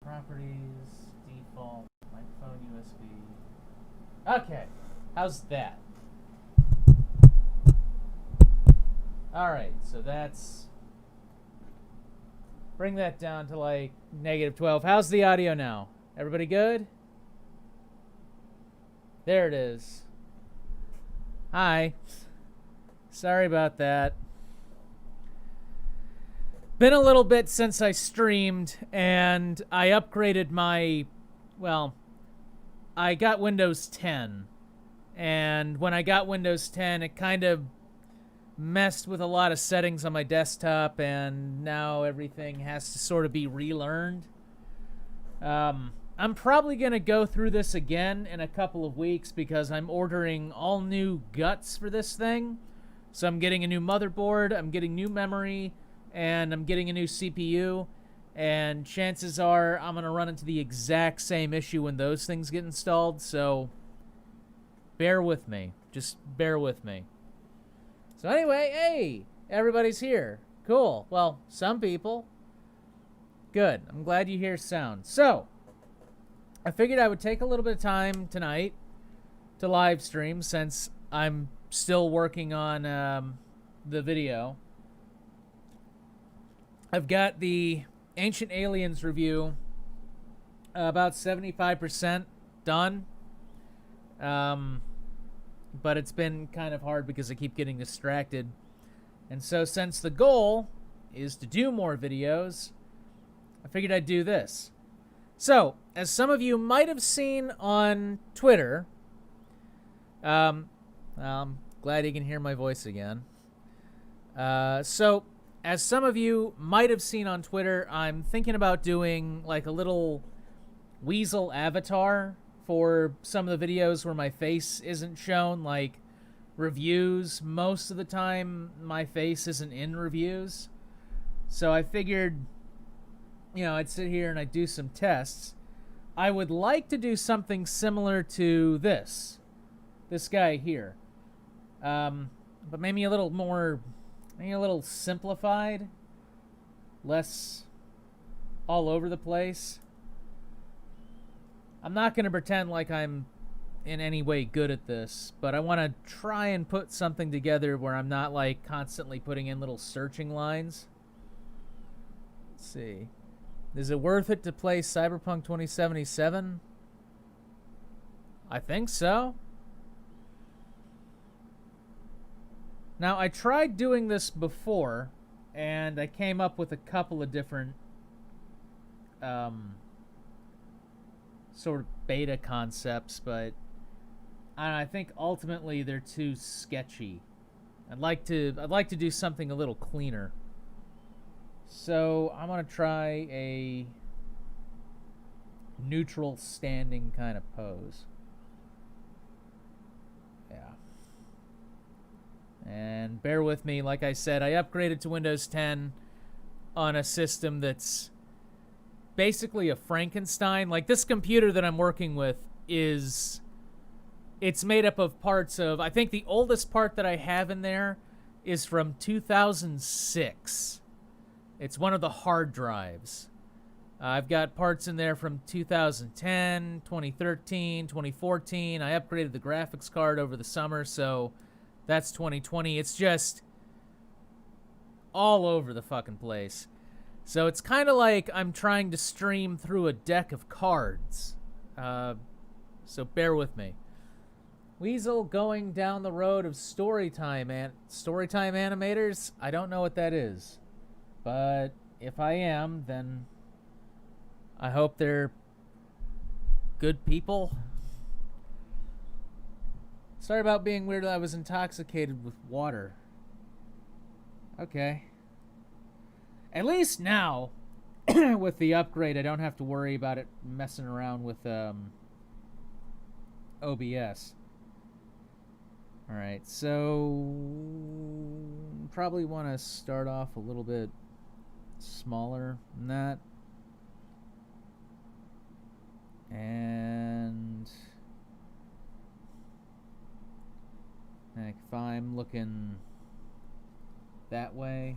Properties, default, microphone USB. Okay, how's that? Alright, so that's... Bring that down to like -12. How's the audio now? Everybody good? There it is. Hi. Sorry about that. Been a little bit since I streamed, and I upgraded my... Well, I got Windows 10. And when I got Windows 10, it kind of messed with a lot of settings on my desktop, and now everything has to sort of be relearned. I'm probably going to go through this again in a couple of weeks because I'm ordering all new guts for this thing. So I'm getting a new motherboard, I'm getting new memory, and I'm getting a new CPU. And chances are I'm going to run into the exact same issue when those things get installed. So bear with me. Just bear with me. So anyway, hey, everybody's here. Cool. Well, some people. Good. I'm glad you hear sound. So I figured I would take a little bit of time tonight to live stream since I'm still working on the video. I've got the Ancient Aliens review about 75% done. But it's been kind of hard because I keep getting distracted. And so since the goal is to do more videos, I figured I'd do this. So, as some of you might have seen on Twitter, I'm glad you can hear my voice again. So, as some of you might have seen on Twitter, I'm thinking about doing like a little Weasel avatar for some of the videos where my face isn't shown, like reviews. Most of the time, my face isn't in reviews. So I figured, you know, I'd sit here and I'd do some tests. I would like to do something similar to this guy here. But maybe a little more, maybe a little simplified, less all over the place. I'm not going to pretend like I'm in any way good at this, but I want to try and put something together where I'm not like constantly putting in little searching lines. Let's see. Is it worth it to play Cyberpunk 2077? I think so. Now, I tried doing this before, and I came up with a couple of different sort of beta concepts, but I think ultimately they're too sketchy. I'd like to do something a little cleaner. So I'm gonna try a neutral standing kind of pose. Yeah. And bear with me, like I said, I upgraded to Windows 10 on a system that's basically a Frankenstein. Like, this computer that I'm working with it's made up of parts of, I think the oldest part that I have in there is from 2006. It's one of the hard drives. I've got parts in there from 2010, 2013, 2014. I upgraded the graphics card over the summer, so that's 2020. It's just all over the fucking place. So it's kind of like I'm trying to stream through a deck of cards. So bear with me. Weasel going down the road of Storytime animators? I don't know what that is. But if I am, then I hope they're good people. Sorry about being weird. I was intoxicated with water. Okay. At least now, with the upgrade, I don't have to worry about it messing around with OBS. Alright, so probably want to start off a little bit smaller than that. And like if I'm looking that way,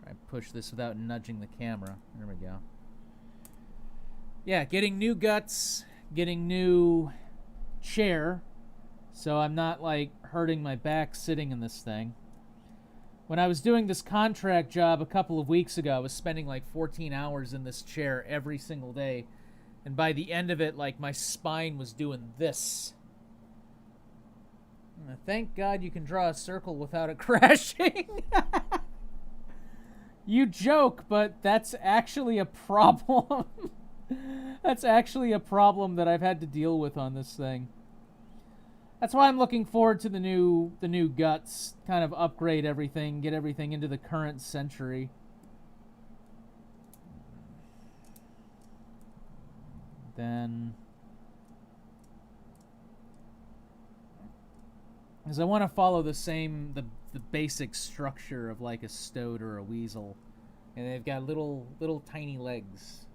try and push this without nudging the camera. There we go. Yeah, getting new guts, getting new chair, so I'm not like hurting my back sitting in this thing. When I was doing this contract job a couple of weeks ago, I was spending like 14 hours in this chair every single day, and by the end of it, like, my spine was doing this. Thank God you can draw a circle without it crashing. You joke, but that's actually a problem. That's actually a problem that I've had to deal with on this thing. That's why I'm looking forward to the new guts, kind of upgrade everything, get everything into the current century. Then, because I want to follow the basic structure of like a stoat or a weasel, and they've got little tiny legs.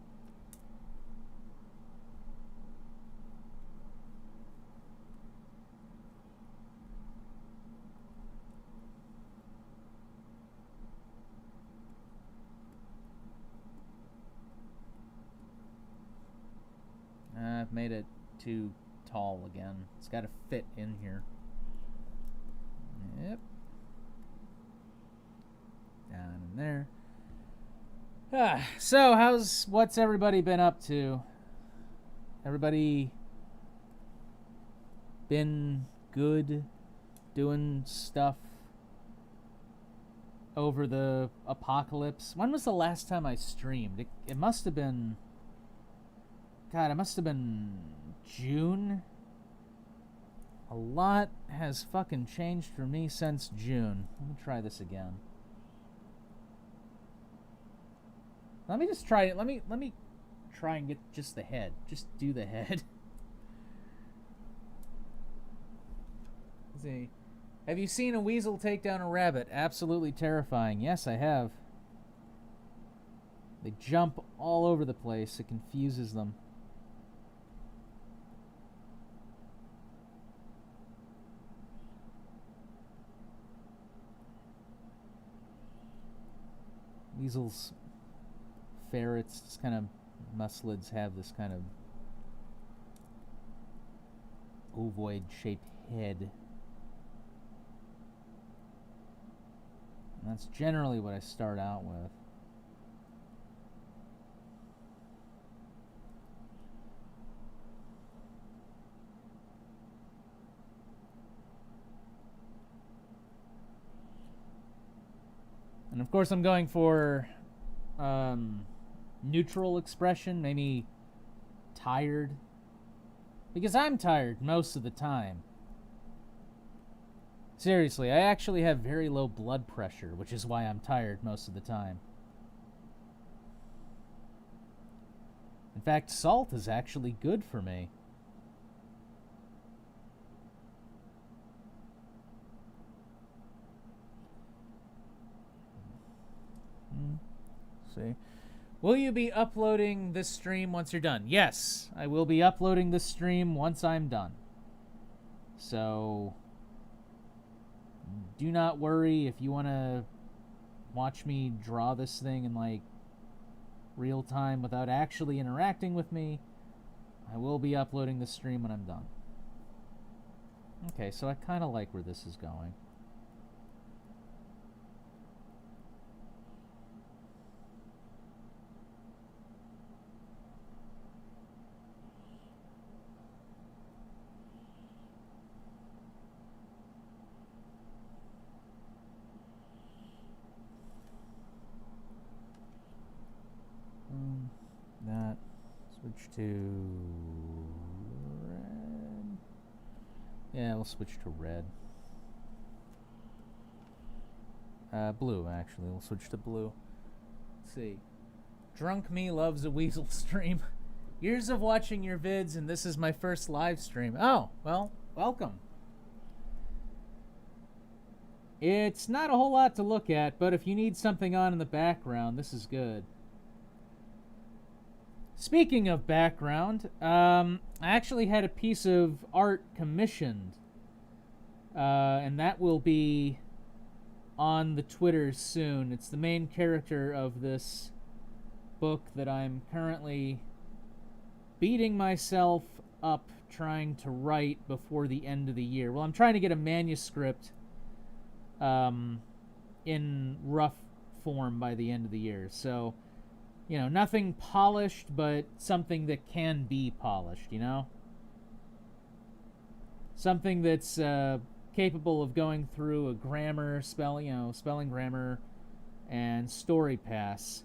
I've made it too tall again. It's got to fit in here. Yep. Down in there. So, what's everybody been up to? Everybody been good doing stuff over the apocalypse? When was the last time I streamed? It must have been... God, it must have been June. A lot has fucking changed for me since June. Let me try this again. Let me just try it. Let me try and get just the head. Just do the head. Let's see. Have you seen a weasel take down a rabbit? Absolutely terrifying. Yes, I have. They jump all over the place. It confuses them. Weasels, ferrets, this kind of mustelids have this kind of ovoid-shaped head. And that's generally what I start out with. And of course I'm going for neutral expression, maybe tired. Because I'm tired most of the time. Seriously, I actually have very low blood pressure, which is why I'm tired most of the time. In fact, salt is actually good for me. See. Will you be uploading this stream once you're done? Yes, I will be uploading this stream once I'm done. So, do not worry if you want to watch me draw this thing in, like, real time without actually interacting with me. I will be uploading the stream when I'm done. Okay, so I kind of like where this is going. That. Switch to red. Yeah, we'll switch to red. Blue, actually. We'll switch to blue. Let's see. Drunk Me loves a Weasel stream. Years of watching your vids, and this is my first live stream. Oh, well, welcome. It's not a whole lot to look at, but if you need something on in the background, this is good. Speaking of background, I actually had a piece of art commissioned, and that will be on the Twitter soon. It's the main character of this book that I'm currently beating myself up trying to write before the end of the year. Well, I'm trying to get a manuscript in rough form by the end of the year. So, you know, nothing polished, but something that can be polished, you know? Something that's capable of going through a grammar, spelling grammar, and story pass.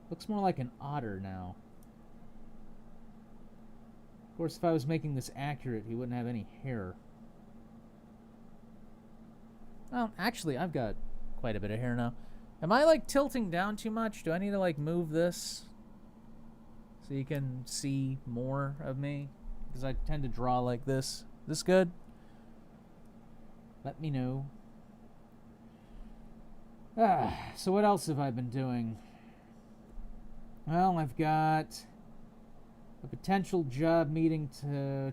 Looks more like an otter now. Of course, if I was making this accurate, he wouldn't have any hair. Well, actually, I've got quite a bit of hair now. Am I, like, tilting down too much? Do I need to, like, move this so you can see more of me? Because I tend to draw like this. This good? Let me know. So what else have I been doing? Well, I've got a potential job meeting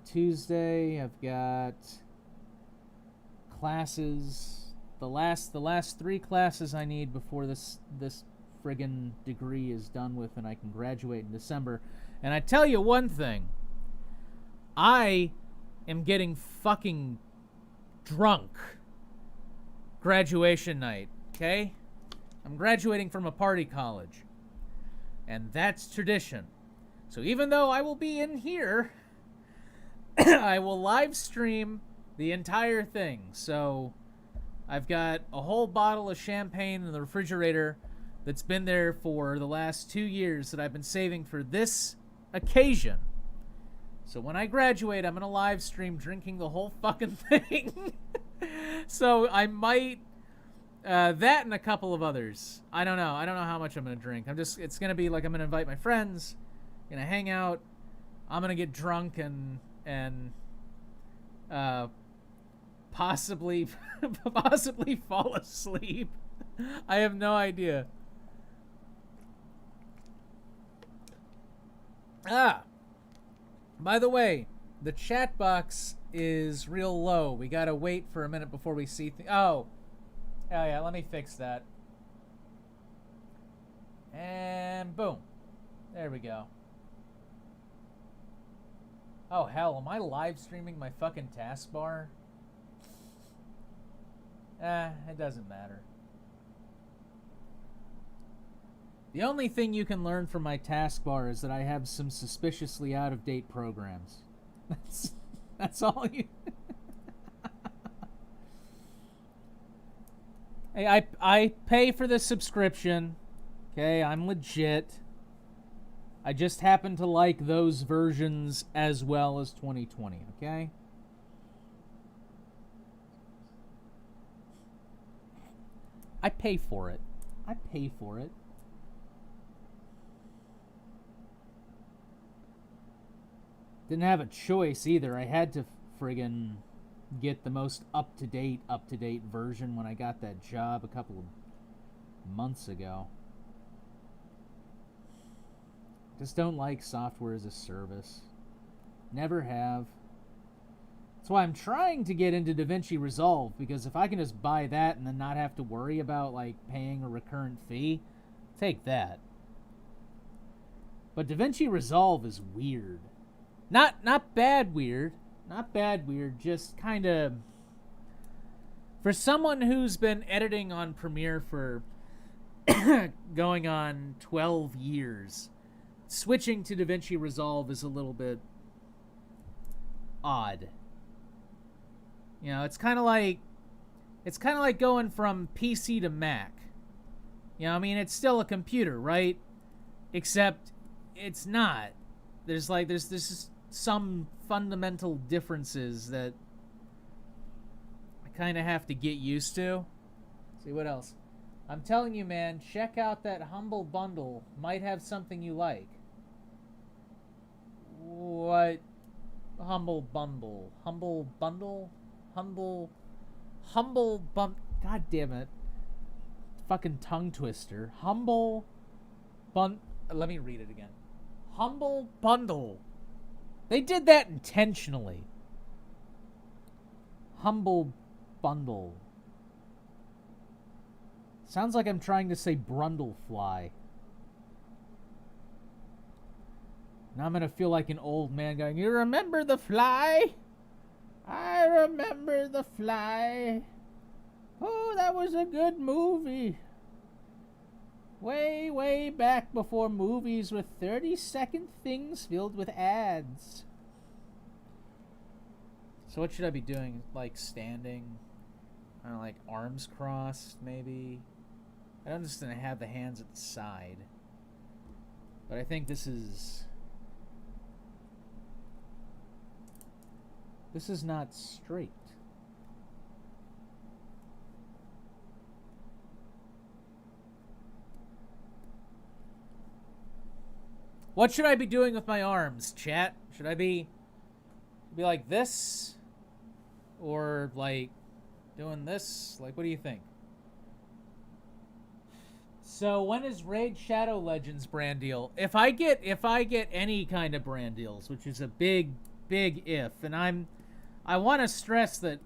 Tuesday. I've got classes. The last 3 classes I need before this friggin' degree is done with and I can graduate in December. And I tell you one thing. I am getting fucking drunk graduation night, okay? I'm graduating from a party college. And that's tradition. So even though I will be in here, I will live stream the entire thing. So I've got a whole bottle of champagne in the refrigerator that's been there for the last 2 years that I've been saving for this occasion. So when I graduate, I'm going to live stream drinking the whole fucking thing. So I might... that and a couple of others. I don't know. I don't know how much I'm going to drink. It's going to be like I'm going to invite my friends, going to hang out. I'm going to get drunk and possibly fall asleep. I have no idea. By the way, the chat box is real low. We got to wait for a minute before we see Oh, yeah, let me fix that. And boom. There we go. Oh, hell, am I live streaming my fucking taskbar? It doesn't matter. The only thing you can learn from my taskbar is that I have some suspiciously out-of-date programs. That's all you... Hey, I pay for the subscription. Okay, I'm legit. I just happen to like those versions as well as 2020, okay? I pay for it. I pay for it. Didn't have a choice either. I had to friggin' get the most up-to-date version when I got that job a couple of months ago. Just don't like software as a service. Never have. That's why I'm trying to get into DaVinci Resolve, because if I can just buy that and then not have to worry about, like, paying a recurrent fee, take that. But DaVinci Resolve is weird. Not bad weird. Not bad weird, just kind of... For someone who's been editing on Premiere for going on 12 years, switching to DaVinci Resolve is a little bit odd. You know, it's kind of like going from PC to Mac. You know, I mean, it's still a computer, right? Except it's not. There's just some fundamental differences that I kind of have to get used to. Let's see what else. I'm telling you, man, check out that Humble Bundle. Might have something you like. What? Humble Bundle. Humble Bundle? Humble God damn it. Fucking tongue twister. Humble Let me read it again. Humble Bundle. They did that intentionally. Humble Bundle. Sounds like I'm trying to say Brundlefly. Now I'm gonna feel like an old man going, "You remember The Fly? I remember The Fly. Oh, that was a good movie. Way, way back before movies were 30-second things filled with ads." So what should I be doing? Like standing? I don't know, like arms crossed, maybe? I'm just gonna have the hands at the side. But I think this is not straight. What should I be doing with my arms, chat? Should I be like this? Or like doing this? Like, what do you think? So when is Raid Shadow Legends brand deal? If I get any kind of brand deals, which is a big if, and I want to stress that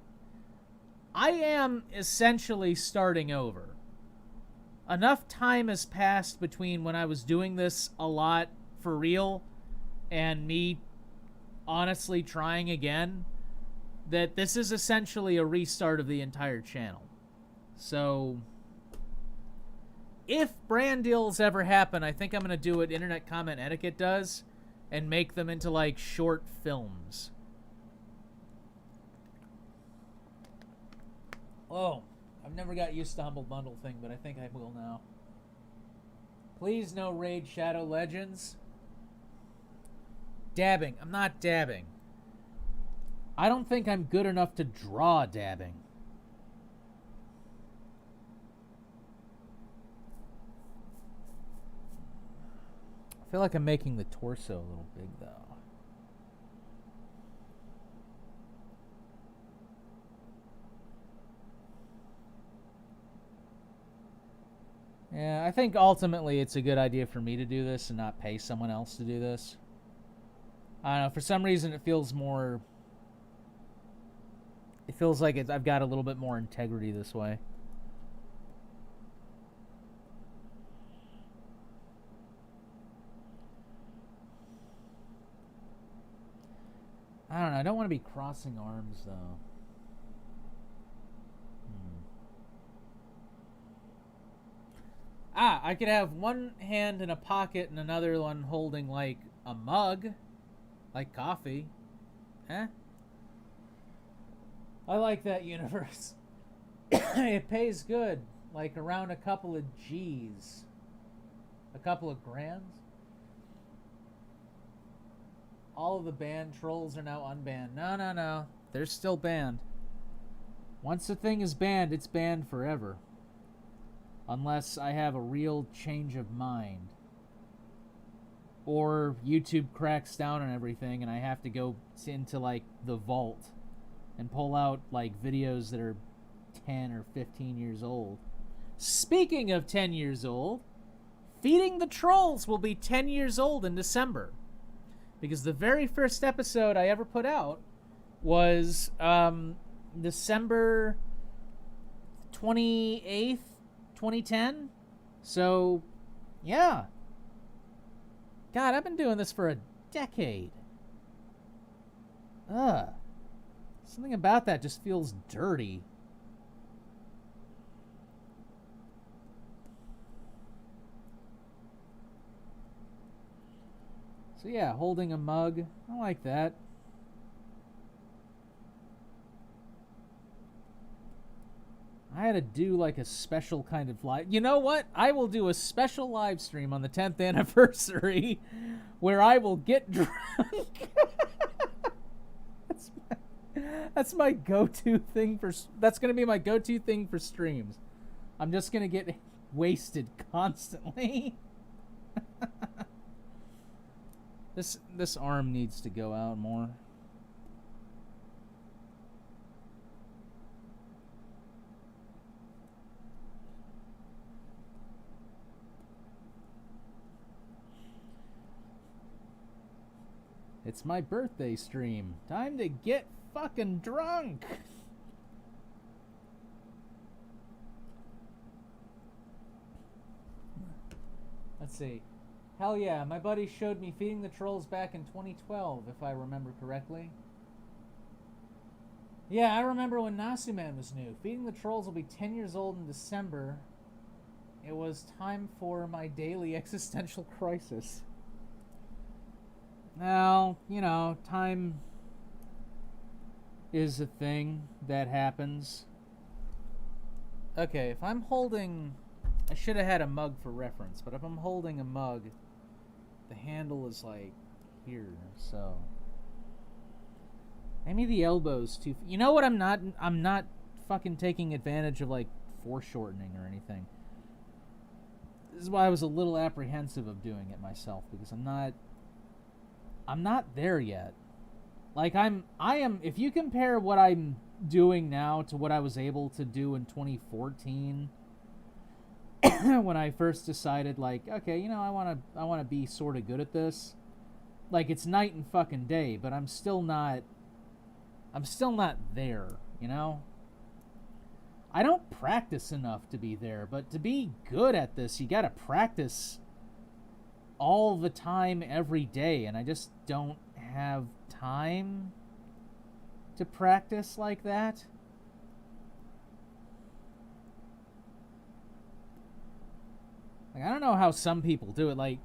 I am essentially starting over. Enough time has passed between when I was doing this a lot for real and me honestly trying again that this is essentially a restart of the entire channel. So if brand deals ever happen, I think I'm going to do what Internet Comment Etiquette does and make them into like short films. Oh, I've never got used to the Humble Bundle thing, but I think I will now. Please no Raid Shadow Legends. Dabbing. I'm not dabbing. I don't think I'm good enough to draw dabbing. I feel like I'm making the torso a little big, though. Yeah, I think ultimately it's a good idea for me to do this and not pay someone else to do this. I don't know, for some reason it feels more... It feels like I've got a little bit more integrity this way. I don't know, I don't want to be crossing arms, though. I could have one hand in a pocket and another one holding, like, a mug. Like coffee. Eh? I like that universe. It pays good. Like around a couple of G's. A couple of grands. All of the banned trolls are now unbanned. No. They're still banned. Once a thing is banned, it's banned forever. Unless I have a real change of mind. Or YouTube cracks down on everything and I have to go into, like, the vault and pull out, like, videos that are 10 or 15 years old. Speaking of 10 years old, Feeding the Trolls will be 10 years old in December. Because the very first episode I ever put out was December 28th, 2010. So, yeah. God, I've been doing this for a decade. Something about that just feels dirty. So yeah, holding a mug. I like that. I had to do like a special kind of live... You know what? I will do a special live stream on the 10th anniversary where I will get drunk. That's my go-to thing for... That's going to be my go-to thing for streams. I'm just going to get wasted constantly. This arm needs to go out more. It's my birthday stream. Time to get fucking drunk. Let's see. Hell yeah, my buddy showed me Feeding the Trolls back in 2012, if I remember correctly. Yeah, I remember when Nasuman was new. Feeding the Trolls will be 10 years old in December. It was time for my daily existential crisis. Now, you know, time is a thing that happens. Okay, if I'm holding... I should have had a mug for reference, but if I'm holding a mug, the handle is like here, so... Maybe the elbow's too... You know what I'm not fucking taking advantage of, like, foreshortening or anything. This is why I was a little apprehensive of doing it myself, because I'm not there yet. Like, I am, if you compare what I'm doing now to what I was able to do in 2014, when I first decided, like, okay, you know, I want to be sort of good at this. Like, it's night and fucking day, but I'm still not there, you know? I don't practice enough to be there, but to be good at this, you gotta practice all the time, every day, and I just don't have time to practice like that. Like, I don't know how some people do it, like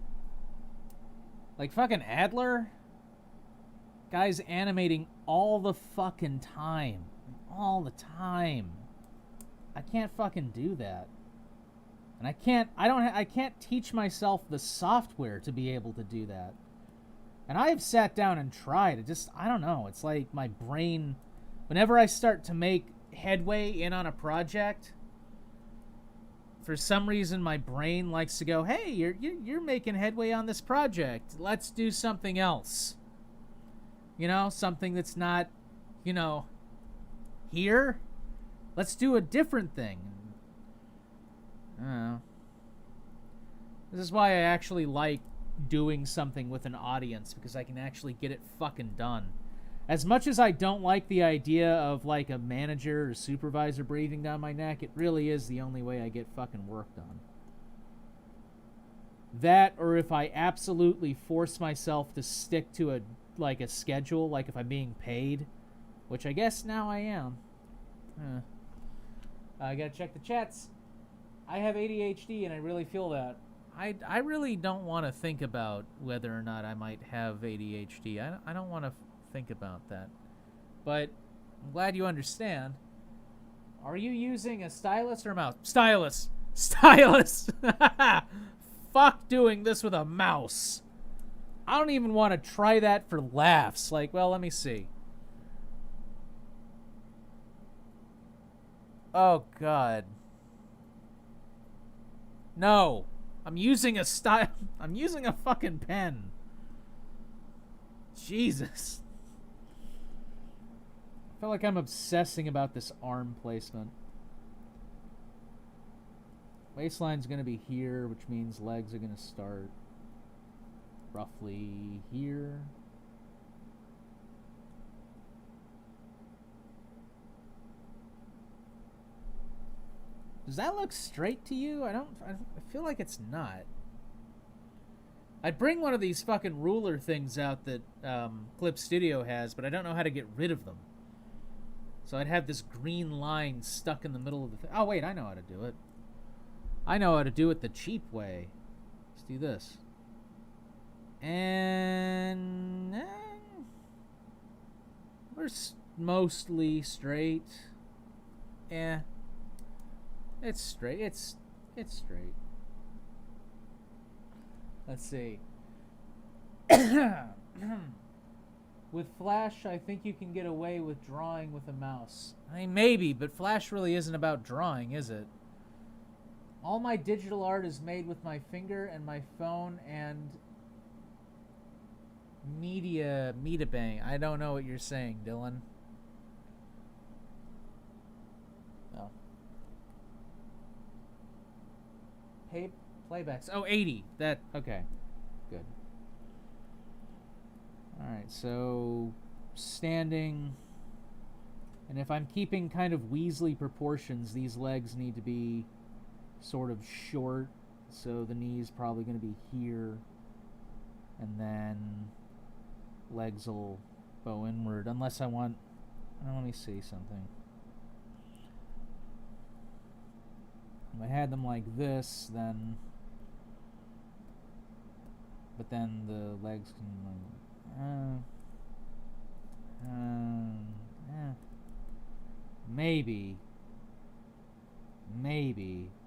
fucking Adler? Guy's animating all the fucking time. All the time. I can't fucking do that. And I can't teach myself the software to be able to do that. And I have sat down and tried. I don't know. It's like my brain, whenever I start to make headway in on a project, for some reason my brain likes to go, hey, you're making headway on this project. Let's do something else. You know, something that's not, you know, here. Let's do a different thing. I don't know. This is why I actually like doing something with an audience, because I can actually get it fucking done. As much as I don't like the idea of, like, a manager or supervisor breathing down my neck, it really is the only way I get fucking work done. That, or if I absolutely force myself to stick to a schedule, like if I'm being paid, which I guess now I am. I gotta check the chats. I have ADHD and I really feel that. I really don't want to think about whether or not I might have ADHD. I don't want to think about that. But I'm glad you understand. Are you using a stylus or a mouse? Stylus! Stylus! Fuck doing this with a mouse. I don't even want to try that for laughs. Like, well, let me see. Oh, God. No. I'm using a fucking pen. Jesus. I feel like I'm obsessing about this arm placement. Waistline's going to be here, which means legs are going to start roughly here. Does that look straight to you? I feel like it's not. I'd bring one of these fucking ruler things out that Clip Studio has, but I don't know how to get rid of them. So I'd have this green line stuck in the middle of the thing. Oh, wait, I know how to do it. I know how to do it the cheap way. Let's do this. And... we're mostly straight. Yeah. It's straight. It's straight. Let's see. With Flash, I think you can get away with drawing with a mouse. I mean, maybe, but Flash really isn't about drawing, is it? All my digital art is made with my finger and my phone and Metabang. I don't know what you're saying, Dylan. Oh. Playbacks. Oh, 80. That, okay. Good. Alright, so standing, and if I'm keeping kind of Weasley proportions, these legs need to be sort of short, so the knee's probably going to be here. and then legs will bow inward, unless I want... let me see something. If I had them like this, then... but then the legs can maybe,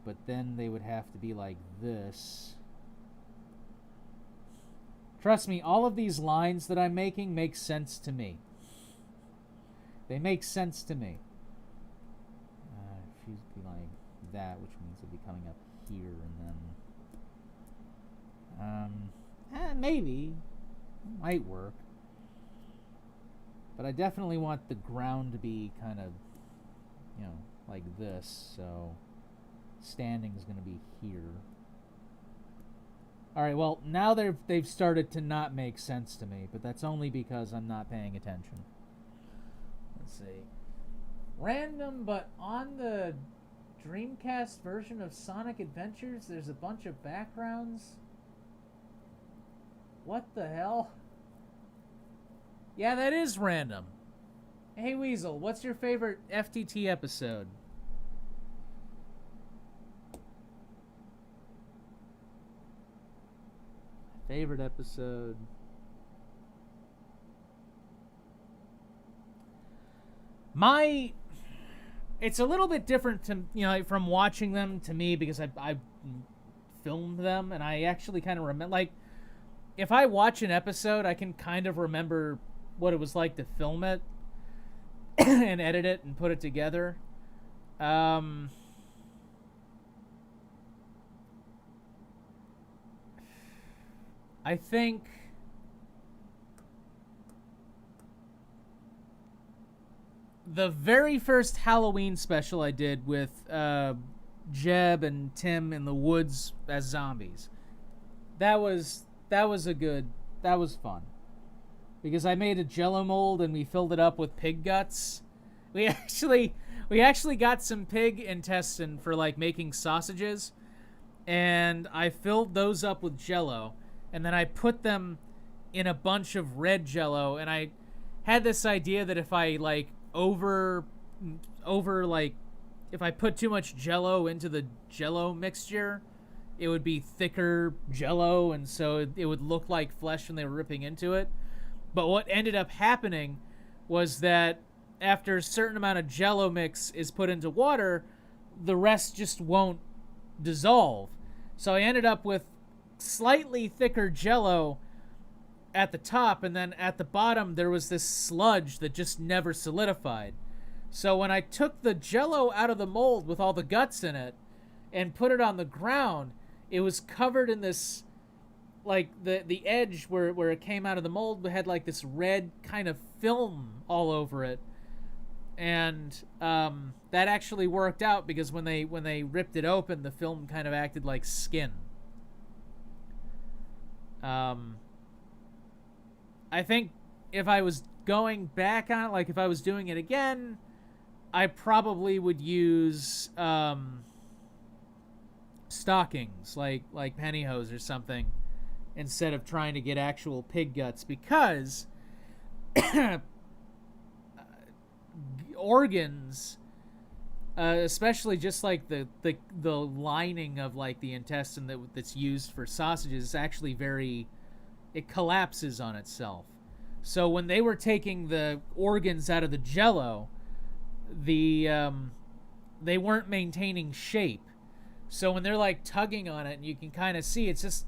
but then they would have to be like this. Trust me, all of these lines that I'm making make sense to me. They make sense to me. If you be like that, which means it'll be coming up here, and then maybe might work. But I definitely want the ground to be kind of, like this. So standing is going to be here. All right, well, now they've started to not make sense to me, but that's only because I'm not paying attention. Let's see. Random, but on the Dreamcast version of Sonic Adventures, there's a bunch of backgrounds. What the hell? Yeah, that is random. Hey, Weasel, what's your favorite FTT episode? Favorite episode. It's a little bit different to, from watching them to me, because I filmed them, and I actually kind of remember, like, if I watch an episode, I can kind of remember what it was like to film it and edit it and put it together. I think the very first Halloween special I did with Jeb and Tim in the woods as zombies, that was fun, because I made a Jello mold and we filled it up with pig guts. We actually got some pig intestine for like making sausages, and I filled those up with Jello, and then I put them in a bunch of red Jello, and I had this idea that if I like if I put too much Jello into the Jello mixture, it would be thicker Jello, and so it would look like flesh when they were ripping into it. But what ended up happening was that after a certain amount of Jello mix is put into water, the rest just won't dissolve. So I ended up with slightly thicker Jello at the top, and then at the bottom there was this sludge that just never solidified. So when I took the Jello out of the mold with all the guts in it and put it on the ground, it was covered in this, like, the edge where it came out of the mold had like this red kind of film all over it. And that actually worked out, because when they ripped it open, the film kind of acted like skin. I think if I was going back on it, like if I was doing it again, I probably would use stockings, like pantyhose or something, instead of trying to get actual pig guts, because organs, especially just like the lining of like the intestine that's used for sausages, is actually it collapses on itself. So when they were taking the organs out of the Jello, they weren't maintaining shape. So when they're like tugging on it, and you can kind of see, it's just,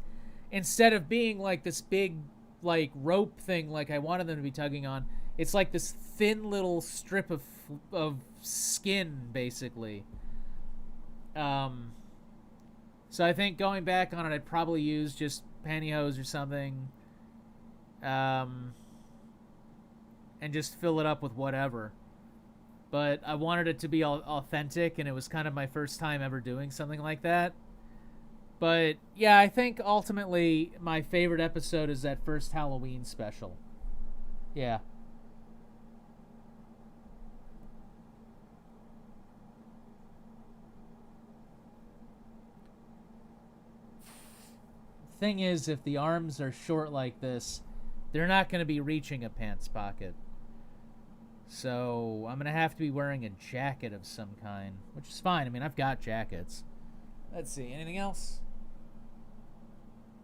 instead of being like this big like rope thing like I wanted them to be tugging on, it's like this thin little strip of skin, basically. So I think going back on it, I'd probably use just pantyhose or something, and just fill it up with whatever. But I wanted it to be authentic, and it was kind of my first time ever doing something like that. But yeah, I think ultimately my favorite episode is that first Halloween special. Yeah. thing is, if the arms are short like this, they're not going to be reaching a pants pocket. So I'm going to have to be wearing a jacket of some kind, which is fine. I mean, I've got jackets. Let's see. Anything else?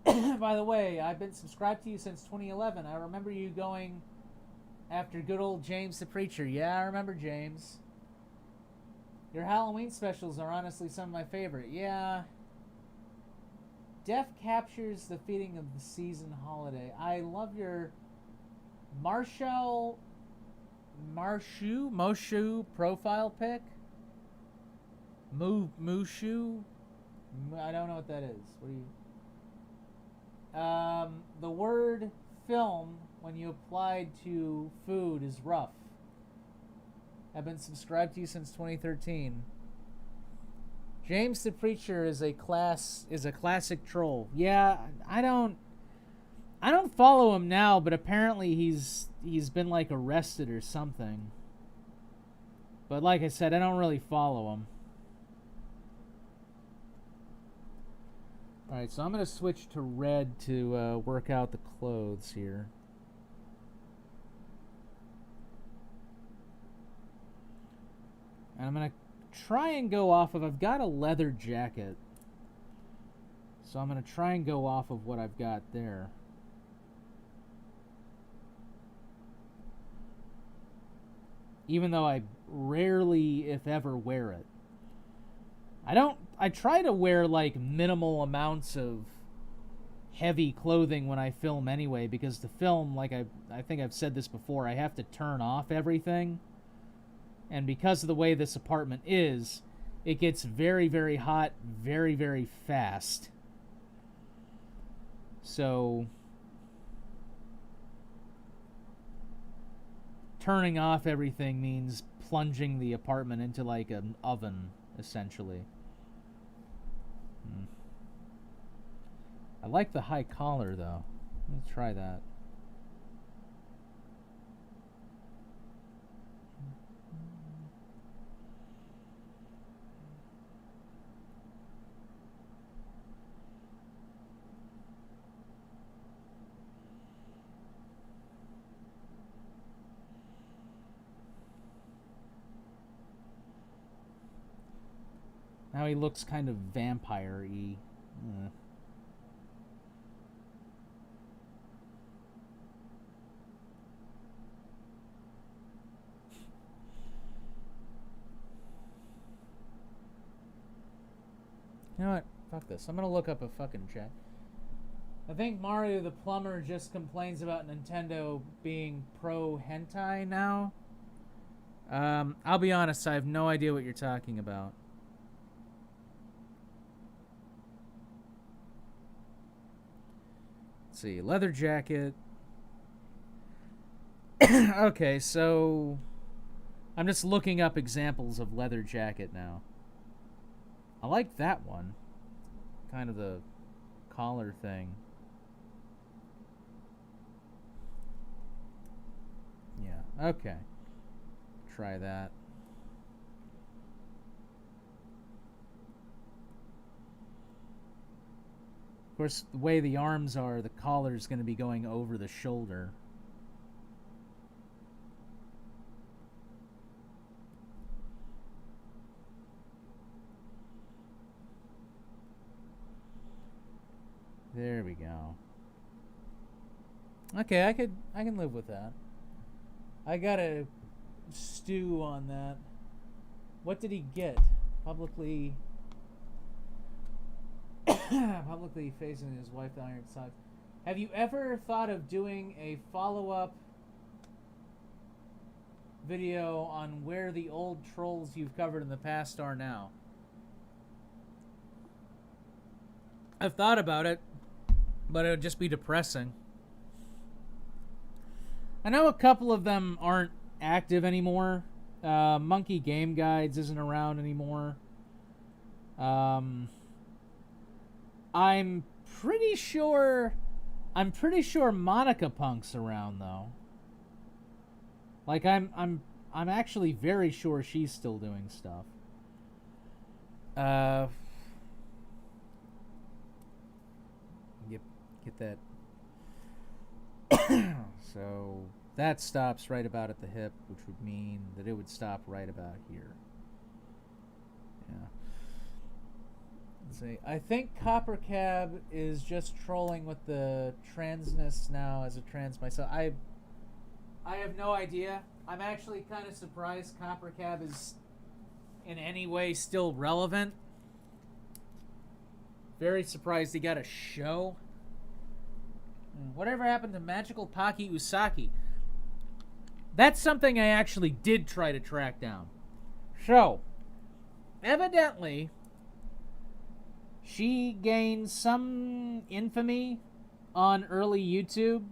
By the way, I've been subscribed to you since 2011. I remember you going after good old James the Preacher. Yeah, I remember James. Your Halloween specials are honestly some of my favorite. Yeah. Death captures the feeling of the season holiday. I love your Moshu profile pic. Mushu. I don't know what that is. What do you? The word film, when you applied to food, is rough. I've been subscribed to you since 2013. James the Preacher is a classic troll. Yeah, I don't follow him now, but apparently he's been like arrested or something. But like I said, I don't really follow him. Alright, so I'm going to switch to red to work out the clothes here. And I'm going to try and go off of... I've got a leather jacket. So I'm going to try and go off of what I've got there. Even though I rarely, if ever, wear it. I try to wear like minimal amounts of heavy clothing when I film anyway, because to film, like I think I've said this before, I have to turn off everything. And because of the way this apartment is, it gets very, very hot very, very fast. So turning off everything means plunging the apartment into like an oven, essentially. I like the high collar, though. Let me try that. Now he looks kind of vampire-y. You know what? Fuck this. I'm gonna look up a fucking chat. I think Mario the Plumber just complains about Nintendo being pro-hentai now. I'll be honest, I have no idea what you're talking about. Let's see, leather jacket. Okay, so I'm just looking up examples of leather jacket now. I like that one. Kind of the collar thing. Yeah, okay. Try that. Of course, the way the arms are, the collar's going to be going over the shoulder. There we go. Okay, I can live with that. I gotta stew on that. What did he get? Publicly facing his wife, the iron side. Have you ever thought of doing a follow-up video on where the old trolls you've covered in the past are now? I've thought about it, but it would just be depressing. I know a couple of them aren't active anymore. Monkey Game Guides isn't around anymore. I'm pretty sure Monica Punk's around though. Like I'm actually very sure she's still doing stuff. Yep. Get that. So that stops right about at the hip, which would mean that it would stop right about here. Yeah. Let's see. I think Copper Cab is just trolling with the transness now as a trans myself. I have no idea. I'm actually kind of surprised Copper Cab is in any way still relevant. Very surprised he got a show. Whatever happened to Magical Pocky Usaki? That's something I actually did try to track down. So, evidently, she gained some infamy on early YouTube.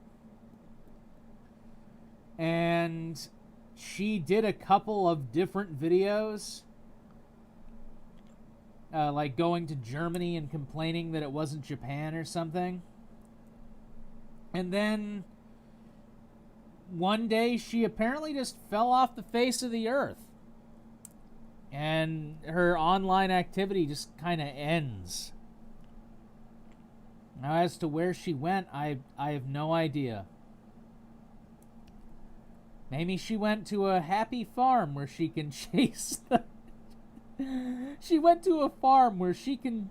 And she did a couple of different videos. Like going to Germany and complaining that it wasn't Japan or something. And then one day she apparently just fell off the face of the earth. And her online activity just kind of ends. Now, as to where she went, I have no idea. Maybe she went to a happy farm where she can chase the... She went to a farm where she can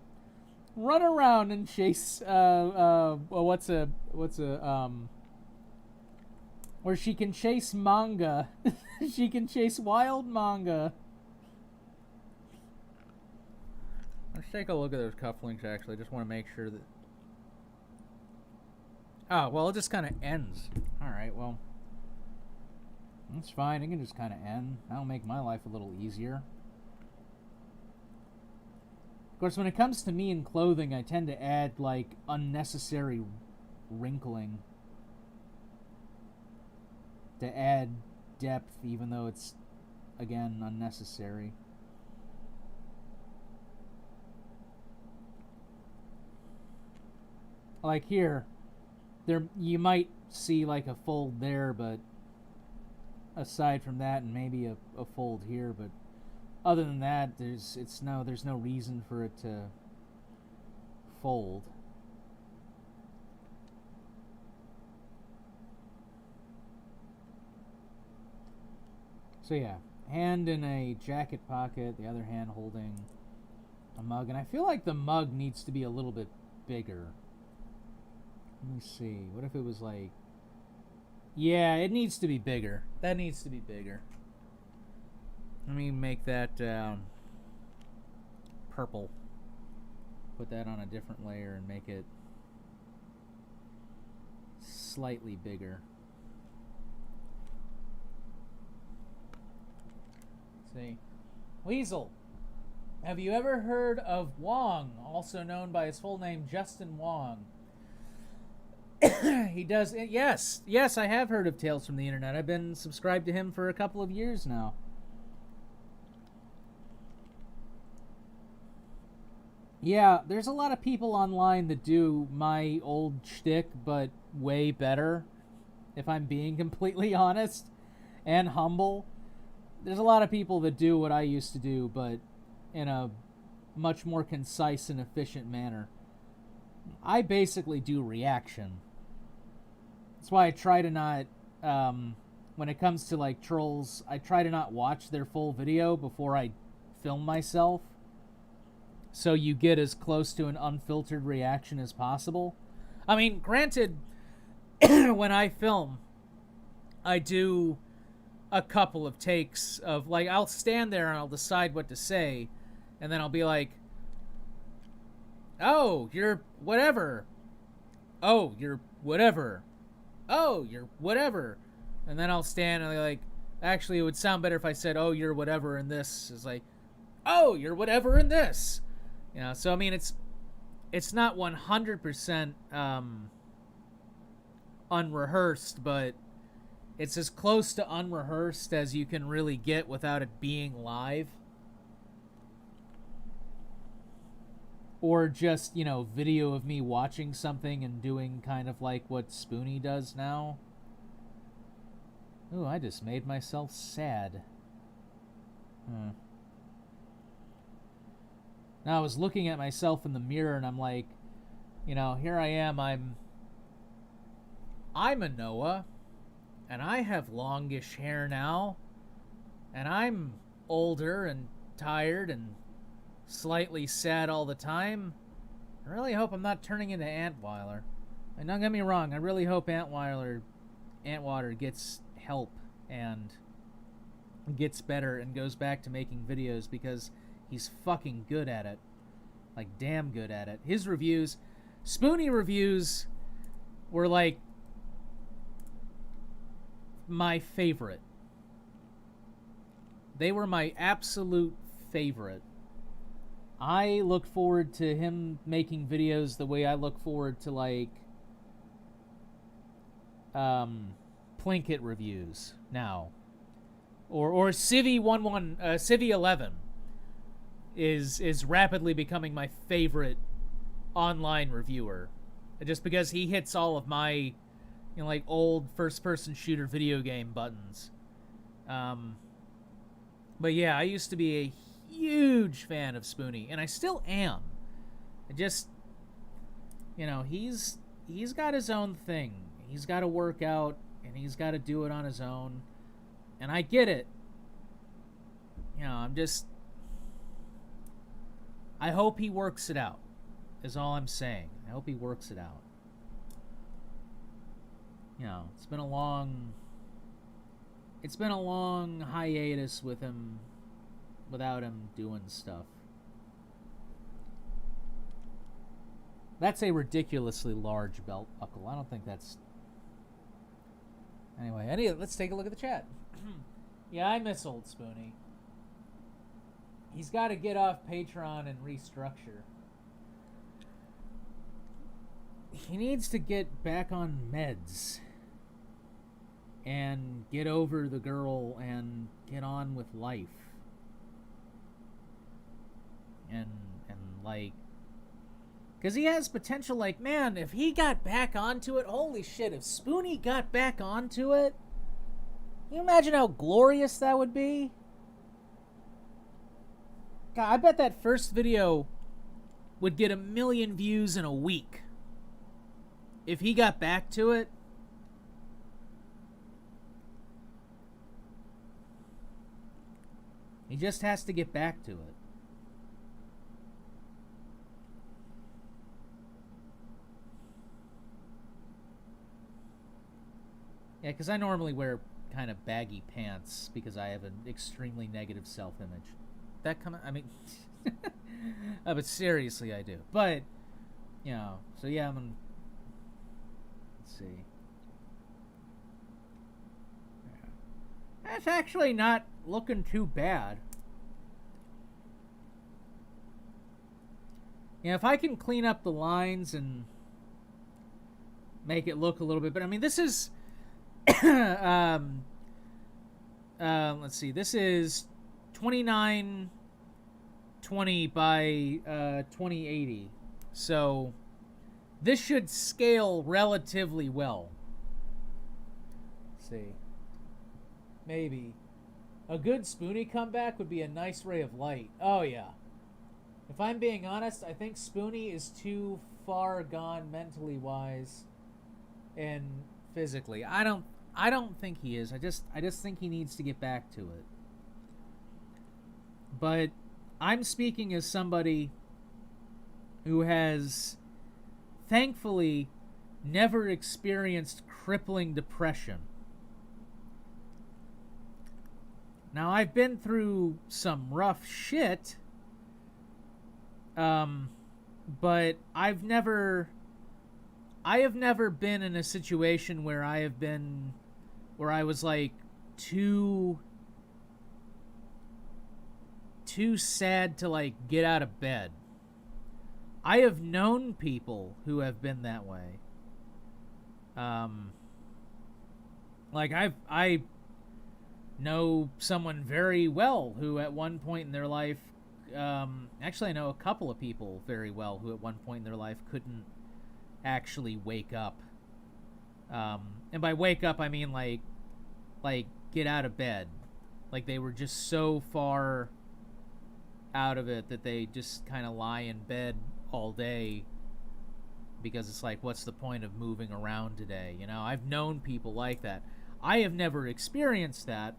run around and chase where she can chase manga. She can chase wild manga. Let's take a look at those cufflinks, actually. I just want to make sure that... Oh, well, it just kind of ends. Alright, well, that's fine. It can just kind of end. That'll make my life a little easier. Of course, when it comes to me and clothing, I tend to add, like, unnecessary wrinkling to add depth, even though it's, again, unnecessary. Like here, there you might see, like, a fold there, but aside from that, and maybe a fold here, but other than that, there's no reason for it to fold. So yeah, hand in a jacket pocket, the other hand holding a mug, and I feel like the mug needs to be a little bit bigger. Let me see, what if it was like... Yeah, it needs to be bigger. That needs to be bigger. Let me make that purple. Put that on a different layer and make it slightly bigger. Let's see. Weasel. Have you ever heard of Wong, also known by his full name Justin Wong? He does... Yes, I have heard of Tales from the Internet. I've been subscribed to him for a couple of years now. Yeah, there's a lot of people online that do my old shtick, but way better, if I'm being completely honest and humble. There's a lot of people that do what I used to do, but in a much more concise and efficient manner. I basically do reaction. That's why I try to not, when it comes to, like, trolls, I try to not watch their full video before I film myself. So you get as close to an unfiltered reaction as possible. I mean, granted, when I film, I do a couple of takes of, like, I'll stand there and I'll decide what to say, and then I'll be like, oh, you're whatever. Oh, you're whatever. Oh, you're whatever. And then I'll stand and I'll be like, actually, it would sound better if I said, oh, you're whatever in this. It's like, oh, you're whatever in this. You know, so I mean, it's not 100% unrehearsed, but it's as close to unrehearsed as you can really get without it being live. Or just, you know, video of me watching something and doing kind of like what Spoonie does now. Ooh, I just made myself sad. Now, I was looking at myself in the mirror and I'm like, you know, here I am, I'm I'm a Noah, and I have longish hair now, and I'm older and tired and slightly sad all the time. I really hope I'm not turning into Antweiler. And don't get me wrong, I really hope Antwater gets help and gets better and goes back to making videos, because he's fucking good at it. Like, damn good at it. His reviews, Spoonie reviews, were like my favorite. They were my absolute favorite. I look forward to him making videos the way I look forward to, like, Plinkett reviews now. Or Civvy 11 is rapidly becoming my favorite online reviewer. Just because he hits all of my, you know, like, old first-person shooter video game buttons. But yeah, I used to be a huge fan of Spoonie, and I still am. I just, you know, he's got his own thing. He's got to work out, and he's got to do it on his own. And I get it. You know, I hope he works it out, is all I'm saying. I hope he works it out. You know, it's been a long hiatus with him, without him doing stuff. That's a ridiculously large belt buckle. I don't think that's... Anyway, let's take a look at the chat. Yeah, I miss old Spoonie. He's got to get off Patreon and restructure. He needs to get back on meds and get over the girl and get on with life. And like, because he has potential. Like, man, if he got back onto it, holy shit, if Spoonie got back onto it, can you imagine how glorious that would be? God, I bet that first video would get 1 million views in a week if he got back to it. He just has to get back to it. Yeah, because I normally wear kind of baggy pants because I have an extremely negative self-image. That come, I mean, but seriously, I do. But, you know, so yeah, I'm gonna, let's see. Yeah. That's actually not looking too bad. Yeah, if I can clean up the lines and make it look a little bit better. I mean, this is, let's see, this is 2920 by 2080, so this should scale relatively well. Let's see, maybe a good Spoonie comeback would be a nice ray of light. Oh yeah, if I'm being honest, I think Spoonie is too far gone mentally wise and physically. I don't think he is. I just think he needs to get back to it. But I'm speaking as somebody who has thankfully never experienced crippling depression. Now, I've been through some rough shit, but I have never been in a situation where I was like too sad to like get out of bed. I have known people who have been that way. Like I know someone very well who at one point in their life, actually I know a couple of people very well who at one point in their life couldn't actually wake up. And by wake up I mean like get out of bed. Like they were just so far out of it that they just kind of lie in bed all day because it's like, what's the point of moving around today? You know, I've known people like that. I have never experienced that.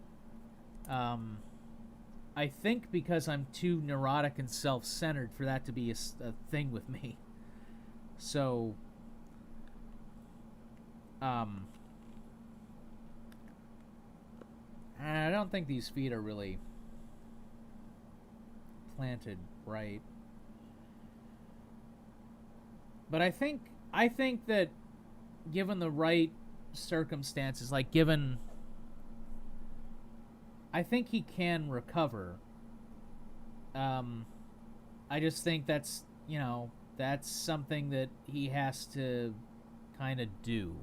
I think because I'm too neurotic and self-centered for that to be a thing with me. So, I don't think these feet are really planted right. But I think that given the right circumstances, like given, I think he can recover. I just think that's, you know, that's something that he has to kind of do.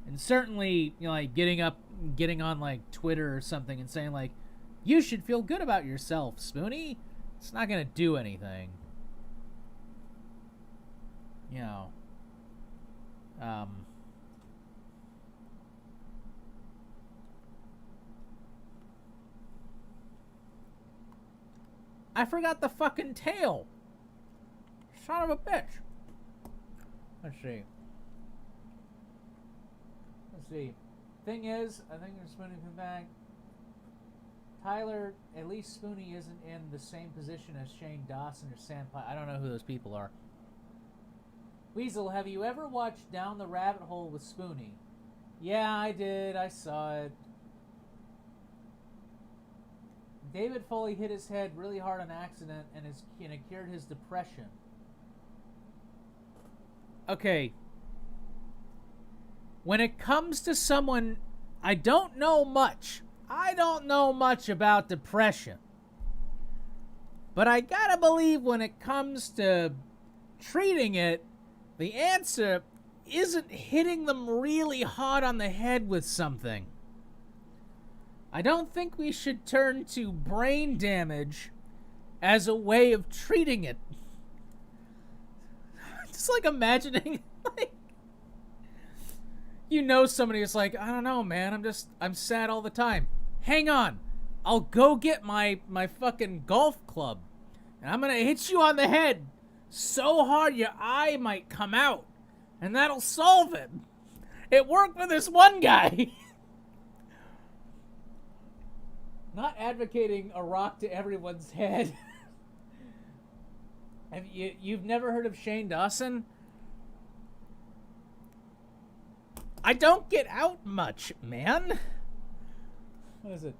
And certainly, you know, like getting on like Twitter or something and saying like, you should feel good about yourself, Spoonie. It's not gonna do anything. You know. I forgot the fucking tail. Son of a bitch. Let's see. Thing is, I think they're Spoonie come back. Tyler, at least Spoonie isn't in the same position as Shane Dawson or Sam Pye. I don't know who those people are. Weasel, have you ever watched Down the Rabbit Hole with Spoonie? Yeah, I did. I saw it. David Foley hit his head really hard on accident and it cured his depression. Okay. When it comes to someone, I don't know much about depression. But I gotta believe when it comes to treating it, the answer isn't hitting them really hard on the head with something. I don't think we should turn to brain damage as a way of treating it. Just like imagining, like, you know, somebody is like, I don't know, man, I'm sad all the time. Hang on, I'll go get my fucking golf club, and I'm gonna hit you on the head so hard your eye might come out, and that'll solve it. It worked for this one guy. Not advocating a rock to everyone's head. You've never heard of Shane Dawson? I don't get out much, man. What is it?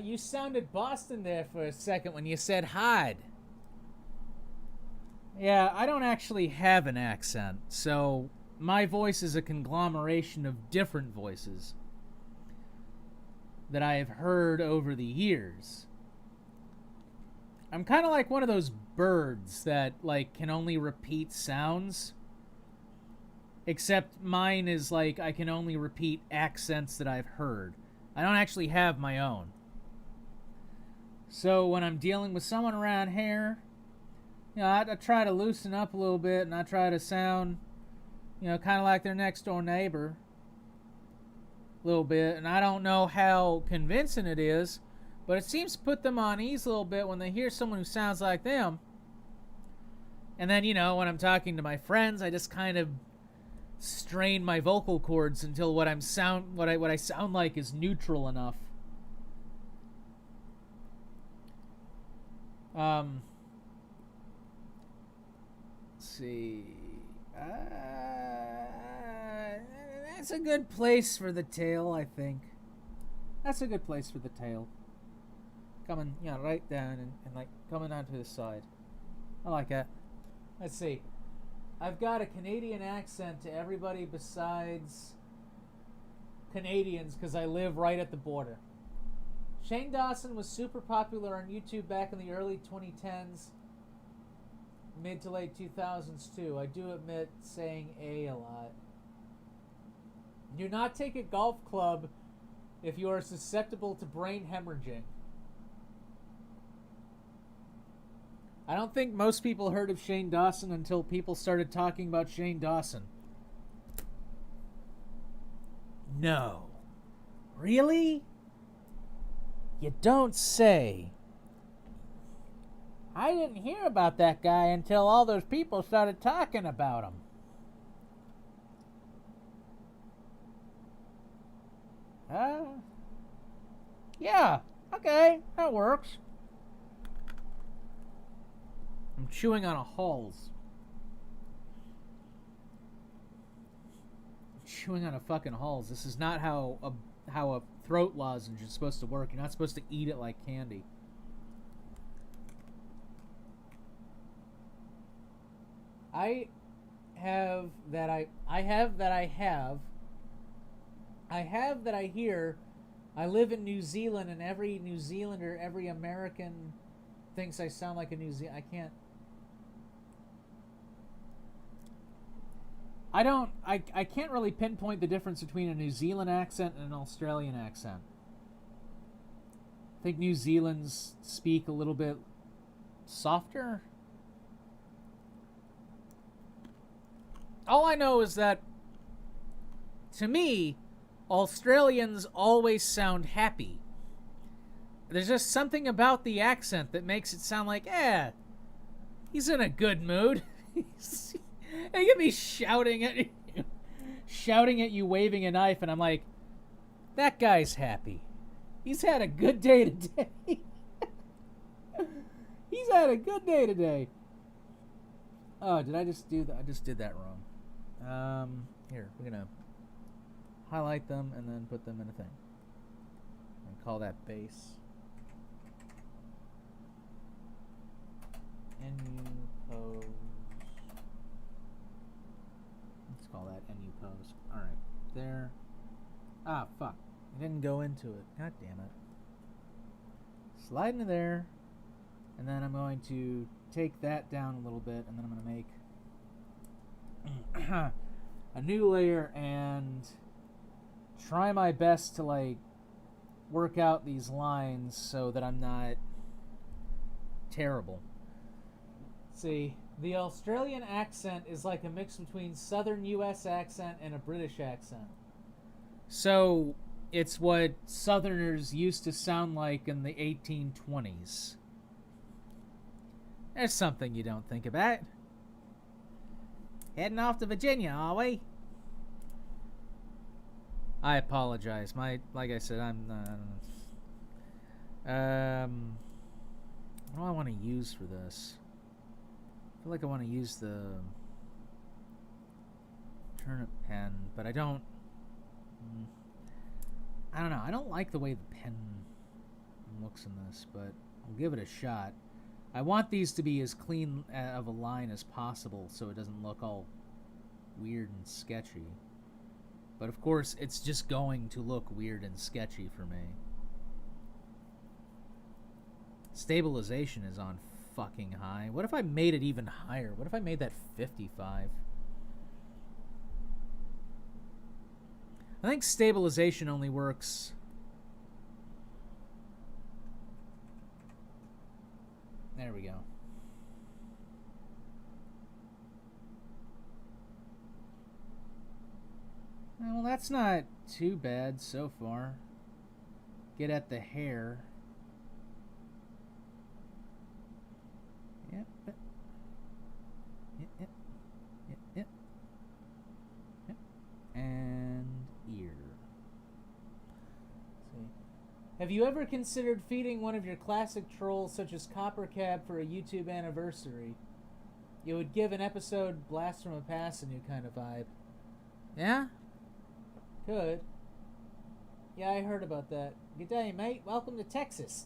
You sounded Boston there for a second when you said hide. Yeah, I don't actually have an accent, so my voice is a conglomeration of different voices that I have heard over the years. I'm kind of like one of those birds that, like, can only repeat sounds. Except mine is like, I can only repeat accents that I've heard. I don't actually have my own. So when I'm dealing with someone around here, you know, I try to loosen up a little bit, and I try to sound, you know, kind of like their next door neighbor. Little bit, and I don't know how convincing it is, but it seems to put them on ease a little bit when they hear someone who sounds like them. And then, you know, when I'm talking to my friends, I just kind of strain my vocal cords until what I sound like is neutral enough. Let's see. That's a good place for the tail, I think. That's a good place for the tail. Coming, you know, right down and like coming onto the side. I like that. Let's see. I've got a Canadian accent to everybody besides Canadians because I live right at the border. Shane Dawson was super popular on YouTube back in the early 2010s, mid to late 2000s too. I do admit saying a lot. Do not take a golf club if you are susceptible to brain hemorrhaging. I don't think most people heard of Shane Dawson until people started talking about Shane Dawson. No. Really? You don't say. I didn't hear about that guy until all those people started talking about him. Yeah, okay, that works. I'm chewing on a Halls. I'm chewing on a fucking Halls. This is not how a throat lozenge is supposed to work. You're not supposed to eat it like candy. I have that I hear. I live in New Zealand, and every New Zealander, every American thinks I sound like a New Zealand. I can't really pinpoint the difference between a New Zealand accent and an Australian accent. I think New Zealanders speak a little bit softer. All I know is that, to me, Australians always sound happy. There's just something about the accent that makes it sound like, he's in a good mood. They get me shouting at you, waving a knife, and I'm like, that guy's happy. He's had a good day today. He's had a good day today. Oh, did I just do that? I just did that wrong. Here, we're gonna highlight them and then put them in a thing. And call that base. NU pose. Let's call that NU pose. Alright, there. Ah, fuck. I didn't go into it. God damn it. Slide into there. And then I'm going to take that down a little bit, and then I'm going to make a new layer and try my best to, like, work out these lines so that I'm not terrible. See, the Australian accent is like a mix between Southern US accent and a British accent. So, it's what Southerners used to sound like in the 1820s. There's something you don't think about. Heading off to Virginia, are we? I apologize. Like I said, I'm what do I want to use for this? I feel like I want to use the turnip pen, but I don't know. I don't like the way the pen looks in this, but I'll give it a shot. I want these to be as clean of a line as possible so it doesn't look all weird and sketchy. But of course, it's just going to look weird and sketchy for me. Stabilization is on fucking high. What if I made it even higher? What if I made that 55? I think stabilization only works... There we go. Well, that's not too bad so far. Get at the hair. Yep. Yep. And ear. Have you ever considered feeding one of your classic trolls such as Copper Cab for a YouTube anniversary? It would give an episode Blast from a Past a new kind of vibe. Yeah? Could. Yeah, I heard about that. Good day, mate. Welcome to Texas.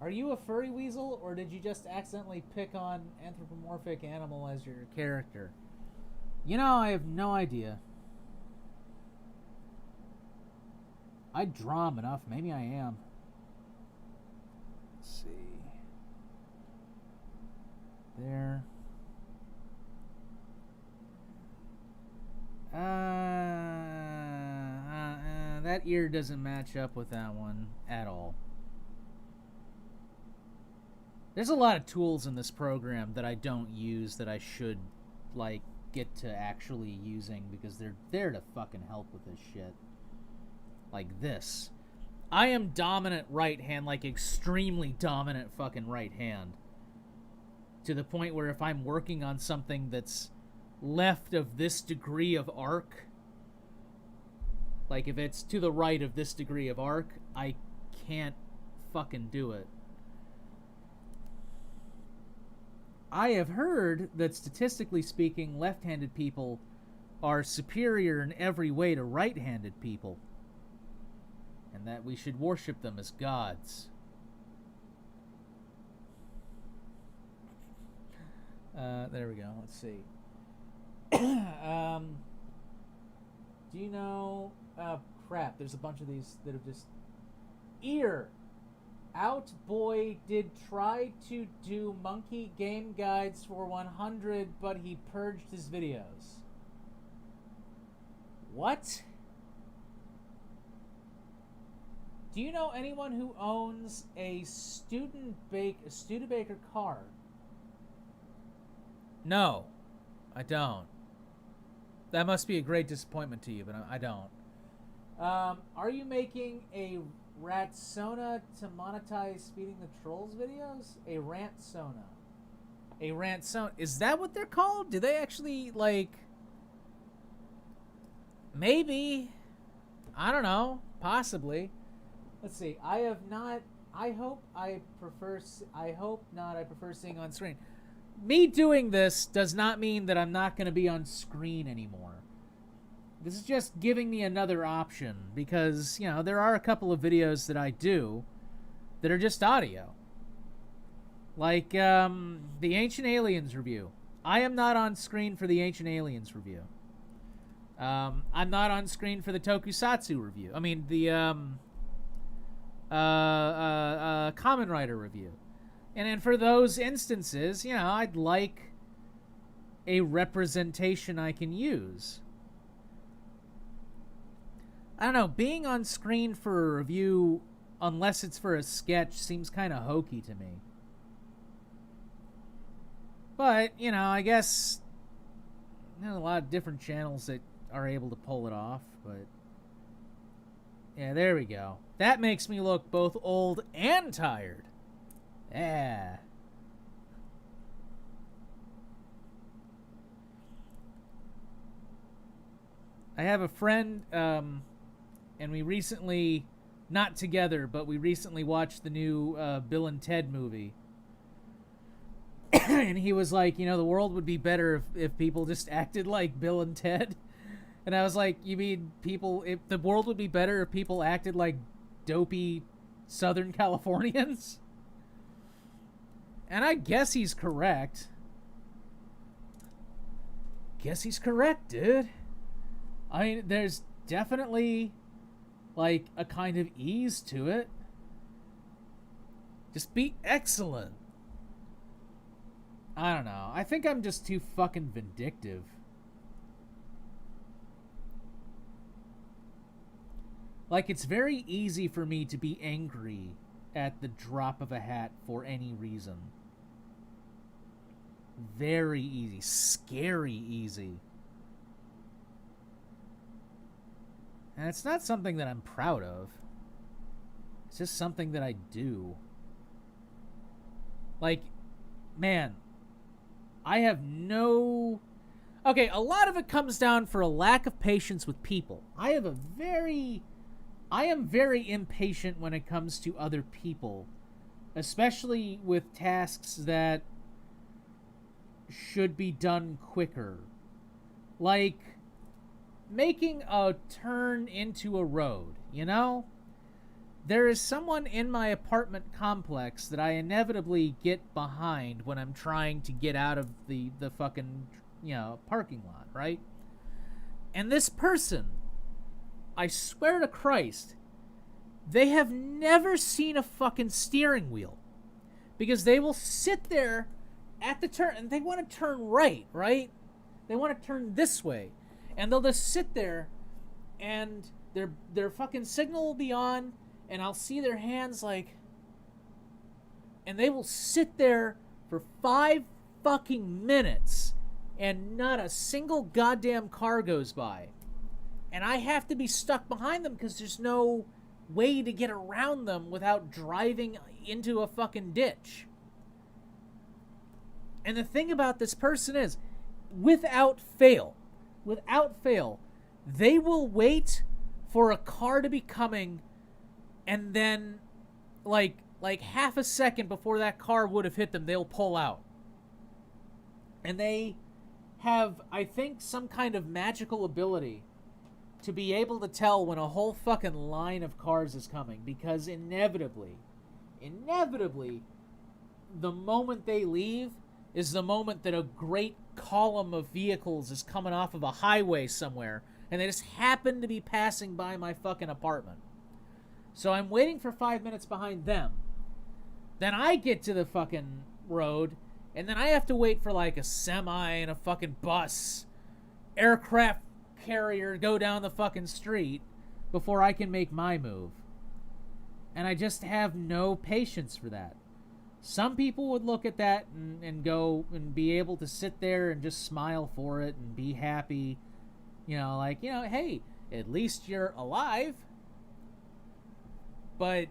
Are you a furry weasel, or did you just accidentally pick on anthropomorphic animal as your character? You know, I have no idea. I draw him enough. Maybe I am. Let's see. There. That ear doesn't match up with that one at all. There's a lot of tools in this program that I don't use that I should, like, get to actually using because they're there to fucking help with this shit. Like this. I am dominant right hand, like extremely dominant fucking right hand. To the point where if I'm working on something that's left of this degree of arc, like if it's to the right of this degree of arc, I can't fucking do it. I have heard that statistically speaking, left-handed people are superior in every way to right-handed people, and that we should worship them as gods. There we go. Let's see. Do you know... Oh, crap. There's a bunch of these that have just... Ear! Out boy did try to do monkey game guides for 100, but he purged his videos. What? Do you know anyone who owns a Studebaker car? No, I don't. That must be a great disappointment to you, but I don't. Are you making a Ratsona to monetize Feeding the Trolls videos? A Rantsona. A Rantsona. Is that what they're called? Do they actually, like... Maybe. I don't know. Possibly. Let's see. I have not... I hope not. I prefer seeing on screen. Me doing this does not mean that I'm not going to be on screen anymore. This is just giving me another option because, you know, there are a couple of videos that I do that are just audio. Like, the Ancient Aliens review. I am not on screen for the Ancient Aliens review. I'm not on screen for the Tokusatsu review. I mean, the, Kamen Rider review. And then for those instances, you know, I'd like a representation I can use. I don't know, being on screen for a review, unless it's for a sketch, seems kind of hokey to me. But, you know, I guess there's a lot of different channels that are able to pull it off, but... Yeah, there we go. That makes me look both old and tired. Yeah. I have a friend, and we recently, not together, but we recently watched the new Bill and Ted movie. And he was like, you know, the world would be better if people just acted like Bill and Ted. And I was like, you mean if the world would be better if people acted like dopey Southern Californians? And I guess he's correct. Guess he's correct, dude. I mean, there's definitely, like, a kind of ease to it. Just be excellent. I don't know. I think I'm just too fucking vindictive. Like, it's very easy for me to be angry at the drop of a hat for any reason. Very easy. Scary easy. And it's not something that I'm proud of. It's just something that I do. Like, man, I have no... Okay, a lot of it comes down for a lack of patience with people. I am very impatient when it comes to other people, especially with tasks that should be done quicker. Like making a turn into a road, you know? There is someone in my apartment complex that I inevitably get behind when I'm trying to get out of the fucking, you know, parking lot, right? And this person, I swear to Christ, they have never seen a fucking steering wheel. Because they will sit there at the turn, and they want to turn right? They want to turn this way. And they'll just sit there, and their fucking signal will be on, and I'll see their hands like... And they will sit there for 5 fucking minutes, and not a single goddamn car goes by. And I have to be stuck behind them because there's no way to get around them without driving into a fucking ditch. And the thing about this person is, without fail, they will wait for a car to be coming, and then like half a second before that car would have hit them, they'll pull out. And they have, I think, some kind of magical ability to be able to tell when a whole fucking line of cars is coming, because inevitably, the moment they leave is the moment that a great column of vehicles is coming off of a highway somewhere, and they just happen to be passing by my fucking apartment. So I'm waiting for 5 minutes behind them. Then I get to the fucking road, and then I have to wait for like a semi and a fucking bus, aircraft carrier go down the fucking street before I can make my move. And I just have no patience for that. Some people would look at that and go and be able to sit there and just smile for it and be happy. You know, like, you know, hey, at least you're alive. But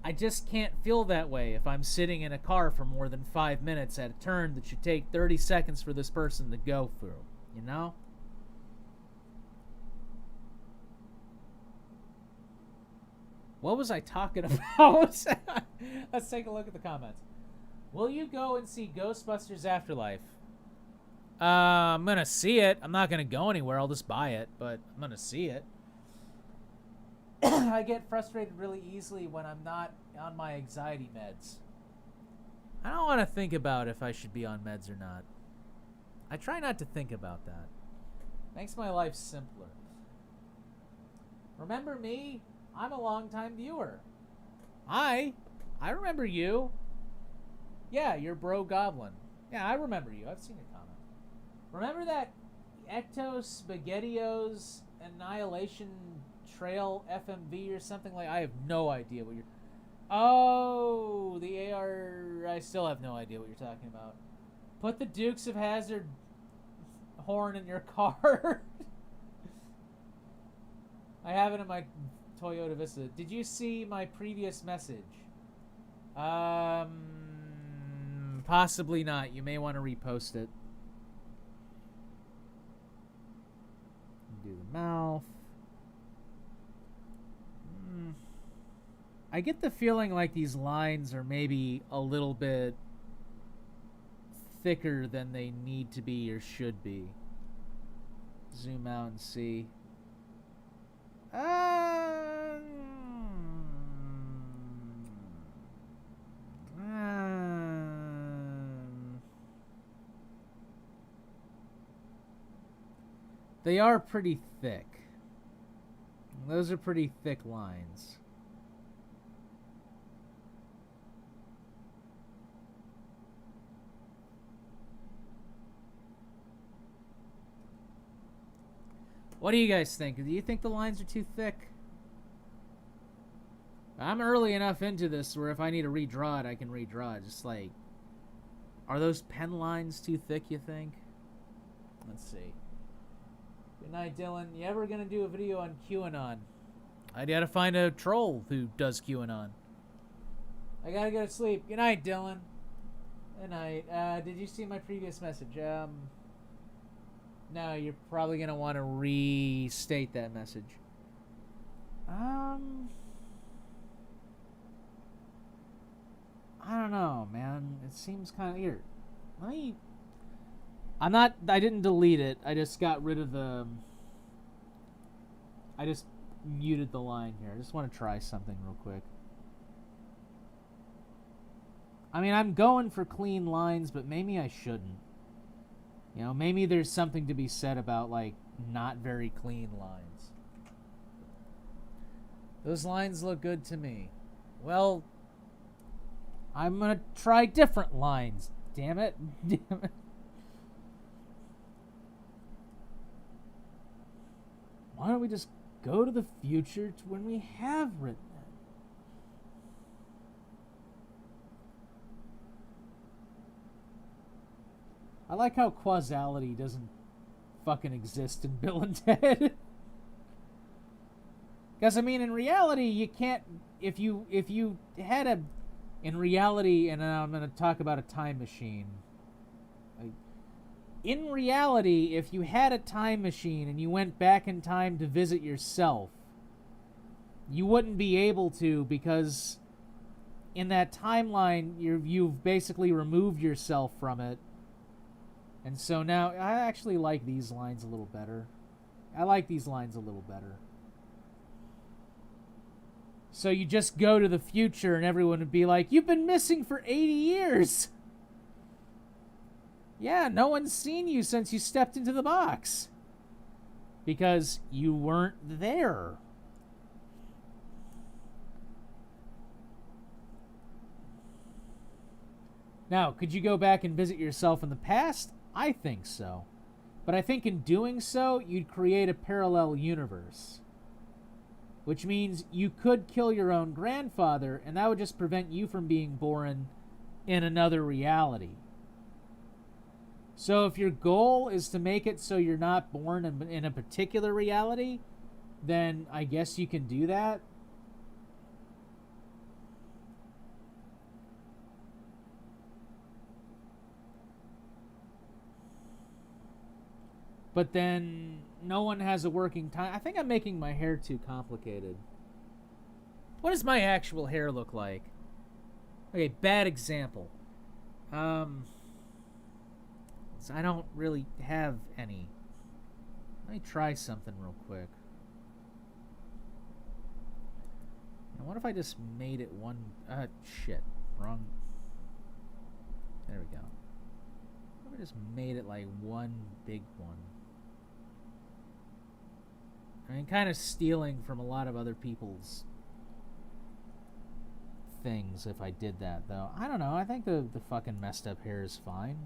I just can't feel that way if I'm sitting in a car for more than 5 minutes at a turn that should take 30 seconds for this person to go through, you know? What was I talking about? Let's take a look at the comments. Will you go and see Ghostbusters Afterlife? I'm going to see it. I'm not going to go anywhere. I'll just buy it, but I'm going to see it. I get frustrated really easily when I'm not on my anxiety meds. I don't want to think about if I should be on meds or not. I try not to think about that. Makes my life simpler. Remember me? I'm a longtime viewer. I remember you. Yeah, you're Bro Goblin. Yeah, I remember you. I've seen your comment. Remember that Ecto SpaghettiOs Annihilation Trail FMV or something like? I have no idea what you're... Oh, the AR... I still have no idea what you're talking about. Put the Dukes of Hazzard horn in your car. I have it in my Toyota Vista. Did you see my previous message? Possibly not. You may want to repost it. Do the mouth. I get the feeling like these lines are maybe a little bit thicker than they need to be or should be. Zoom out and see. They are pretty thick. Those are pretty thick lines. What do you guys think? Do you think the lines are too thick? I'm early enough into this where if I need to redraw it, I can redraw it. Just like, are those pen lines too thick, you think? Let's see. Good night, Dylan. You ever gonna do a video on QAnon? I gotta find a troll who does QAnon. I gotta go to sleep. Good night, Dylan. Good night. Did you see my previous message? No, you're probably gonna want to restate that message. I don't know, man. It seems kind of weird. I didn't delete it. I just got rid of the... I just muted the line here. I just want to try something real quick. I mean, I'm going for clean lines, but maybe I shouldn't. You know, maybe there's something to be said about, like, not very clean lines. Those lines look good to me. Well, I'm gonna try different lines. Damn it. Damn it. Why don't we just go to the future to when we have written it? I like how causality doesn't fucking exist in Bill and Ted. Because, I mean, in reality, you can't... If you had a... In reality, and I'm going to talk about a time machine. In reality, if you had a time machine and you went back in time to visit yourself, you wouldn't be able to, because in that timeline, you've basically removed yourself from it. And so now, I actually like these lines a little better. I like these lines a little better. So you just go to the future and everyone would be like, you've been missing for 80 years. Yeah, no one's seen you since you stepped into the box. Because you weren't there. Now, could you go back and visit yourself in the past? I think so. But I think in doing so, you'd create a parallel universe. Which means you could kill your own grandfather, and that would just prevent you from being born in another reality. So if your goal is to make it so you're not born in a particular reality, then I guess you can do that. But then no one has a working time. I think I'm making my hair too complicated. What does my actual hair look like? Okay, bad example. So I don't really have any. Let me try something real quick. Now, what if I just made it one... shit. Wrong. There we go. What if I just made it like one big one? I mean, kind of stealing from a lot of other people's things if I did that, though. I don't know. I think the fucking messed up hair is fine.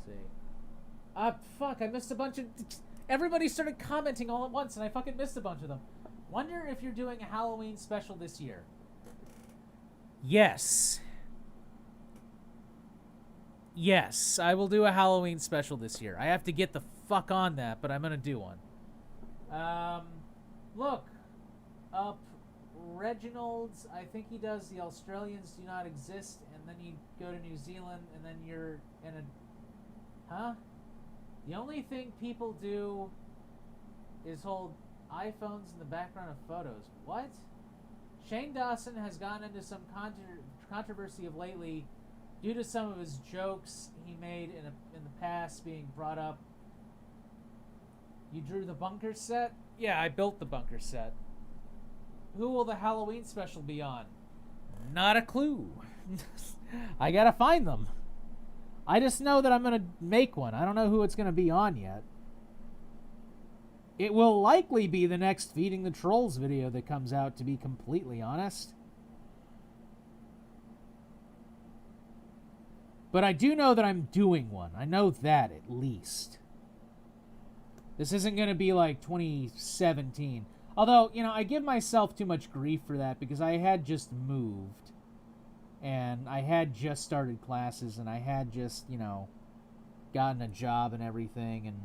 Let's see. Fuck, I missed a bunch of... Everybody started commenting all at once, and I fucking missed a bunch of them. Wonder if you're doing a Halloween special this year. Yes. Yes, I will do a Halloween special this year. I have to get the fuck on that, but I'm gonna do one. Look up Reginald's. I think he does the Australians Do Not Exist, and then you go to New Zealand, and then you're in a... Huh? The only thing people do is hold iPhones in the background of photos. What? Shane Dawson has gone into some controversy of lately due to some of his jokes he made in the past being brought up. You drew the bunker set? Yeah, I built the bunker set. Who will the Halloween special be on? Not a clue. I gotta find them. I just know that I'm gonna make one. I don't know who it's gonna be on yet. It will likely be the next Feeding the Trolls video that comes out, to be completely honest. But I do know that I'm doing one. I know that, at least. This isn't going to be like 2017. Although, you know, I give myself too much grief for that because I had just moved. And I had just started classes and I had just, you know, gotten a job and everything. And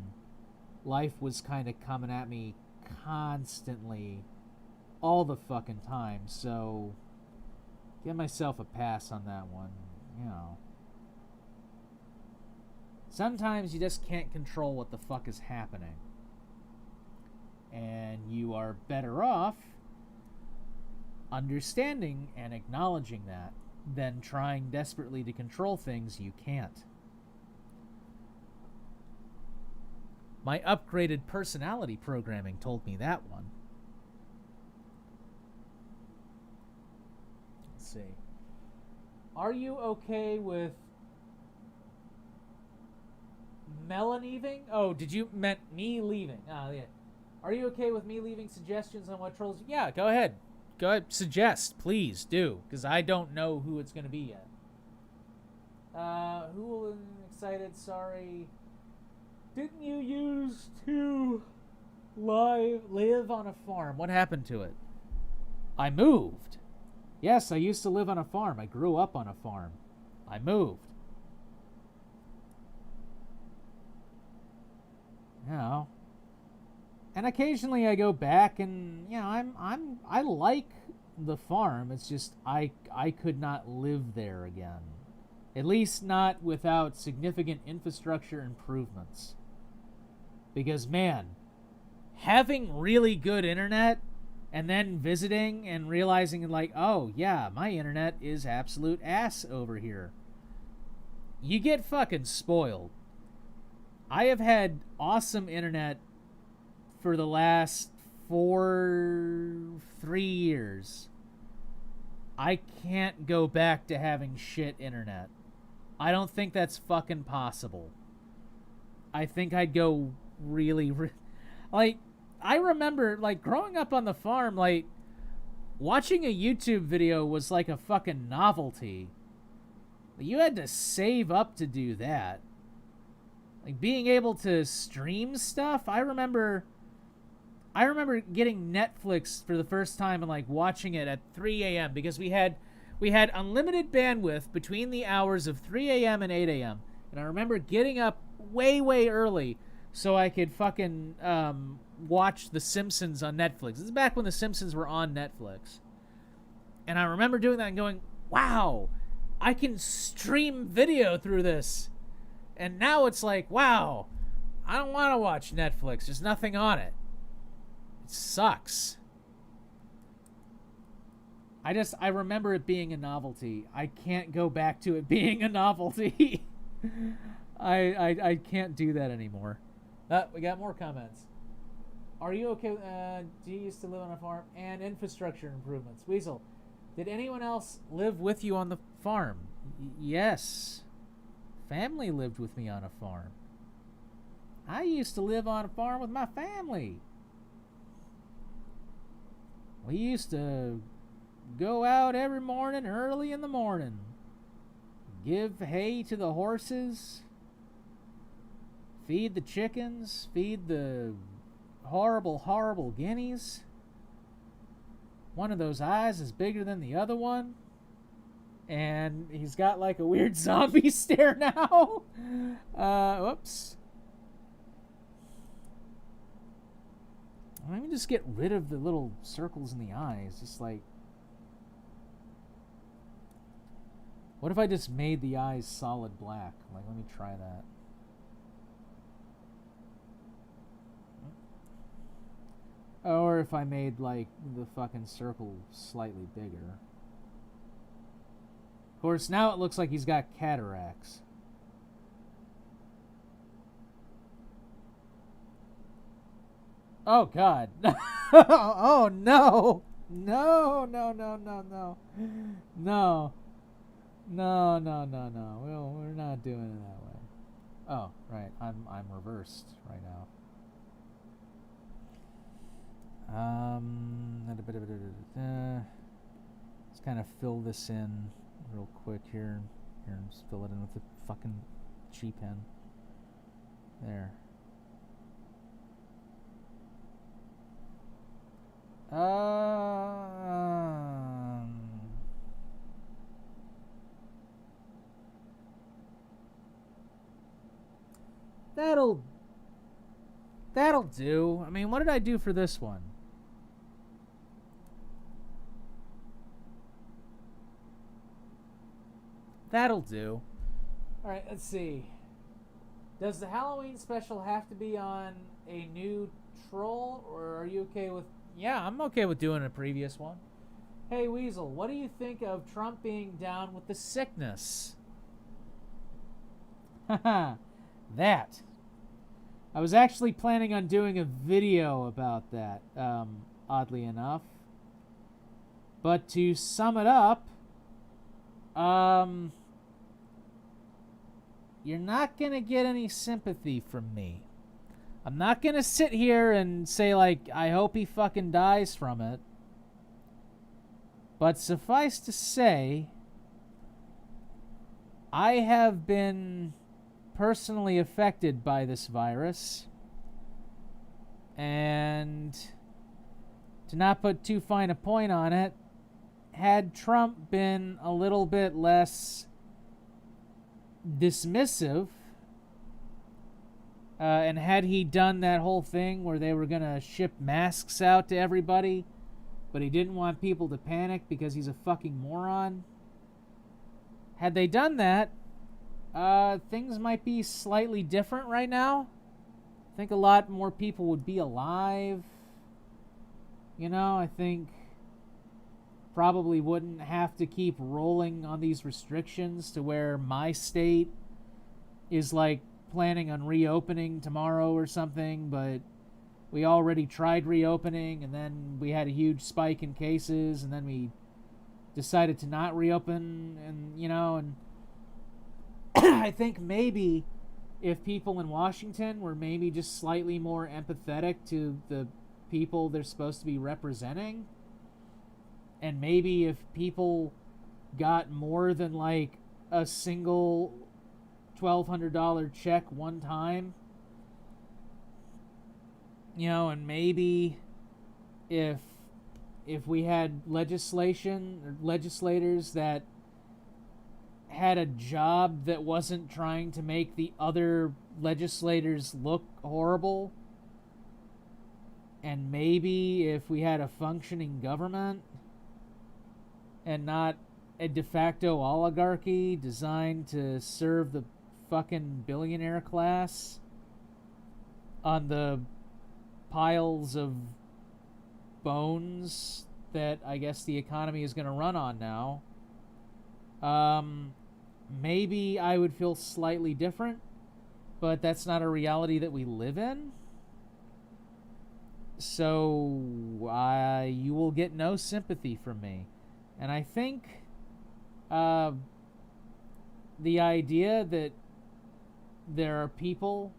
life was kind of coming at me constantly all the fucking time. So, give myself a pass on that one, you know. Sometimes you just can't control what the fuck is happening. And you are better off understanding and acknowledging that than trying desperately to control things you can't. My upgraded personality programming told me that one. Let's see. Are you okay with Melaneaving? Oh, did you meant me leaving? Oh, yeah. Are you okay with me leaving suggestions on what trolls? Yeah, go ahead. Go ahead. Suggest, please do, because I don't know who it's going to be yet. Who will excited? Sorry. Didn't you used to live on a farm? What happened to it? I moved. Yes, I used to live on a farm. I grew up on a farm. I moved. You know, And occasionally I go back and, you know, I like the farm. It's just I could not live there again. At least not without significant infrastructure improvements. Because, man, having really good internet and then visiting and realizing, like, oh, yeah, my internet is absolute ass over here. You get fucking spoiled. I have had awesome internet for the last 3 years. I can't go back to having shit internet. I don't think that's fucking possible. I think I'd go really like, I remember, like, growing up on the farm, like, watching a YouTube video was like a fucking novelty. You had to save up to do that. Like, being able to stream stuff, I remember getting Netflix for the first time and, like, watching it at 3 a.m. because we had unlimited bandwidth between the hours of 3 a.m. and 8 a.m. And I remember getting up way, way early so I could fucking watch The Simpsons on Netflix. This is back when The Simpsons were on Netflix. And I remember doing that and going, wow, I can stream video through this. And now it's like, wow, I don't want to watch Netflix. There's nothing on it. It sucks. I remember it being a novelty. I can't go back to it being a novelty. I can't do that anymore. We got more comments. Are you okay? Do you used to live on a farm? And infrastructure improvements. Weasel, did anyone else live with you on the farm? Yes. Family lived with me on a farm. I used to live on a farm with my family. We used to go out every morning, early in the morning. Give hay to the horses. Feed the chickens. Feed the horrible, horrible guineas. One of those eyes is bigger than the other one. And he's got like a weird zombie stare now. Whoops. Let me just get rid of the little circles in the eyes. Just like... What if I just made the eyes solid black? Like, let me try that. Or if I made, like, the fucking circle slightly bigger. Of course, now it looks like he's got cataracts. Oh, God. Oh, no. No, no, no, no, no. No. No, no, no, no. Well, we're not doing it that way. Oh, right. I'm reversed right now. Let's kind of fill this in real quick here. Here, just fill it in with the fucking G-pen. There. That'll do. I mean, what did I do for this one? That'll do. Alright, let's see. Does the Halloween special have to be on a new troll, or are you okay with... Yeah, I'm okay with doing a previous one. Hey, Weasel, what do you think of Trump being down with the sickness? Haha, that. I was actually planning on doing a video about that, oddly enough. But to sum it up, you're not gonna get any sympathy from me. I'm not gonna sit here and say, like, I hope he fucking dies from it. But suffice to say, I have been personally affected by this virus. And to not put too fine a point on it, had Trump been a little bit less dismissive, And had he done that whole thing where they were going to ship masks out to everybody, but he didn't want people to panic because he's a fucking moron, had they done that, things might be slightly different right now. I think a lot more people would be alive. You know, I think probably wouldn't have to keep rolling on these restrictions to where my state is like planning on reopening tomorrow or something, but we already tried reopening and then we had a huge spike in cases and then we decided to not reopen, and you know, and I think maybe if people in Washington were maybe just slightly more empathetic to the people they're supposed to be representing, and maybe if people got more than like a single $1,200 check one time, you know, and maybe if we had legislation or legislators that had a job that wasn't trying to make the other legislators look horrible, and maybe if we had a functioning government and not a de facto oligarchy designed to serve the fucking billionaire class on the piles of bones that I guess the economy is going to run on now, maybe I would feel slightly different, but that's not a reality that we live in. So you will get no sympathy from me. And I think the idea that there are people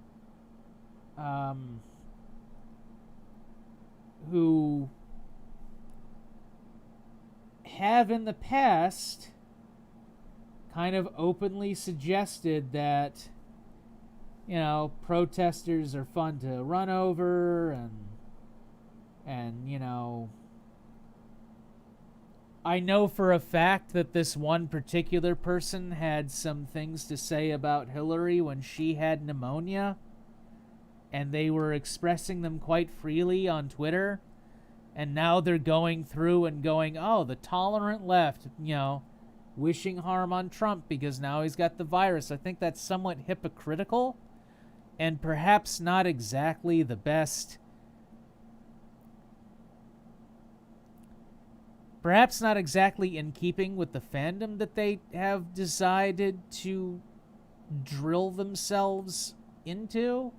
who have in the past kind of openly suggested that, you know, protesters are fun to run over, and you know, I know for a fact that this one particular person had some things to say about Hillary when she had pneumonia, and they were expressing them quite freely on Twitter, and now they're going through and going, oh, the tolerant left, you know, wishing harm on Trump because now he's got the virus. I think that's somewhat hypocritical and perhaps not exactly the best. Perhaps not exactly in keeping with the fandom that they have decided to drill themselves into.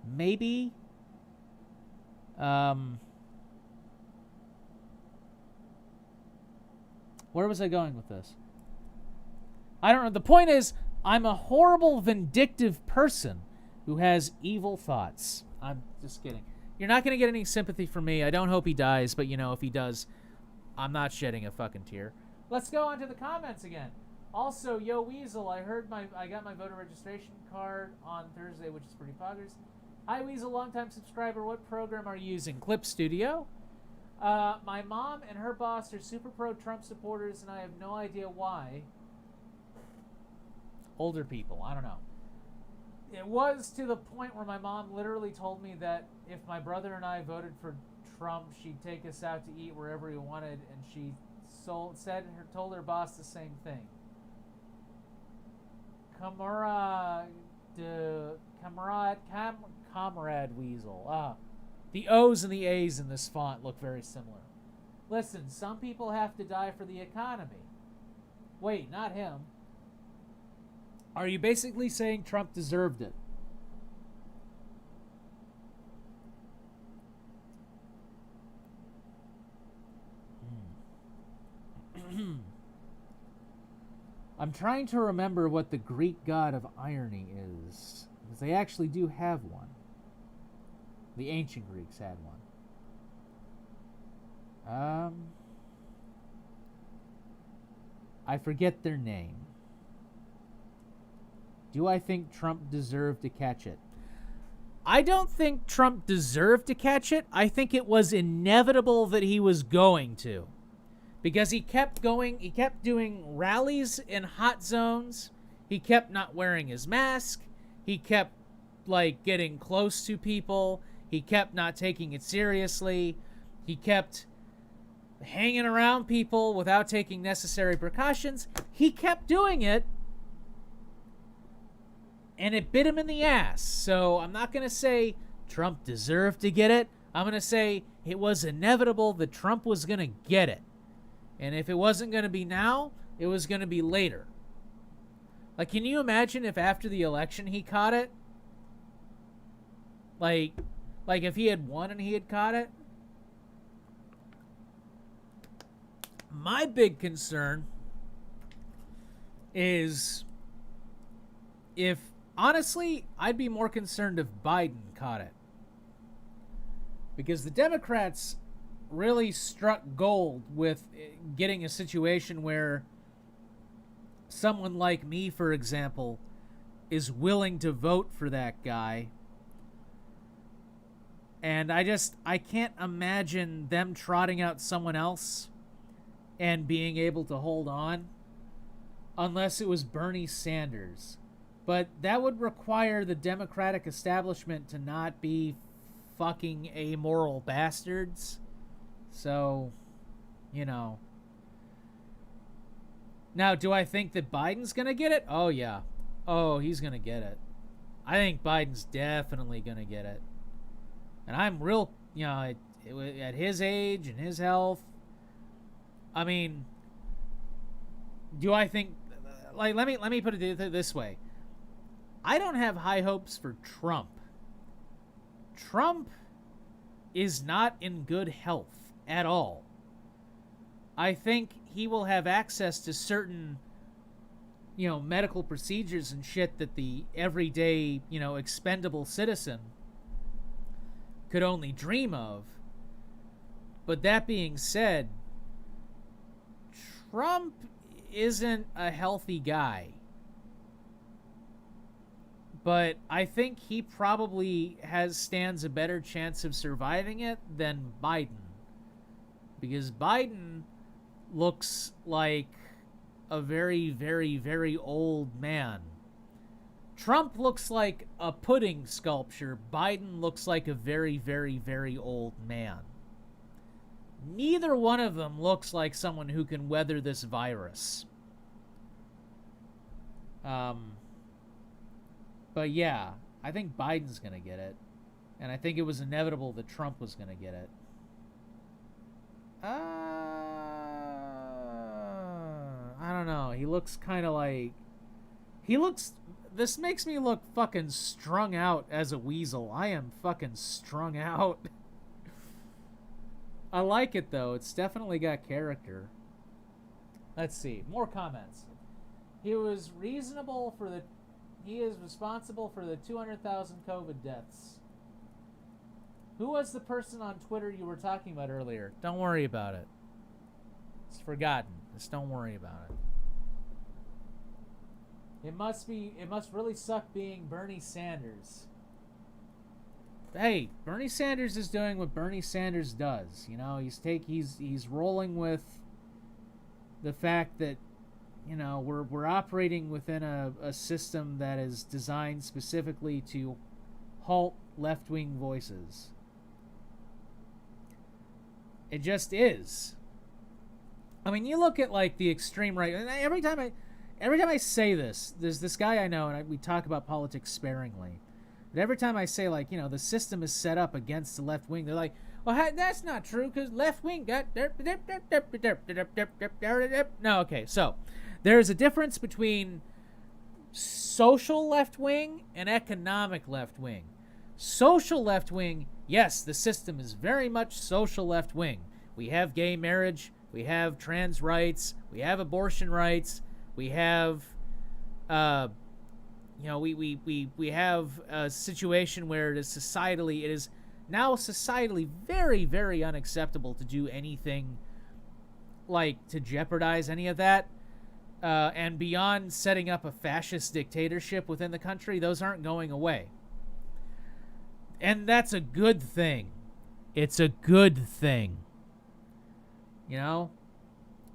Maybe. Where was I going with this? I don't know. The point is, I'm a horrible, vindictive person who has evil thoughts. I'm just kidding. You're not going to get any sympathy from me. I don't hope he dies, but, you know, if he does, I'm not shedding a fucking tear. Let's go on to the comments again. Also, yo, Weasel, I got my voter registration card on Thursday, which is pretty poggers. Hi, Weasel, longtime subscriber. What program are you using? Clip Studio. My mom and her boss are super pro Trump supporters, and I have no idea why. Older people, I don't know. It was to the point where my mom literally told me that if my brother and I voted for Trump, she'd take us out to eat wherever we wanted, and she told her boss the same thing. Comrade Weasel. The O's and the A's in this font look very similar. Listen, some people have to die for the economy. Wait, not him. Are you basically saying Trump deserved it? I'm trying to remember what the Greek god of irony is, because they actually do have one. The ancient Greeks had one. I forget their name. Do I think Trump deserved to catch it? I don't think Trump deserved to catch it. I think it was inevitable that he was going to. Because he kept doing rallies in hot zones. He kept not wearing his mask. He kept like getting close to people. He kept not taking it seriously. He kept hanging around people without taking necessary precautions. He kept doing it, and it bit him in the ass. So I'm not going to say Trump deserved to get it. I'm going to say it was inevitable that Trump was going to get it. And if it wasn't going to be now, it was going to be later. Like, can you imagine if after the election he caught it? Like if he had won and he had caught it? My big concern is if, honestly, I'd be more concerned if Biden caught it. Because the Democrats really struck gold with getting a situation where someone like me, for example, is willing to vote for that guy. And I can't imagine them trotting out someone else and being able to hold on unless it was Bernie Sanders. But that would require the Democratic establishment to not be fucking amoral bastards. So, you know. Now, do I think that Biden's going to get it? Oh, yeah. Oh, he's going to get it. I think Biden's definitely going to get it. And I'm real, you know, at his age and his health. I mean, do I think, like, let me put it this way. I don't have high hopes for Trump. Trump is not in good health at all. I think he will have access to certain, you know, medical procedures and shit that the everyday, you know, expendable citizen could only dream of. But that being said, Trump isn't a healthy guy. But I think he probably stands a better chance of surviving it than Biden. Because Biden looks like a very, very, very old man. Trump looks like a pudding sculpture. Biden looks like a very, very, very old man. Neither one of them looks like someone who can weather this virus. But yeah, I think Biden's going to get it. And I think it was inevitable that Trump was going to get it. I don't know. He looks kind of like... This makes me look fucking strung out as a weasel. I am fucking strung out. I like it, though. It's definitely got character. Let's see. More comments. He is responsible for the 200,000 COVID deaths. Who was the person on Twitter you were talking about earlier? Don't worry about it. It's forgotten. Just don't worry about it. It must really suck being Bernie Sanders. Hey, Bernie Sanders is doing what Bernie Sanders does. You know, he's rolling with the fact that, you know, we're operating within a system that is designed specifically to halt left-wing voices. It just is. I mean, you look at like the extreme right, and every time I say this, there's this guy I know, and we talk about politics sparingly. But every time I say, like, you know, the system is set up against the left wing, they're like, well, that's not true, because left wing got... No, okay, so there's a difference between social left wing and economic left wing. Social left wing, yes, the system is very much social left wing. We have gay marriage, we have trans rights, we have abortion rights, we have, you know, we have a situation where it is now societally very, very unacceptable to do anything like to jeopardize any of that. And beyond setting up a fascist dictatorship within the country, those aren't going away. And that's a good thing. It's a good thing. You know?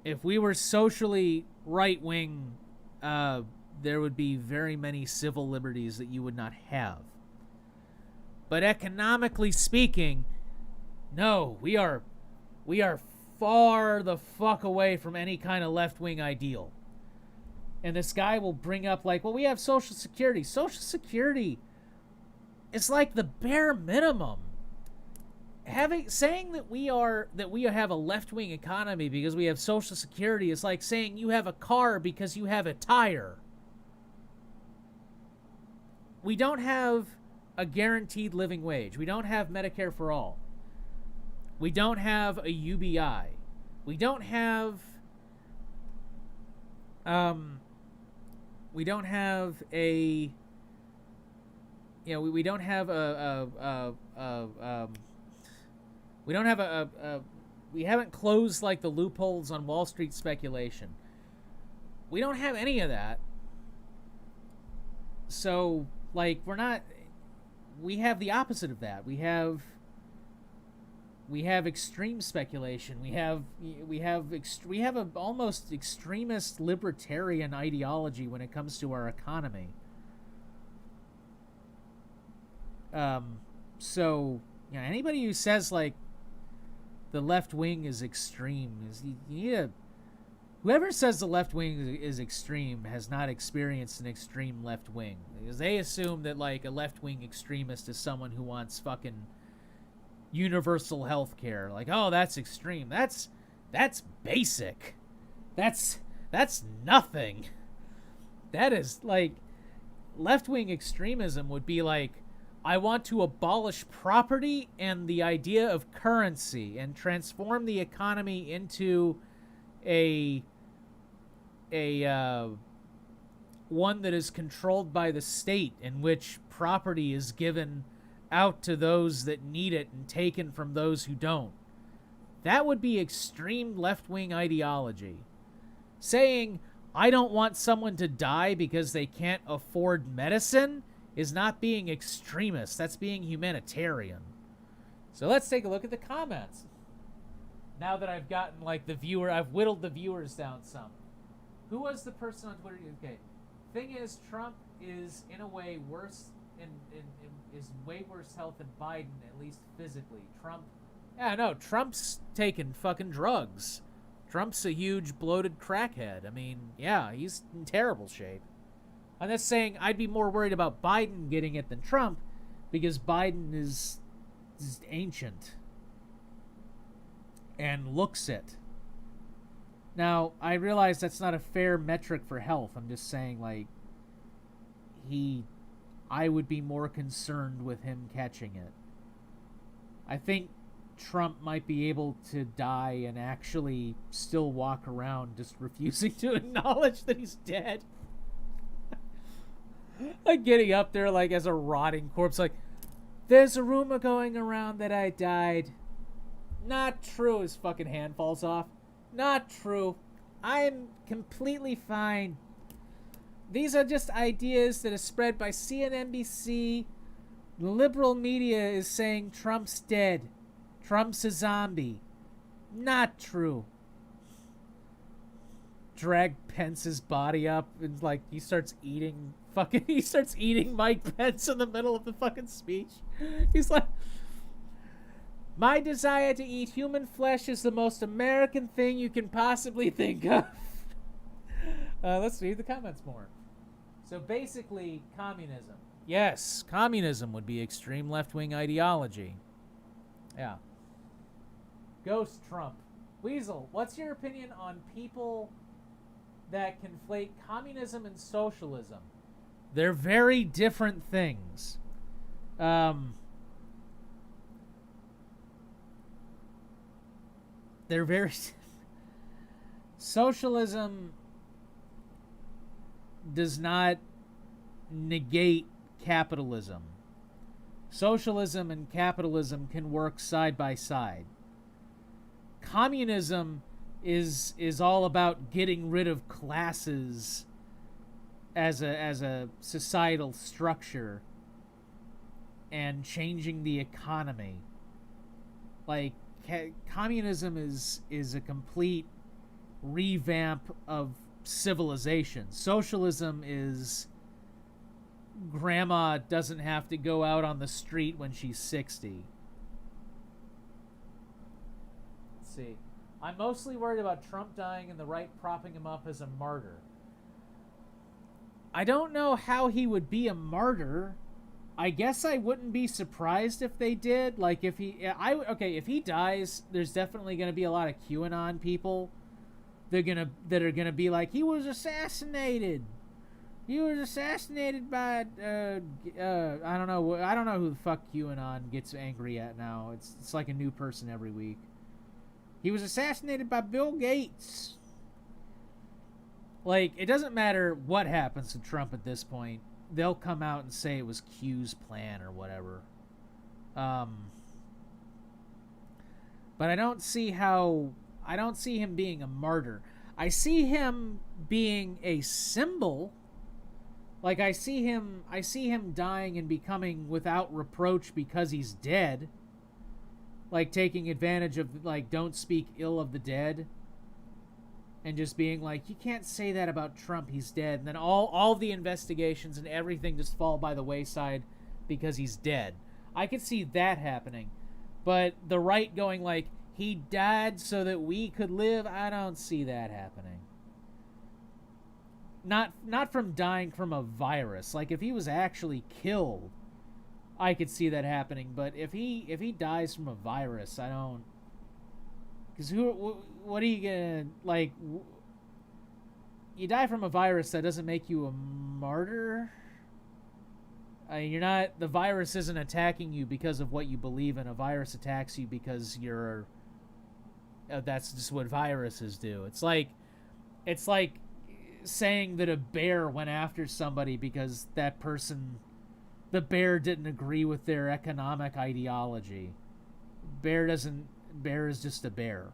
If we were socially right-wing, there would be very many civil liberties that you would not have. But economically speaking, no, we are far the fuck away from any kind of left-wing ideal. And this guy will bring up like, well, we have Social Security. Social Security is like the bare minimum. Saying that we have a left-wing economy because we have Social Security is like saying you have a car because you have a tire. We don't have a guaranteed living wage. We don't have Medicare for all. We don't have a UBI. We don't have we don't have a we don't have we haven't closed like the loopholes on Wall Street speculation. We don't have any of that. So like we have the opposite of that. We have extreme speculation. We have a almost extremist libertarian ideology when it comes to our economy. So anybody who says like the left wing is extreme is you need to. Whoever says the left wing is extreme has not experienced an extreme left wing, because they assume that like a left wing extremist is someone who wants fucking universal health care. Like, oh, that's extreme. That's basic. That's nothing. That is like left-wing extremism would be like, I want to abolish property and the idea of currency and transform the economy into a one that is controlled by the state, in which property is given out to those that need it and taken from those who don't. That would be extreme left-wing ideology. Saying, I don't want someone to die because they can't afford medicine is not being extremist. That's being humanitarian. So let's take a look at the comments. Now that I've gotten, like, I've whittled the viewers down some. Who was the person on Twitter? Okay. Thing is, Trump is, in a way, worse is way worse health than Biden, at least physically. Trump's taking fucking drugs. Trump's a huge bloated crackhead. I mean, yeah, he's in terrible shape. I'm just saying I'd be more worried about Biden getting it than Trump, because Biden is ancient and looks it. Now, I realize that's not a fair metric for health. I'm just saying, like, I would be more concerned with him catching it. I think Trump might be able to die and actually still walk around just refusing to acknowledge that he's dead. Like getting up there like as a rotting corpse, like, there's a rumor going around that I died. Not true. His fucking hand falls off. Not true. I'm completely fine. These are just ideas that are spread by CNNBC. The liberal media is saying Trump's dead. Trump's a zombie. Not true. Drag Pence's body up and like he starts eating Mike Pence in the middle of the fucking speech. He's like, my desire to eat human flesh is the most American thing you can possibly think of. Let's read the comments more. So basically, communism. Yes, communism would be extreme left-wing ideology. Yeah. Ghost Trump. Weasel, what's your opinion on people that conflate communism and socialism? They're very different things. They're very... Socialism does not negate capitalism. Socialism and capitalism can work side by side. Communism is all about getting rid of classes as a societal structure and changing the economy. Like, communism is a complete revamp of civilization. Socialism is grandma doesn't have to go out on the street when she's 60. Let's see. I'm mostly worried about Trump dying and the right propping him up as a martyr. I don't know how he would be a martyr. I guess I wouldn't be surprised if they did. Like, if he dies, there's definitely going to be a lot of QAnon people that are gonna be like, he was assassinated. He was assassinated by I don't know who the fuck QAnon gets angry at now. It's like a new person every week. He was assassinated by Bill Gates. Like, it doesn't matter what happens to Trump at this point. They'll come out and say it was Q's plan or whatever. But I don't see him being a martyr. I see him being a symbol. Like, I see him dying and becoming without reproach because he's dead. Like, taking advantage of, like, don't speak ill of the dead. And just being like, you can't say that about Trump, he's dead. And then all the investigations and everything just fall by the wayside because he's dead. I could see that happening. But the right going like, he died so that we could live, I don't see that happening. Not from dying from a virus. Like, if he was actually killed, I could see that happening. But if he dies from a virus, I don't... Because what are you gonna, like... You die from a virus, that doesn't make you a martyr? You're not... The virus isn't attacking you because of what you believe in. A virus attacks you because you're... that's just what viruses do. It's like saying that a bear went after somebody because that person... The bear didn't agree with their economic ideology. Bear is just a bear.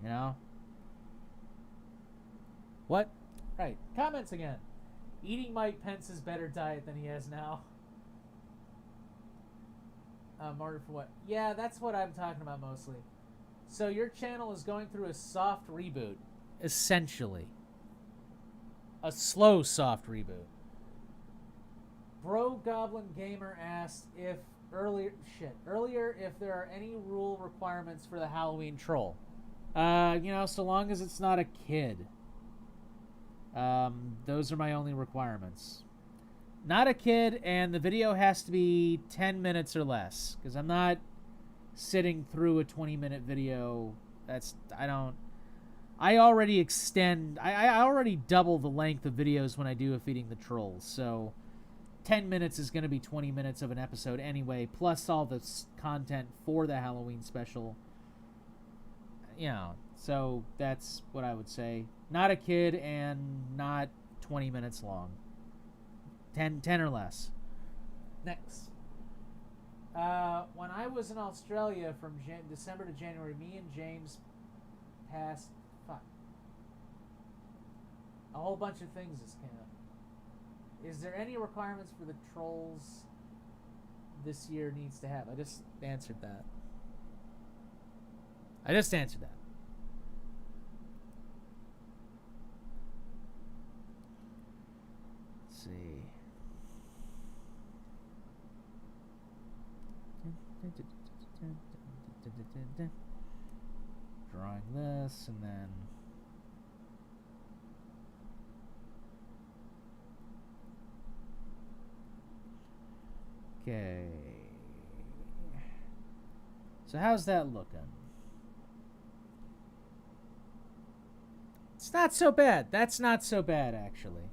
You know? What? Right. Comments again. Eating Mike Pence's better diet than he has now. Martyr for what? Yeah, that's what I'm talking about mostly. So your channel is going through a soft reboot. Essentially. A slow soft reboot. Bro Goblin Gamer asked if earlier if there are any rule requirements for the Halloween troll. So long as it's not a kid. Those are my only requirements. Not a kid, and the video has to be 10 minutes or less. Because I'm not sitting through a 20-minute video. I already double the length of videos when I do a Feeding the Trolls. So 10 minutes is going to be 20 minutes of an episode anyway, plus all the content for the Halloween special. So that's what I would say. Not a kid and not 20 minutes long. 10 or less. Next. When I was in Australia from December to January, me and James passed... a whole bunch of things just came up. Is there any requirements for the trolls this year needs to have? I just answered that. Let's see. Drawing this and then... Okay. So how's that looking? It's not so bad. That's not so bad, actually.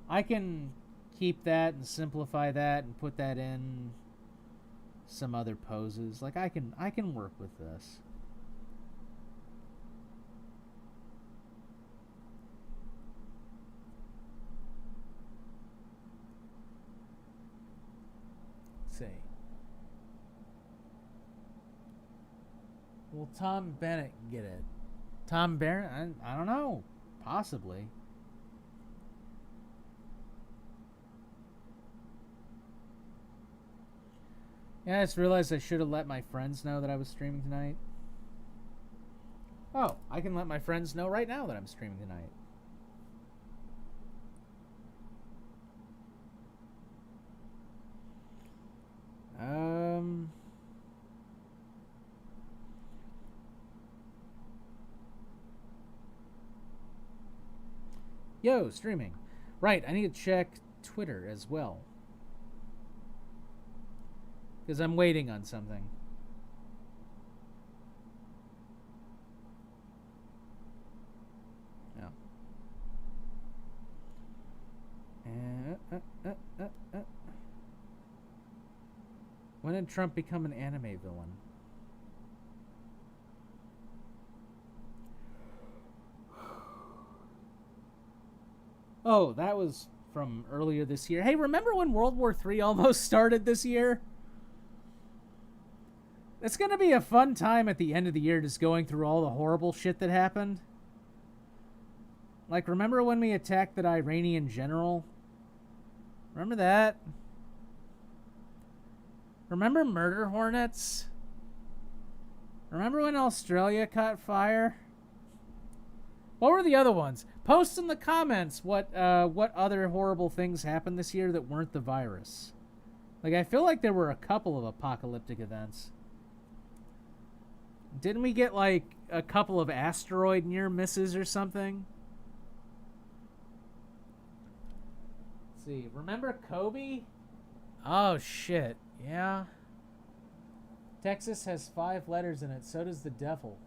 I can keep that and simplify that and put that in some other poses. Like, I can work with this. See. Will Tom Bennett get it? Tom Bennett? I don't know. Possibly. Yeah, I just realized I should have let my friends know that I was streaming tonight. Oh, I can let my friends know right now that I'm streaming tonight. Yo, streaming. Right, I need to check Twitter as well. Because I'm waiting on something. When did Trump become an anime villain? Oh, that was from earlier this year. Hey, remember when World War III almost started this year? It's going to be a fun time at the end of the year just going through all the horrible shit that happened. Like, remember when we attacked that Iranian general? Remember that? Remember murder hornets? Remember when Australia caught fire? What were the other ones? Post in the comments what other horrible things happened this year that weren't the virus. Like, I feel like there were a couple of apocalyptic events. Didn't we get, like, a couple of asteroid near misses or something? Let's see. Remember Kobe? Oh, shit. Yeah. Texas has 5 letters in it. So does the devil.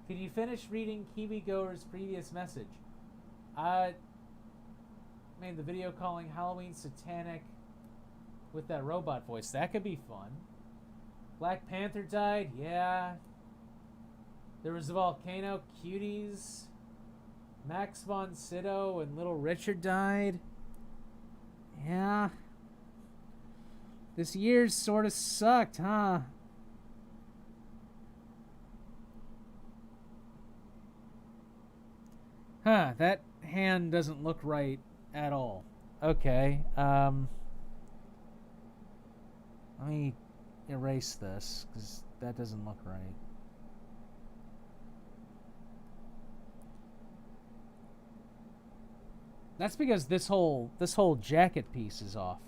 Did you finish reading Kiwi Goer's previous message? Made the video calling Halloween satanic with that robot voice. That could be fun. Black Panther died? Yeah. There was a volcano. Cuties. Max von Sydow and Little Richard died. Yeah. This year's sort of sucked, huh? Huh, that hand doesn't look right at all. Okay, let me erase this, because that doesn't look right. That's because this whole jacket piece is off.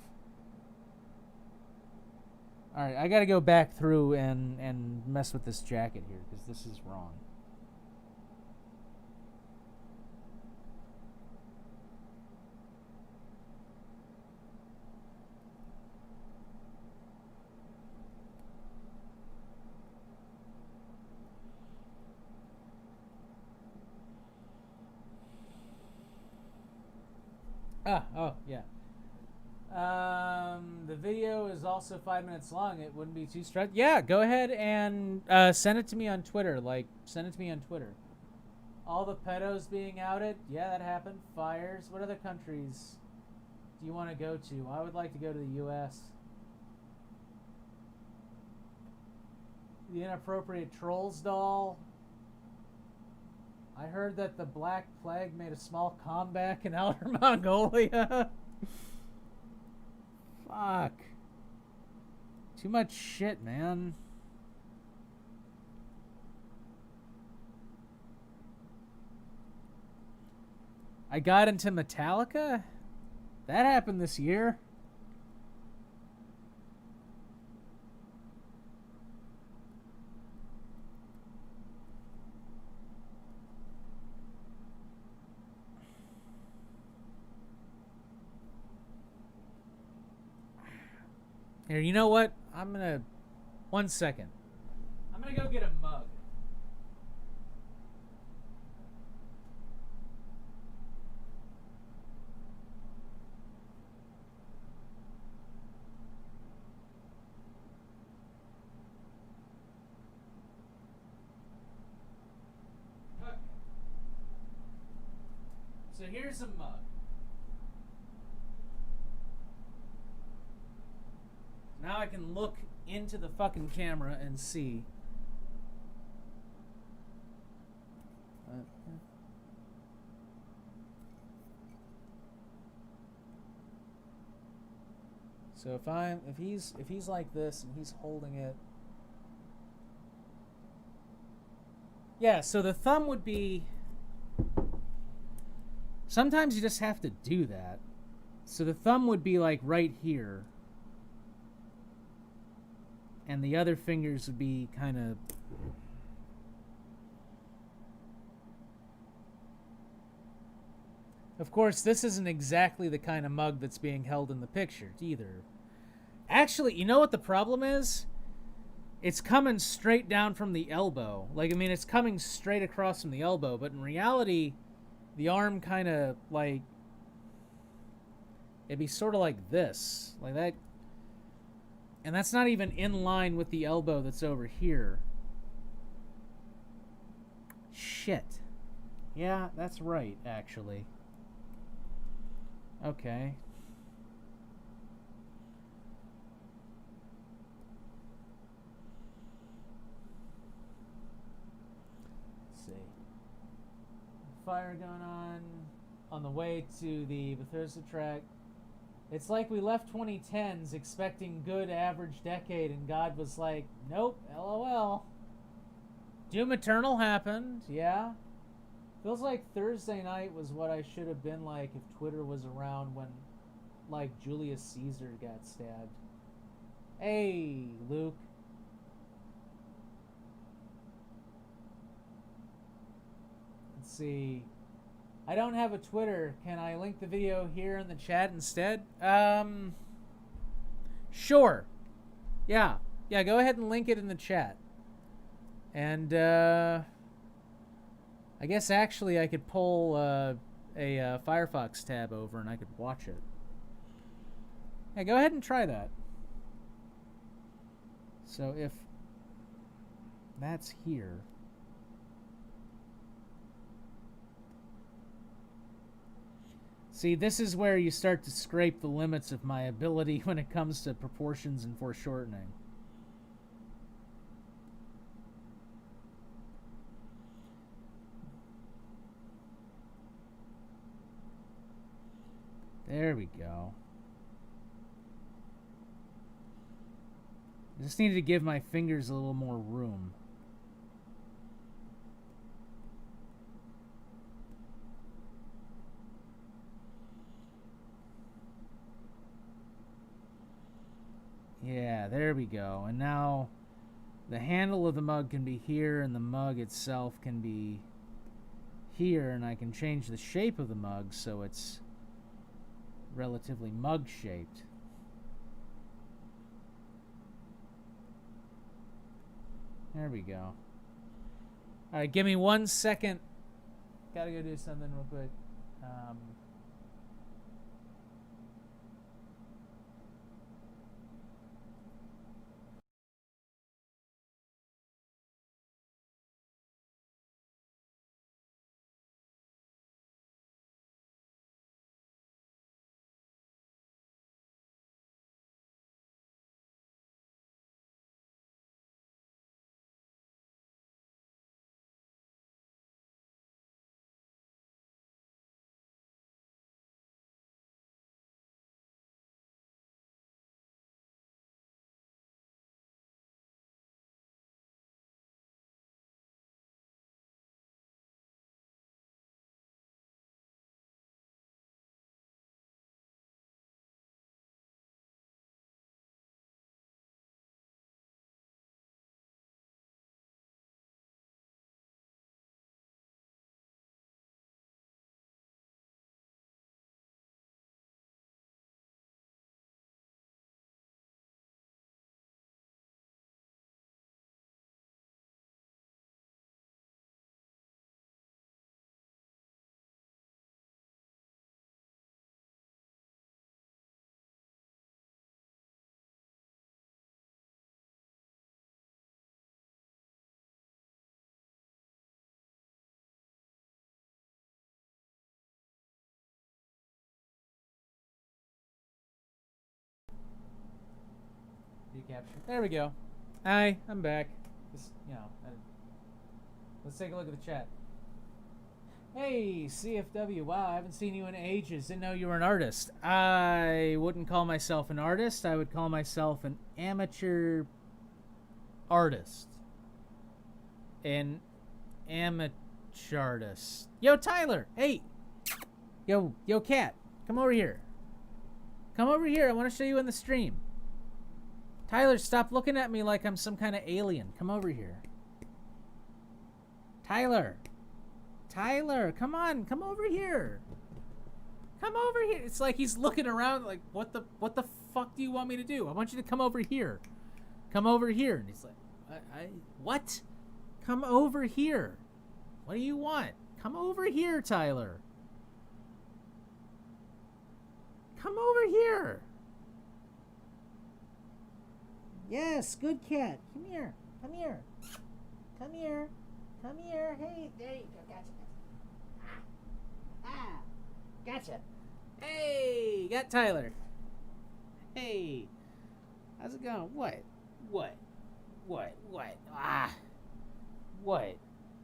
Alright, I gotta go back through and mess with this jacket here, because this is wrong. Oh, yeah. The video is also 5 minutes long. It wouldn't be too stressed. Yeah, go ahead and send it to me on Twitter. Send it to me on Twitter. All the pedos being outed. Yeah, that happened. Fires. What other countries do you want to go to? I would like to go to the U.S. The inappropriate Trolls doll. I heard that the Black Plague made a small comeback in Outer Mongolia. Fuck. Too much shit, man. I got into Metallica? That happened this year. Here, you know what? I'm gonna... 1 second. I'm gonna go get a mug. Okay. So here's a mug. Now I can look into the fucking camera and see. So if he's like this and he's holding it. Yeah, so the thumb would be Sometimes you just have to do that. So the thumb would be like right here. And the other fingers would be kind of... Of course, this isn't exactly the kind of mug that's being held in the picture, either. Actually, you know what the problem is? It's coming straight down from the elbow. Like, I mean, it's coming straight across from the elbow, but in reality, the arm kind of, like... It'd be sort of like this. Like that. And that's not even in line with the elbow that's over here. Shit. Yeah, that's right, actually. Okay. Let's see. Fire going on the way to the Bethesda track. It's like we left 2010s expecting good average decade, and God was like, nope, LOL. Doom Eternal happened, yeah. Feels like Thursday night was what I should have been like if Twitter was around when, like, Julius Caesar got stabbed. Hey, Luke. Let's see. I don't have a Twitter. Can I link the video here in the chat instead? Sure. Yeah. Yeah, go ahead and link it in the chat. And, I guess actually I could pull a Firefox tab over and I could watch it. Yeah, go ahead and try that. So if that's here... See, this is where you start to scrape the limits of my ability when it comes to proportions and foreshortening. There we go. I just needed to give my fingers a little more room. Yeah, there we go. And now the handle of the mug can be here and the mug itself can be here, and I can change the shape of the mug so it's relatively mug shaped. There we go. Alright, give me 1 second. Gotta go do something real quick. Capture. There we go. Hi, I'm back. Just, let's take a look at the chat. Hey, CFW. Wow, I haven't seen you in ages. Didn't know you were an artist. I wouldn't call myself an artist. I would call myself an amateur artist. An amateur artist. Yo, Tyler. Hey. Yo, cat, come over here. Come over here. I want to show you in the stream. Tyler, stop looking at me like I'm some kind of alien. Come over here. Tyler, come on, come over here. Come over here. It's like he's looking around like, what the fuck do you want me to do? I want you to come over here. Come over here. And he's like, what? Come over here. What do you want? Come over here, Tyler. Come over here. Yes, good cat. Come here. Come here. Come here. Come here. Hey, there you go. Gotcha. Ah. Gotcha. Hey, got Tyler. Hey. How's it going? What? Ah. What?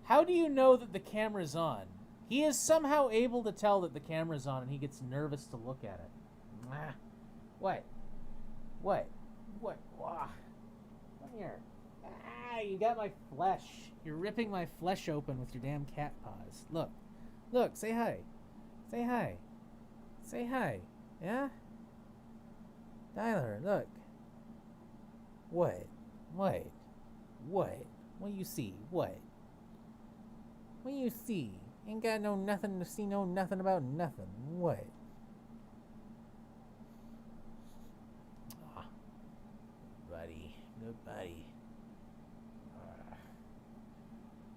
How do you know that the camera's on? He is somehow able to tell that the camera's on and he gets nervous to look at it. Ah. What? Ah. Come here. Ah, you got my flesh. You're ripping my flesh open with your damn cat paws. Look, say hi. Say hi. Say hi. Yeah? Tyler, look. What? What do you see? What do you see? Ain't got no nothing to see, no nothing about nothing. What? Oh, buddy. Good buddy.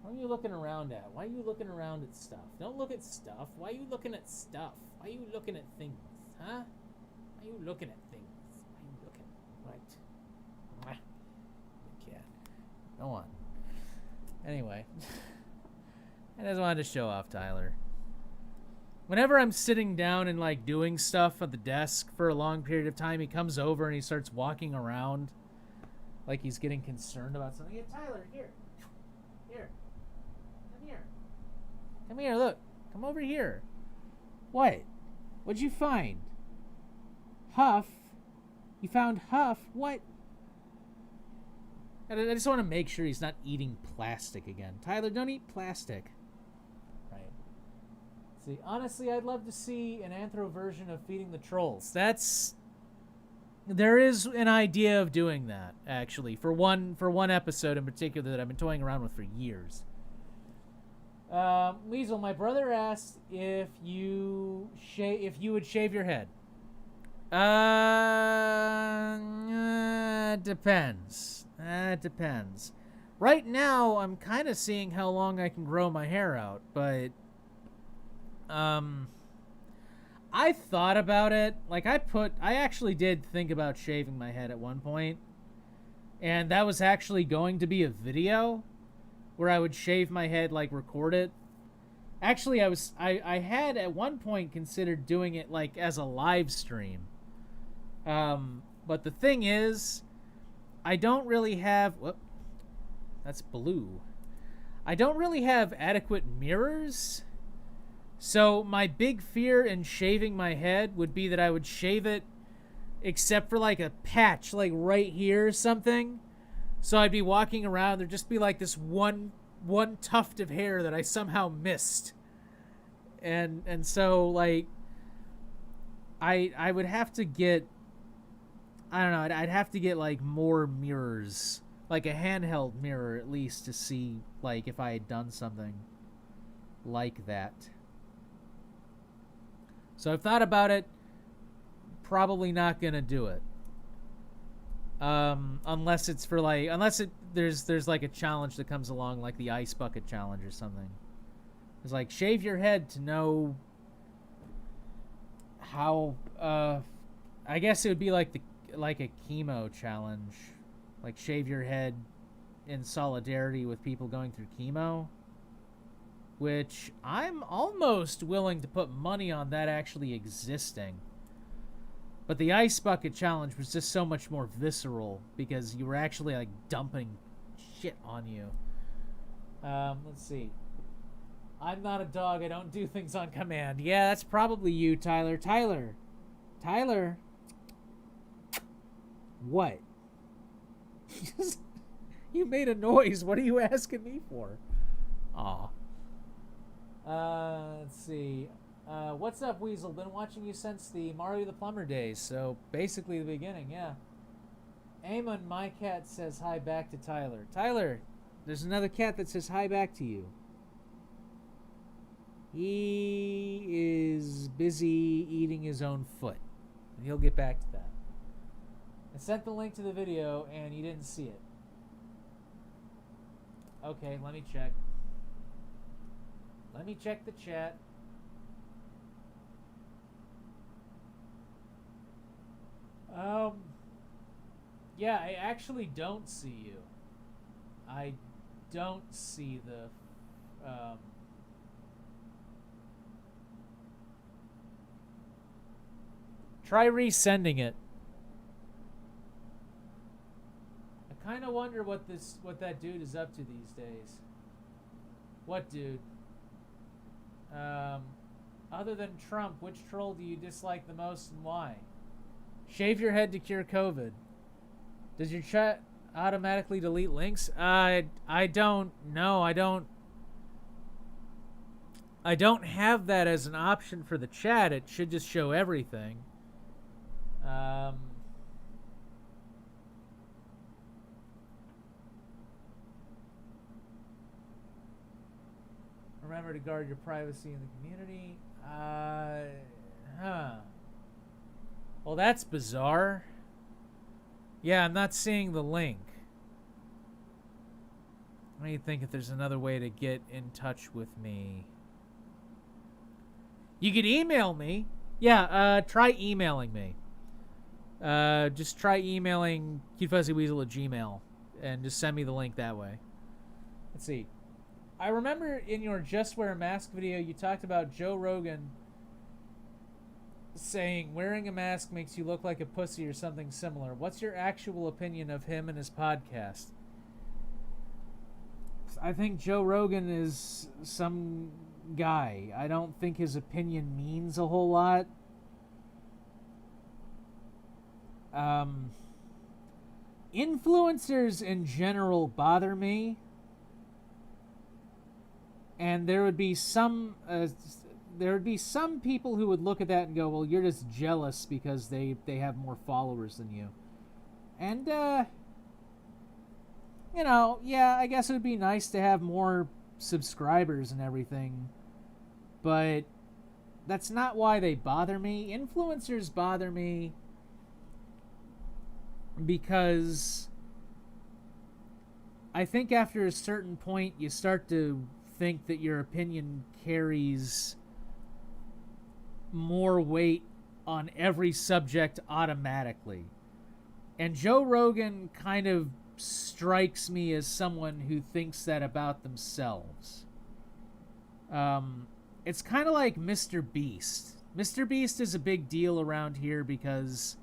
What are you looking around at? Why are you looking around at stuff? Don't look at stuff. Why are you looking at stuff? Why are you looking at things? Huh? Why are you looking at things? Why are you looking? Right. Yeah. Go on. Anyway. I just wanted to show off Tyler. Whenever I'm sitting down and like doing stuff at the desk for a long period of time, he comes over and he starts walking around like he's getting concerned about something. Yeah, Tyler, here. Come here, look. Come over here. What? What'd you find? Huff? You found Huff? What? I just want to make sure he's not eating plastic again. Tyler, don't eat plastic. Right. See, honestly, I'd love to see an anthro version of Feeding the Trolls. There is an idea of doing that, actually, for one episode in particular that I've been toying around with for years. Weasel, my brother asked if you would shave your head. Depends. It depends. Right now, I'm kind of seeing how long I can grow my hair out, but I thought about it. Like I actually did think about shaving my head at one point, and that was actually going to be a video where I would shave my head, like record it. Actually, I had at one point considered doing it like as a live stream. But the thing is, I don't really have, whoop, that's blue. I don't really have adequate mirrors. So my big fear in shaving my head would be that I would shave it except for like a patch, like right here or something. So I'd be walking around, there'd just be like this one tuft of hair that I somehow missed. And so like I would have to get, I don't know, I'd have to get like more mirrors, like a handheld mirror at least, to see like if I had done something like that. So I've thought about it, probably not gonna do it. Unless it's for like, there's like a challenge that comes along, like the ice bucket challenge or something. It's like shave your head to know how. I guess it would be like a chemo challenge, like shave your head in solidarity with people going through chemo. Which I'm almost willing to put money on that actually existing. But the ice bucket challenge was just so much more visceral because you were actually like dumping shit on you. Let's see. I'm not a dog. I don't do things on command. Yeah, that's probably you, Tyler. Tyler. What? You made a noise. What are you asking me for? Aw. Let's see. What's up, Weasel? Been watching you since the Mario the Plumber days, so basically the beginning, yeah. Eamon, my cat, says hi back to Tyler. Tyler, there's another cat that says hi back to you. He is busy eating his own foot. And he'll get back to that. I sent the link to the video and you didn't see it. Okay, let me check. Let me check the chat. Yeah, I actually don't see you. I don't see the, try resending it. I kind of wonder what that dude is up to these days. What dude? Other than Trump, which troll do you dislike the most and why? Shave your head to cure COVID. Does your chat automatically delete links? I don't know. I don't have that as an option for the chat. It should just show everything. Remember to guard your privacy in the community. Well, that's bizarre. Yeah, I'm not seeing the link. What do you think if there's another way to get in touch with me? You could email me. Yeah, try emailing me. Just try emailing cutefuzzyweasel at Gmail and just send me the link that way. Let's see. I remember in your Just Wear a Mask video, you talked about Joe Rogan saying wearing a mask makes you look like a pussy or something similar. What's your actual opinion of him and his podcast? I think Joe Rogan is some guy. I don't think his opinion means a whole lot. Influencers in general bother me. And there would be some people who would look at that and go, well, you're just jealous because they have more followers than you. And, you know, yeah, I guess it would be nice to have more subscribers and everything. But that's not why they bother me. Influencers bother me because I think after a certain point you start to think that your opinion carries more weight on every subject automatically. And Joe Rogan kind of strikes me as someone who thinks that about themselves. It's kind of like Mr. Beast. Mr. Beast is a big deal around here because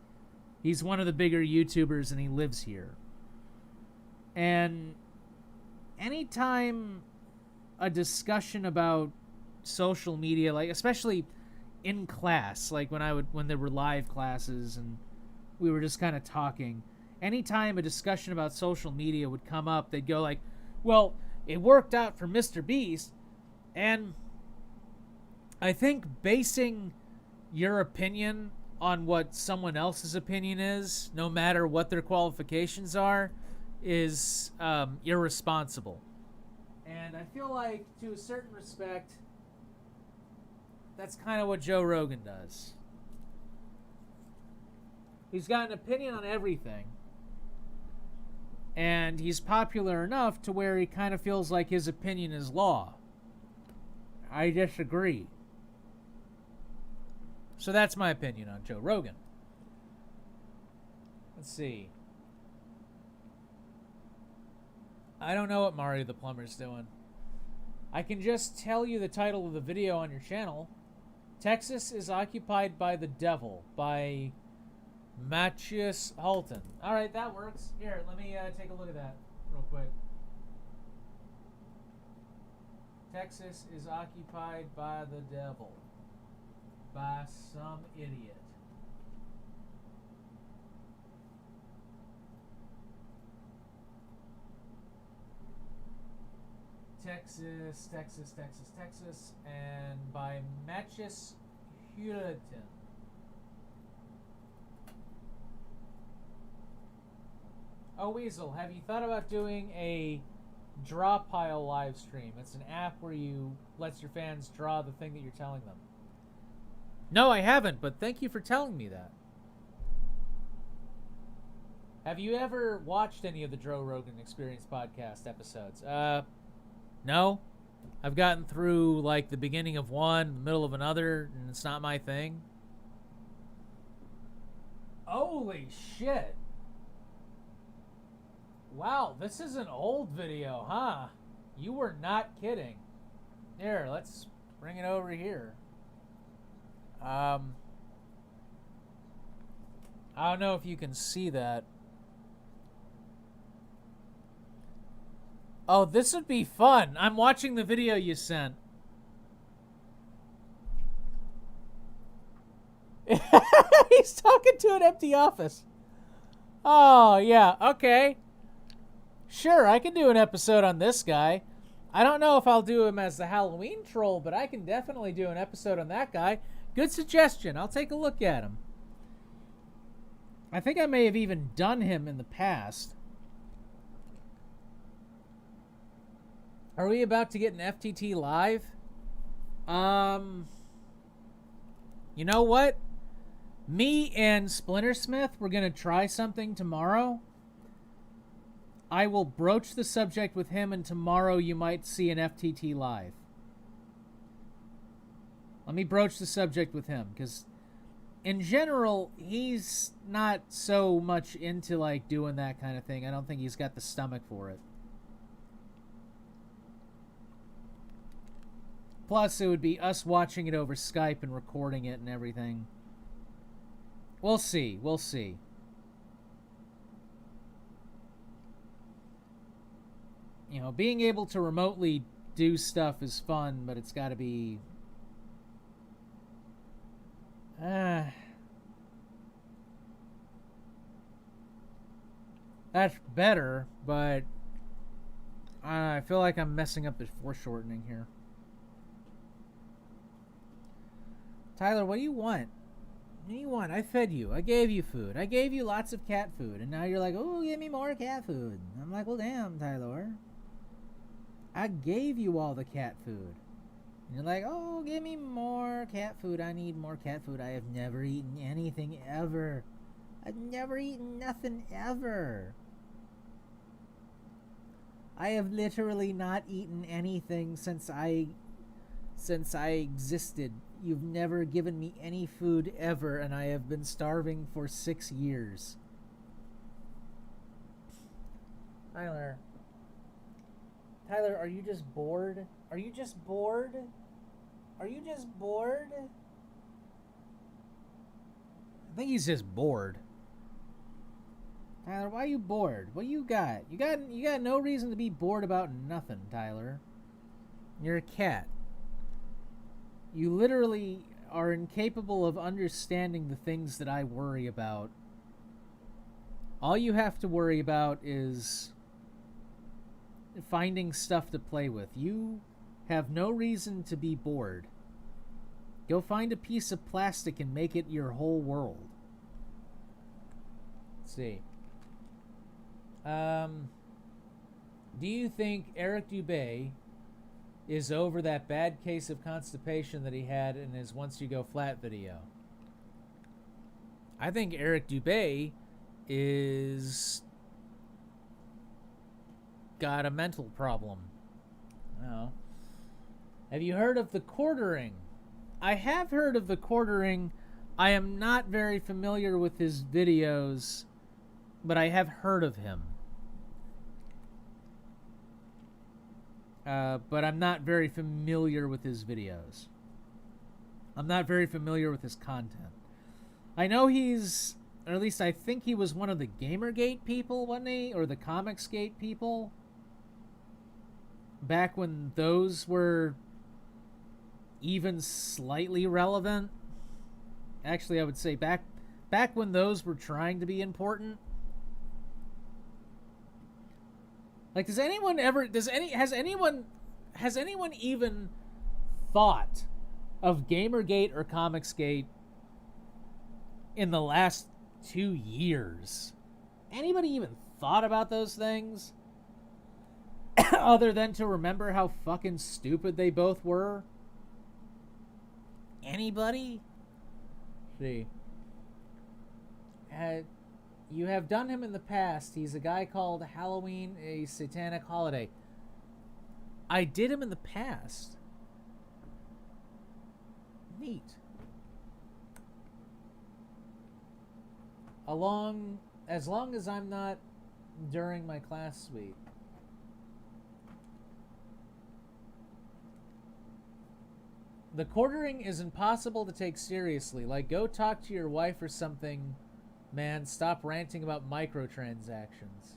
he's one of the bigger YouTubers and he lives here. And anytime a discussion about social media, like especially in class, like when there were live classes and we were just kind of talking, anytime a discussion about social media would come up, they'd go like, well, it worked out for Mr. Beast. And I think basing your opinion on what someone else's opinion is, no matter what their qualifications are, is irresponsible. And I feel like, to a certain respect, that's kind of what Joe Rogan does. He's got an opinion on everything. And he's popular enough to where he kind of feels like his opinion is law. I disagree. So that's my opinion on Joe Rogan. Let's see. I don't know what Mario the Plumber's doing. I can just tell you the title of the video on your channel. Texas is Occupied by the Devil by Matthias Halton. Alright, that works. Here, let me take a look at that real quick. Texas is occupied by the devil. By some idiot. Texas, and by Matches Huratin. Oh, Weasel, have you thought about doing a draw pile live stream? It's an app where you lets your fans draw the thing that you're telling them. No, I haven't, but thank you for telling me that. Have you ever watched any of the Joe Rogan Experience podcast episodes? No. I've gotten through like the beginning of one, the middle of another, and it's not my thing. Holy shit. Wow, this is an old video, huh? You were not kidding. Here, let's bring it over here. I don't know if you can see that. Oh, this would be fun. I'm watching the video you sent. He's talking to an empty office. Oh, yeah. Okay. Sure, I can do an episode on this guy. I don't know if I'll do him as the Halloween troll, but I can definitely do an episode on that guy. Good suggestion. I'll take a look at him. I think I may have even done him in the past. Are we about to get an FTT live? You know what? Me and Splintersmith, we're going to try something tomorrow. I will broach the subject with him, and tomorrow you might see an FTT live. Let me broach the subject with him, because in general, he's not so much into like doing that kind of thing. I don't think he's got the stomach for it. Plus, it would be us watching it over Skype and recording it and everything. We'll see. We'll see. You know, being able to remotely do stuff is fun, but it's got to be... That's better, but... I feel like I'm messing up the foreshortening here. Tyler, what do you want? What do you want? I fed you. I gave you food. I gave you lots of cat food. And now you're like, oh, give me more cat food. I'm like, well, damn, Tyler. I gave you all the cat food. And you're like, oh, give me more cat food. I need more cat food. I have never eaten anything ever. I've never eaten nothing ever. I have literally not eaten anything since I existed. You've never given me any food ever, and I have been starving for 6 years. Tyler, are you just bored? Are you just bored? Are you just bored? I think he's just bored. Tyler, why are you bored? What you got? You got no reason to be bored about nothing, Tyler. You're a cat. You literally are incapable of understanding the things that I worry about. All you have to worry about is finding stuff to play with. You have no reason to be bored. Go find a piece of plastic and make it your whole world. Let's see. Do you think Eric Dubé is over that bad case of constipation that he had in his Once You Go Flat video? I think Eric Dubé is got a mental problem. Oh. Have you heard of the quartering? I have heard of the quartering. I am not very familiar with his videos, but I have heard of him. But I'm not very familiar with his videos. I'm not very familiar with his content. I know he's, or at least I think he was one of the Gamergate people, wasn't he? Or the Comicsgate people. Back when those were even slightly relevant. Actually, I would say back when those were trying to be important. Like, has anyone has anyone even thought of Gamergate or Comicsgate in the last 2 years? Anybody even thought about those things? Other than to remember how fucking stupid they both were? Anybody? See. You have done him in the past. He's a guy called Halloween, a satanic holiday. I did him in the past. Neat. As long as I'm not during my class suite. The quartering is impossible to take seriously. Like, go talk to your wife or something, man. Stop ranting about microtransactions.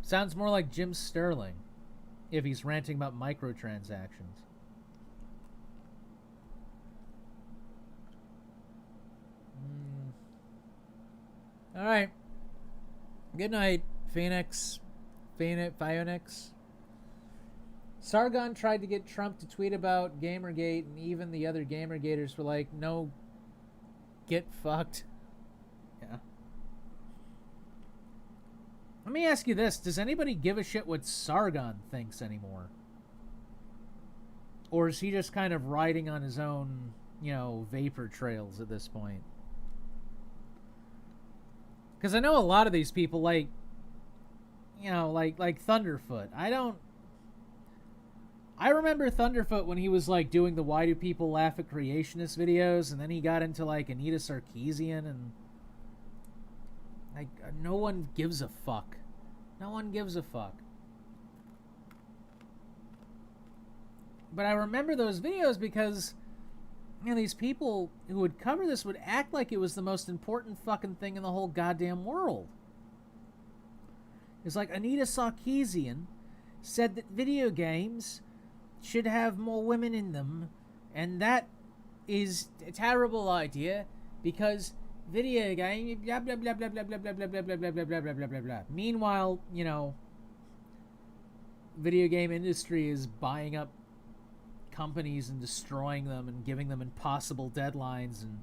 Sounds more like Jim Sterling if he's ranting about microtransactions. All right. Good night, Phoenix. Phoenix. Sargon tried to get Trump to tweet about Gamergate, and even the other Gamergaters were like, no, get fucked. Yeah. Let me ask you this. Does anybody give a shit what Sargon thinks anymore? Or is he just kind of riding on his own, vapor trails at this point? Because I know a lot of these people, like Thunderfoot. I remember Thunderfoot when he was like doing the Why Do People Laugh at Creationist videos, and then he got into like Anita Sarkeesian, and like no one gives a fuck. No one gives a fuck. But I remember those videos because these people who would cover this would act like it was the most important fucking thing in the whole goddamn world. It's like Anita Sarkeesian said that video games should have more women in them, and that is a terrible idea because video game blah blah blah blah blah blah blah blah blah blah blah blah blah blah blah blah blah. Meanwhile, video game industry is buying up companies and destroying them and giving them impossible deadlines and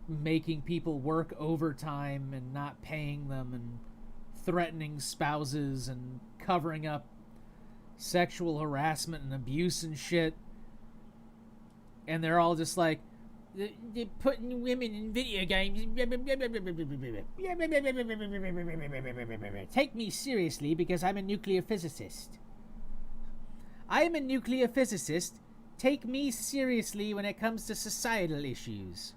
making people work overtime and not paying them and threatening spouses and covering up sexual harassment and abuse and shit. And they're all just like, they're putting women in video games. Take me seriously because I'm a nuclear physicist. I am a nuclear physicist. Take me seriously when it comes to societal issues.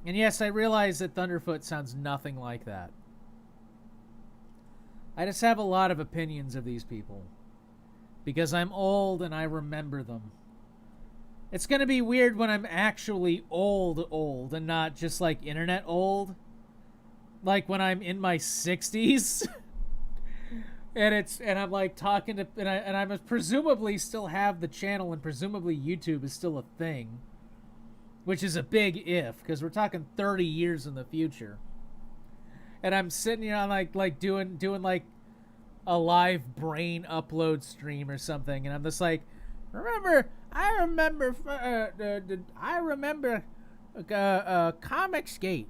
And yes, I realize that Thunderfoot sounds nothing like that. I just have a lot of opinions of these people. Because I'm old and I remember them. It's gonna be weird when I'm actually old and not just like internet old. Like when I'm in my 60s. and I'm like talking to, and I presumably still have the channel, and presumably YouTube is still a thing. Which is a big if, because we're talking 30 years in the future. And I'm sitting here, I'm like doing like a live brain upload stream or something, and I'm just like, I remember Comicsgate.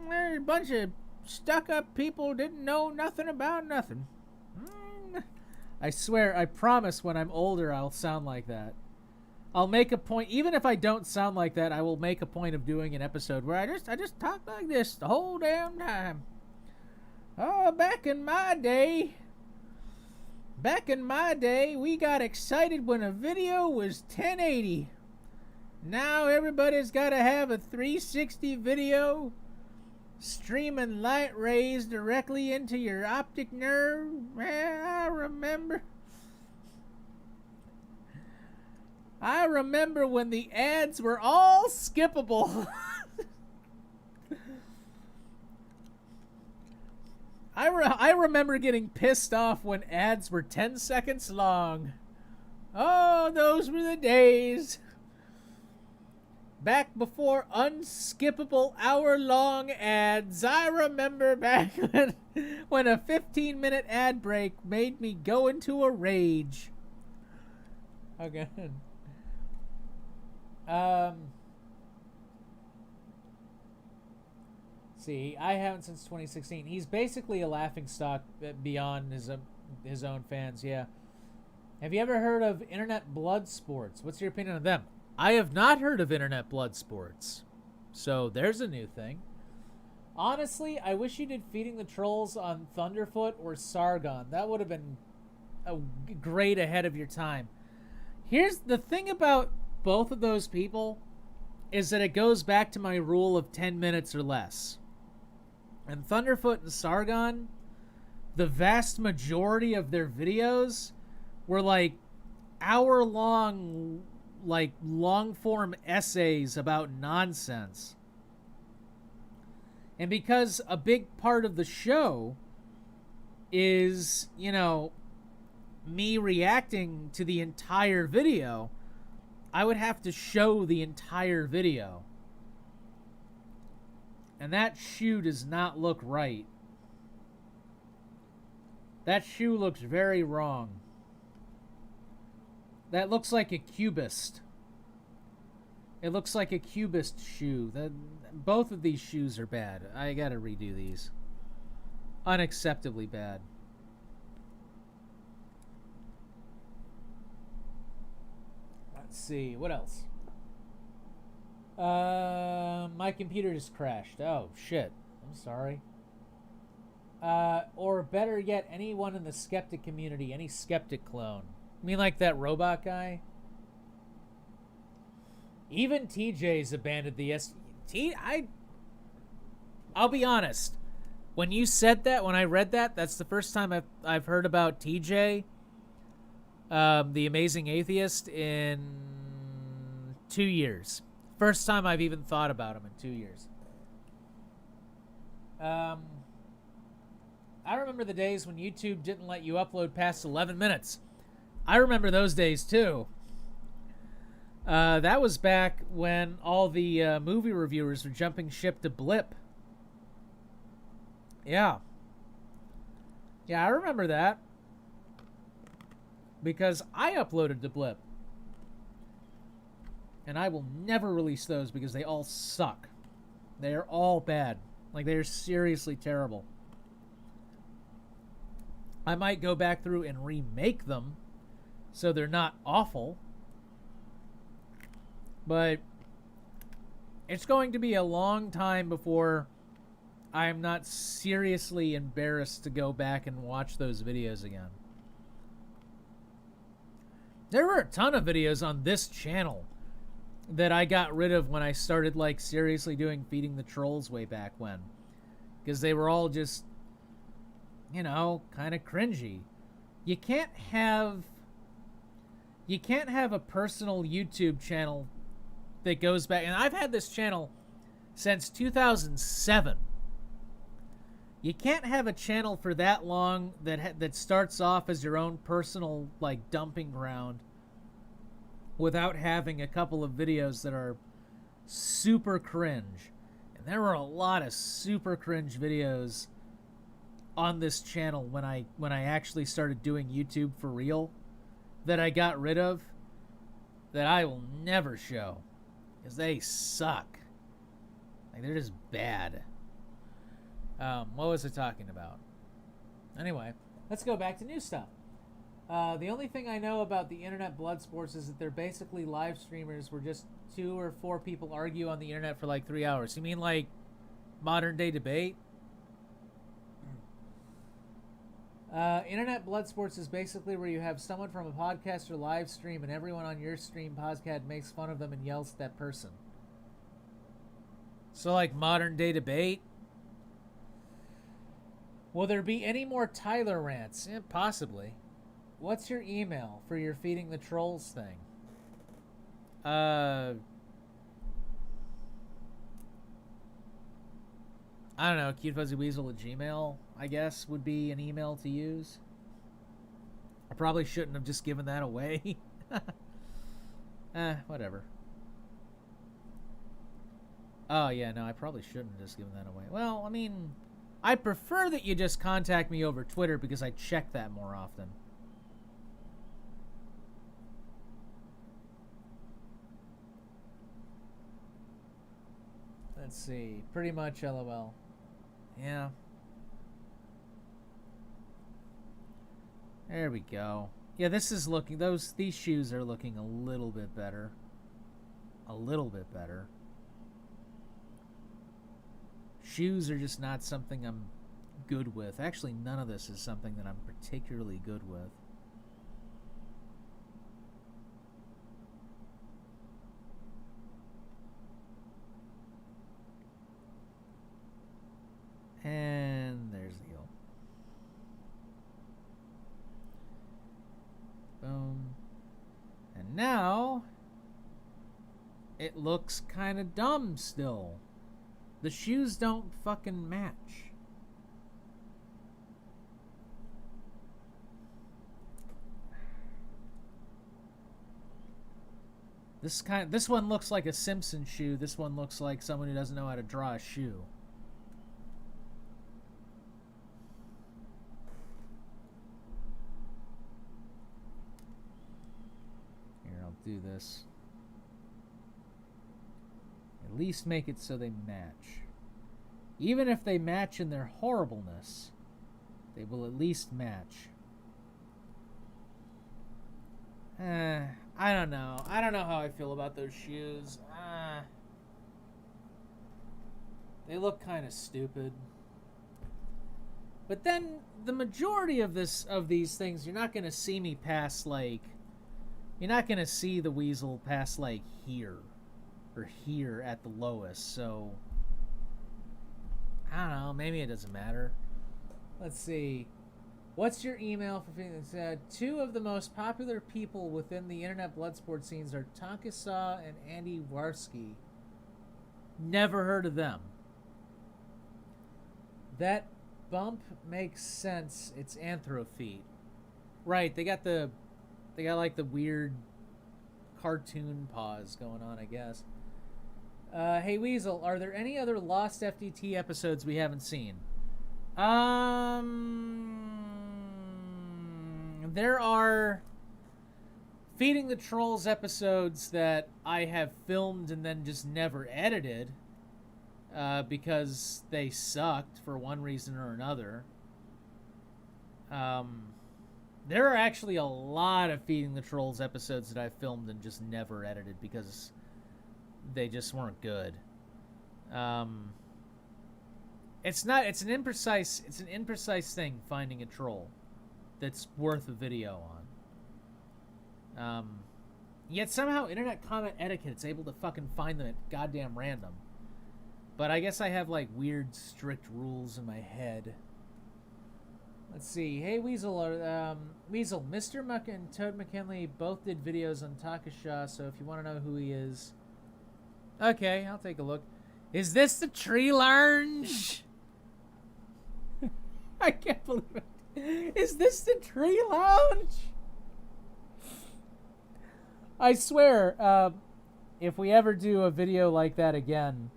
There's a bunch of stuck-up people didn't know nothing about nothing. I swear, I promise when I'm older I'll sound like that. I'll make a point, even if I don't sound like that, I will make a point of doing an episode where I just talk like this the whole damn time. Oh, back in my day, we got excited when a video was 1080. Now everybody's got to have a 360 video streaming light rays directly into your optic nerve. Man, I remember when the ads were all skippable. I remember getting pissed off when ads were 10 seconds long. Oh, those were the days. Back before unskippable hour-long ads, I remember back when a 15-minute ad break made me go into a rage. Okay. See, I haven't since 2016. He's basically a laughingstock beyond his own fans, yeah. Have you ever heard of internet blood sports? What's your opinion on them? I have not heard of internet blood sports. So there's a new thing. Honestly, I wish you did Feeding the Trolls on Thunderfoot or Sargon. That would have been a great ahead of your time. Here's the thing about both of those people is that it goes back to my rule of 10 minutes or less. And Thunderfoot and Sargon, the vast majority of their videos were like hour-long, like long-form essays about nonsense. And because a big part of the show is, you know, me reacting to the entire video, I would have to show the entire video. And that shoe does not look right. That shoe looks very wrong. That looks like a cubist. It looks like a cubist shoe. Both of these shoes are bad. I gotta redo these. Unacceptably bad. Let's see. What else? My computer just crashed. Oh, shit. I'm sorry. Or better yet, anyone in the skeptic community. Any skeptic clone. I mean, like that robot guy? Even TJ's abandoned the I'll be honest. When you said that, when I read that, that's the first time I've heard about TJ, the Amazing Atheist, in 2 years. First time I've even thought about him in 2 years. I remember the days when YouTube didn't let you upload past 11 minutes. I remember those days too. That was back when all the movie reviewers were jumping ship to Blip. Yeah. Yeah, I remember that. Because I uploaded to Blip. And I will never release those because they all suck. They are all bad. Like, they are seriously terrible. I might go back through and remake them so they're not awful. But it's going to be a long time before I am not seriously embarrassed to go back and watch those videos again. There were a ton of videos on this channel that I got rid of when I started, like, seriously doing Feeding the Trolls way back when. Because they were all just, you know, kind of cringy. You can't have a personal YouTube channel that goes back, and I've had this channel since 2007. You can't have a channel for that long that starts off as your own personal, like, dumping ground without having a couple of videos that are super cringe. And there were a lot of super cringe videos on this channel when I actually started doing YouTube for real that I got rid of that I will never show because they suck. Like, they're just bad. What was I talking about? Anyway, let's go back to new stuff. The only thing I know about the internet blood sports is that they're basically live streamers where just 2 or 4 people argue on the internet for like 3 hours. You mean like modern day debate? Internet blood sports is basically where you have someone from a podcast or live stream and everyone on your stream podcast makes fun of them and yells at that person. So like modern day debate? Will there be any more Tyler rants? Possibly. What's your email for your Feeding the Trolls thing? I don't know, cutefuzzyweasel at Gmail, I guess, would be an email to use. I probably shouldn't have just given that away. Whatever. Oh, yeah, no, I probably shouldn't have just given that away. Well, I mean, I prefer that you just contact me over Twitter because I check that more often. Let's see. Pretty much LOL. Yeah. There we go. Yeah, this is looking... These shoes are looking a little bit better. A little bit better. Shoes are just not something I'm good with. Actually, none of this is something that I'm particularly good with. And there's the deal. Boom. And now it looks kind of dumb still. The shoes don't fucking match. This one looks like a Simpson shoe. This one looks like someone who doesn't know how to draw a shoe. Here, I'll do this. At least make it so they match. Even if they match in their horribleness, they will at least match. I don't know. I don't know how I feel about those shoes. They look kind of stupid. But then the majority of these things, you're not going to see me past like... You're not going to see the Weasel past like here. Or here at the lowest, so... I don't know, maybe it doesn't matter. Let's see. What's your email for feeling said? Two of the most popular people within the internet bloodsport scenes are Tankasa and Andy Warski. Never heard of them. That bump makes sense. It's Anthrophyte. Right, they got like the weird cartoon paws going on, I guess. Hey Weasel, are there any other Lost FDT episodes we haven't seen? There are Feeding the Trolls episodes that I have filmed and then just never edited because they sucked for one reason or another. There are actually a lot of Feeding the Trolls episodes that I filmed and just never edited because they just weren't good. It's an imprecise thing, finding a troll that's worth a video on. Yet somehow internet comment etiquette is able to fucking find them at goddamn random. But I guess I have like weird strict rules in my head. Let's see. Hey Weasel, Weasel, Mr. Muck and Toad McKinley both did videos on Takasha, so if you want to know who he is, okay, I'll take a look. Is this the tree lounge? I can't believe it. Is this the tree lounge? I swear, if we ever do a video like that again,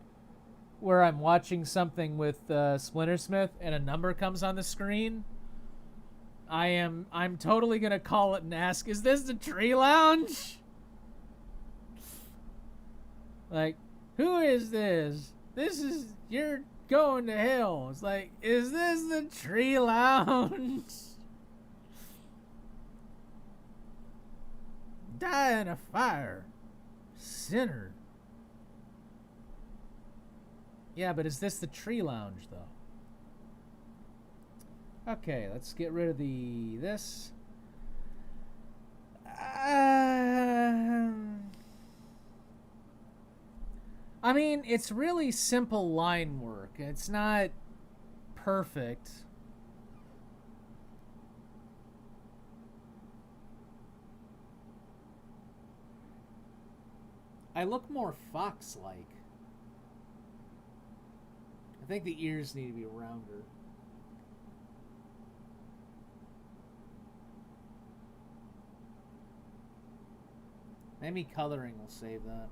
where I'm watching something with Splintersmith and a number comes on the screen, I'm totally gonna call it and ask, is this the tree lounge? Like, who is this? You're going to hell. It's like, is this the tree lounge? Die in a fire. Sinner. Yeah, but is this the tree lounge, though? Okay, let's get rid of this. I mean, it's really simple line work. It's not perfect. I look more fox-like. I think the ears need to be rounder. Maybe coloring will save that.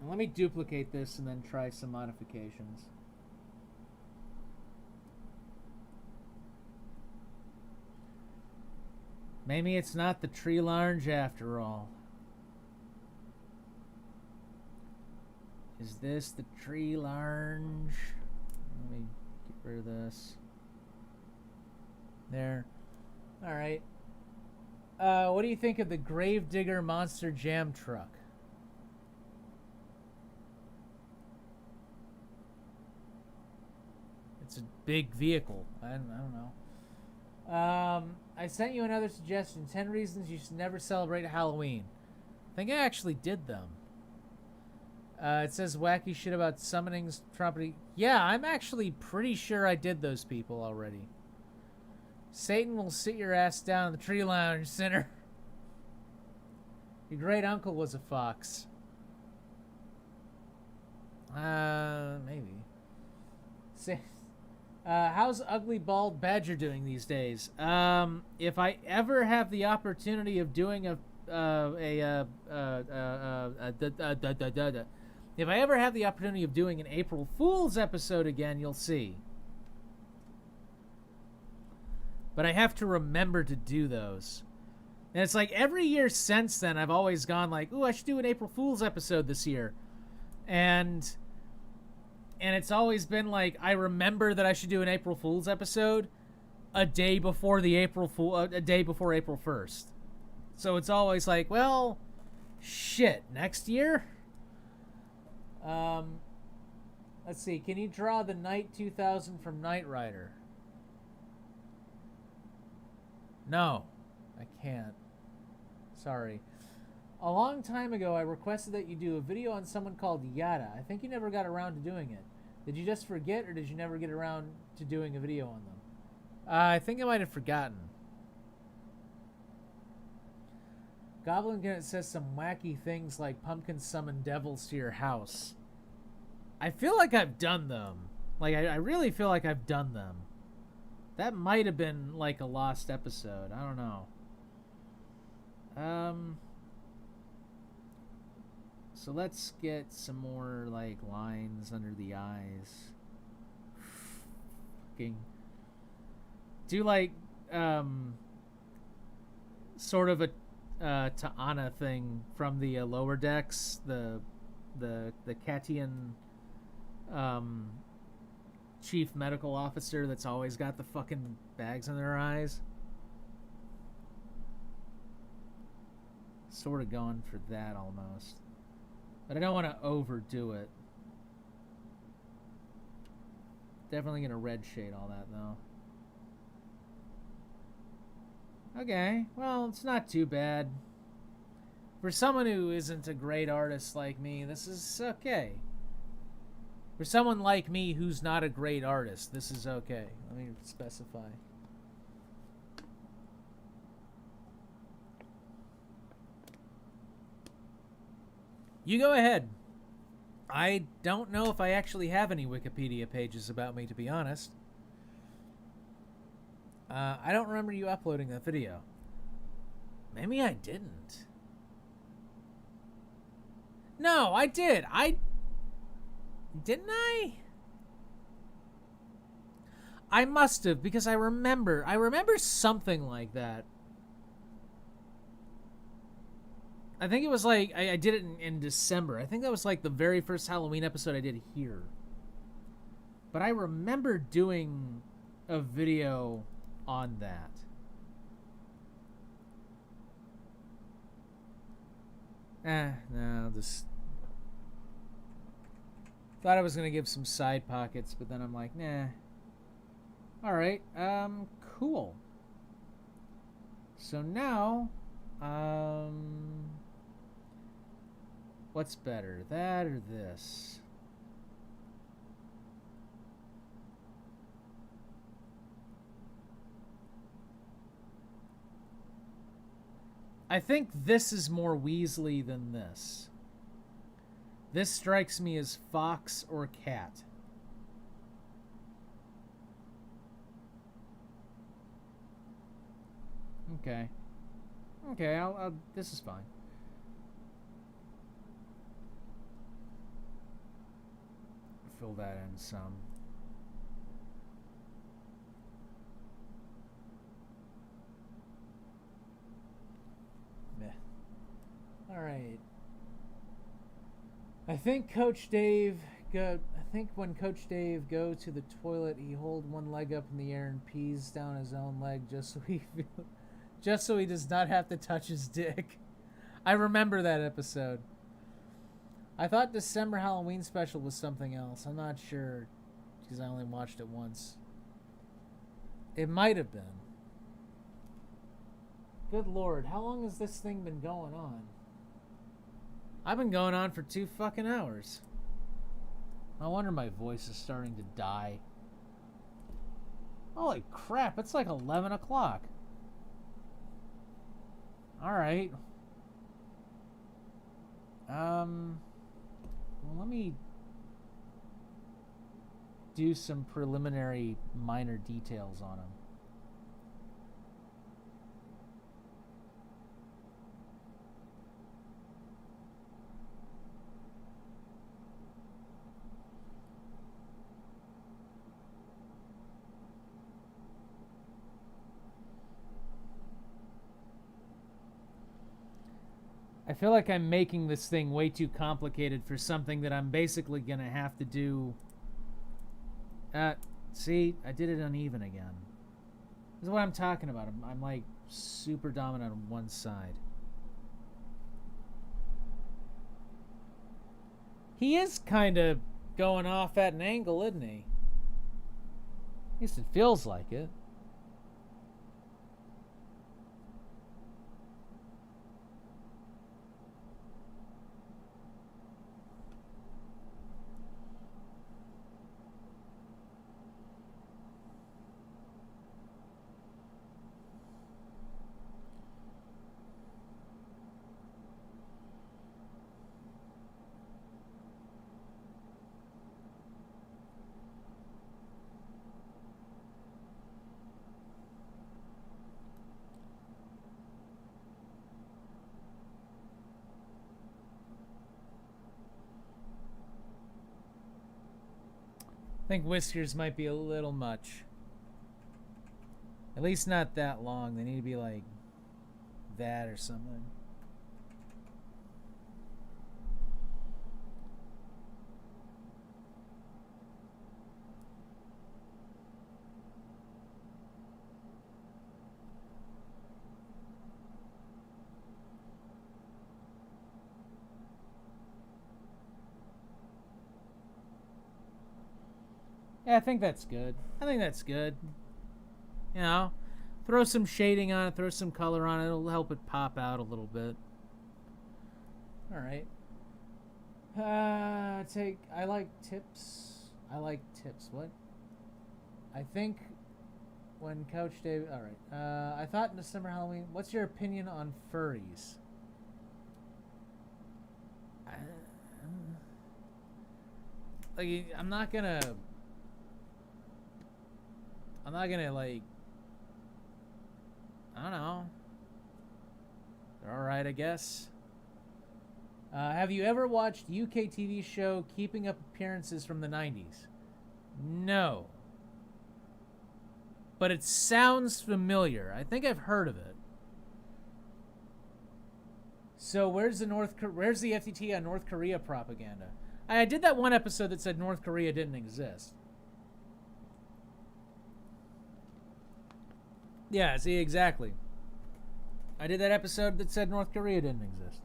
Let me duplicate this and then try some modifications. Maybe it's not the tree lounge after all. Is this the tree lounge? Let me get rid of this. There. Alright. What do you think of the Gravedigger Monster Jam Truck? It's a big vehicle. I don't know. I sent you another suggestion. 10 reasons you should never celebrate Halloween. I think I actually did them. It says wacky shit about summonings, property. Yeah, I'm actually pretty sure I did those people already. Satan will sit your ass down in the tree lounge, sinner. Your great uncle was a fox. Maybe. How's Ugly Bald Badger doing these days? If I ever have the opportunity of doing if I ever have the opportunity of doing an April Fool's episode again, you'll see. But I have to remember to do those. And it's like every year since then, I've always gone like, ooh, I should do an April Fool's episode this year. And it's always been like, I remember that I should do an April Fool's episode a day before April 1st. So it's always like, well, shit, next year? Let's see. Can you draw the Knight 2000 from Knight Rider? No, I can't. Sorry. A long time ago, I requested that you do a video on someone called Yada. I think you never got around to doing it. Did you just forget, or did you never get around to doing a video on them? I think I might have forgotten. Goblin Gun says some wacky things like pumpkin summon devils to your house. I feel like I've done them. Like, I really feel like I've done them. That might have been like a lost episode. I don't know. So let's get some more like lines under the eyes. Fucking do like sort of a Ta'ana thing from the lower decks, the Katian chief medical officer that's always got the fucking bags in their eyes. Sort of going for that almost. But I don't want to overdo it. Definitely going to red shade all that though. Okay, well, it's not too bad. For someone who isn't a great artist like me, this is okay. For someone like me who's not a great artist, this is okay. Let me specify. You go ahead. I don't know if I actually have any Wikipedia pages about me, to be honest. I don't remember you uploading that video. Maybe I didn't. No, I did. Didn't I? I must have, because I remember something like that. I think it was like, I did it in December. I think that was like the very first Halloween episode I did here. But I remember doing a video on that. No, just thought I was gonna give some side pockets, but then I'm like, nah. Alright, cool. So now, what's better, that or this? I think this is more Weasley than this. This strikes me as fox or cat. Okay. Okay, I'll this is fine. fill that in some. Meh. All right. I think when Coach Dave go to the toilet, he hold one leg up in the air and pees down his own leg just so he does not have to touch his dick. I remember that episode. I thought December Halloween special was something else. I'm not sure because I only watched it once. It might have been. Good Lord, how long has this thing been going on? I've been going on for 2 fucking hours. No wonder my voice is starting to die. Holy crap, it's like 11 o'clock. Alright. Well, let me do some preliminary minor details on him. I feel like I'm making this thing way too complicated for something that I'm basically going to have to do. See, I did it uneven again. This is what I'm talking about. I'm like super dominant on one side. He is kind of going off at an angle, isn't he? At least it feels like it. I think whiskers might be a little much. At least not that long. They need to be like that or something. Yeah, I think that's good. You know, throw some shading on it, throw some color on it. It'll help it pop out a little bit. All right. I like tips. What? I think when Couch Dave. All right. I thought in December Halloween. What's your opinion on furries? I'm not gonna like. I don't know. They're alright, I guess. Have you ever watched UK TV show Keeping Up Appearances from the 90s? No. But it sounds familiar. I think I've heard of it. So where's the FTT on North Korea propaganda? I did that one episode that said North Korea didn't exist. Yeah, see, exactly. I did that episode that said North Korea didn't exist.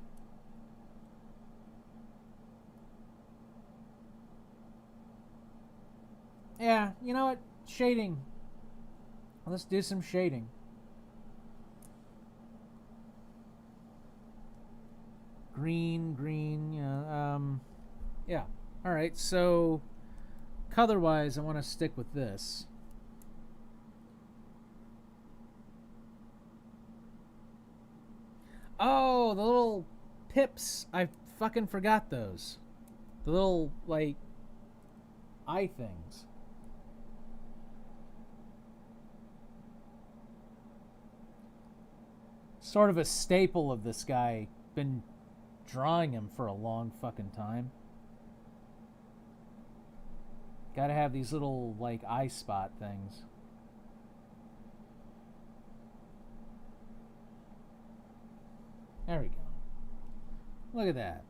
Yeah, you know what? Shading. Let's do some shading. Green, yeah. Alright, so color-wise, I want to stick with this. Oh, the little pips. I fucking forgot those. The little, like, eye things. Sort of a staple of this guy. Been drawing him for a long fucking time. Gotta have these little, like, eye spot things. There we go. Look at that.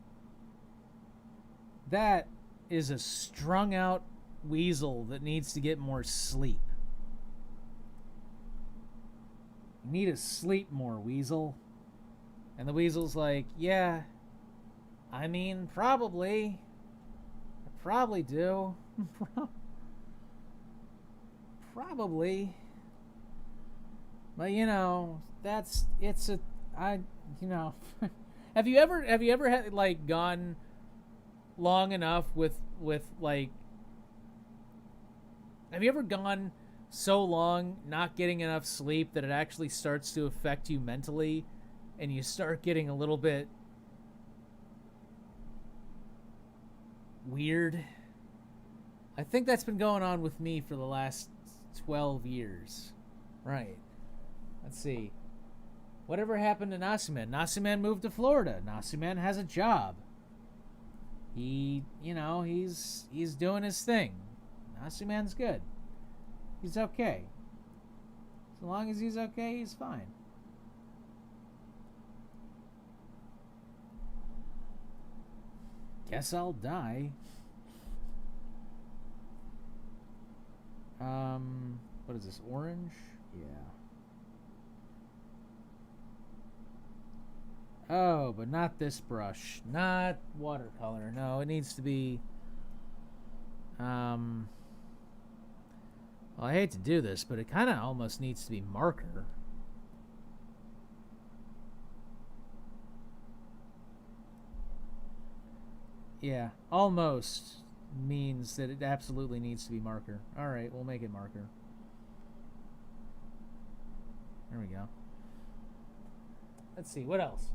That is a strung out weasel that needs to get more sleep. You need to sleep more, weasel. And the weasel's like, yeah, I mean, probably. I probably do. Probably. But, you know, you know, have you ever had, like, gone long enough with like, have you ever gone so long not getting enough sleep that it actually starts to affect you mentally and you start getting a little bit weird? I think that's been going on with me for the last 12 years. Right. Let's see. Whatever happened to Nasuman? Nasuman moved to Florida. Nasuman has a job. He, you know, he's doing his thing. Nasuman's good. He's okay. As long as he's okay, he's fine. Guess I'll die. What is this, orange? Yeah. Oh, but not this brush. Not watercolor. No, it needs to be... Well, I hate to do this, but it kind of almost needs to be marker. Yeah, almost means that it absolutely needs to be marker. Alright, we'll make it marker. There we go. Let's see, what else?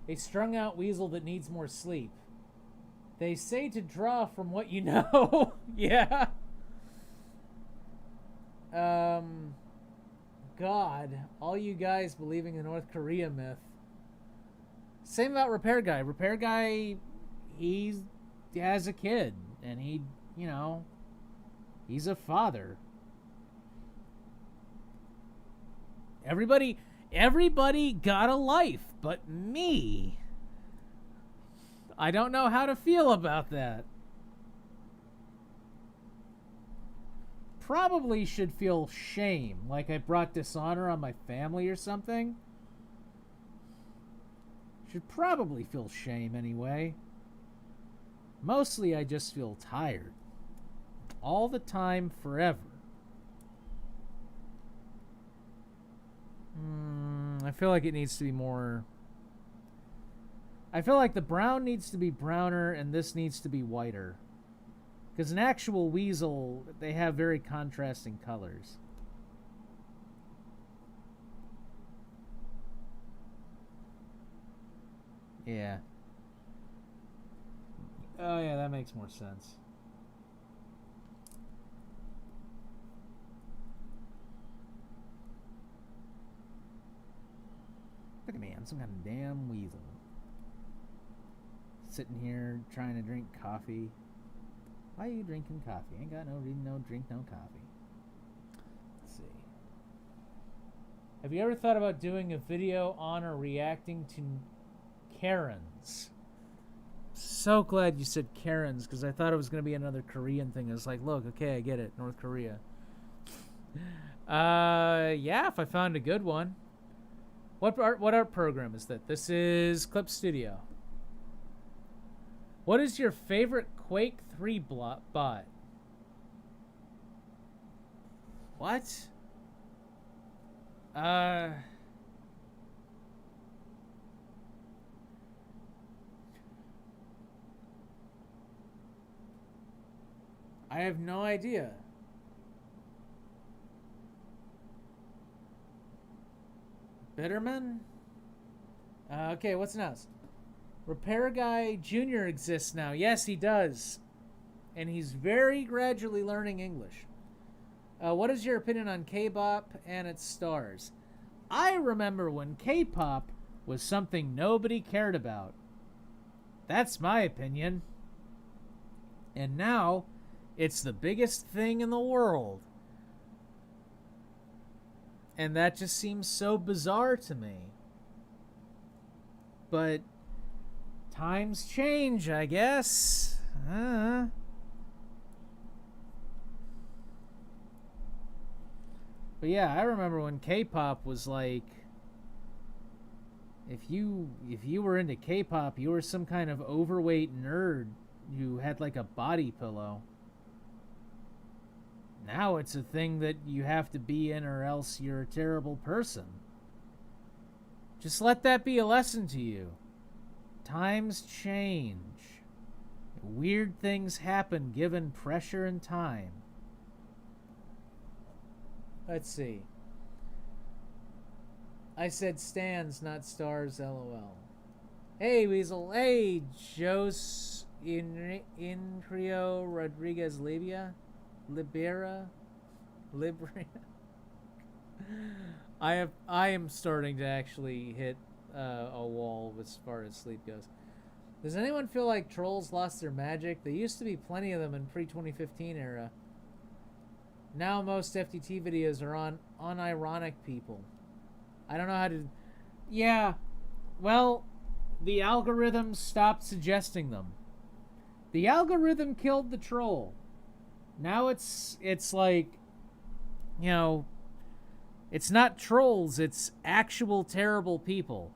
A strung out weasel that needs more sleep. They say to draw from what you know. Yeah. God, all you guys believing the North Korea myth. Same about Repair Guy. Repair Guy, he has a kid, and he, you know, he's a father. Everybody got a life, but me. I don't know how to feel about that. Probably should feel shame, like I brought dishonor on my family or something. Should probably feel shame anyway. Mostly I just feel tired. All the time, forever. I feel like it needs to be more... I feel like the brown needs to be browner and this needs to be whiter. Because an actual weasel, they have very contrasting colors. Yeah. Oh yeah, that makes more sense. Look at me, I'm some kind of damn weasel. Sitting here trying to drink coffee. Why are you drinking coffee? Ain't got no reason, no drink, no coffee. Let's see. Have you ever thought about doing a video on or reacting to Karens? So glad you said Karens, because I thought it was going to be another Korean thing. I was like, look, okay, I get it. North Korea. Yeah, if I found a good one. What art program is that? This is Clip Studio. What is your favorite Quake 3 bot? What? I have no idea. Bitterman? Okay, what's next? Repair Guy Jr. exists now. Yes, he does. And he's very gradually learning English. What is your opinion on K-pop and its stars? I remember when K-pop was something nobody cared about. That's my opinion. And now, It's the biggest thing in the world. And that just seems so bizarre to me. But times change, I guess. But yeah, I remember when K-pop was like, if you were into K-pop, you were some kind of overweight nerd who had like a body pillow. Now it's a thing that you have to be in or else you're a terrible person. Just let that be a lesson to you. Times change. Weird things happen given pressure and time. Let's see. I said stands, not stars, lol. Hey, Weasel. Hey, Jos Incrio Rodriguez Libera. I am starting to actually hit a wall as far as sleep goes. Does anyone feel like trolls lost their magic? There used to be plenty of them in pre-2015 era. Now most FTT videos are on unironic people. I don't know how to... Yeah, well, the algorithm stopped suggesting them. The algorithm killed the troll. Now it's like, you know, it's not trolls, it's actual terrible people.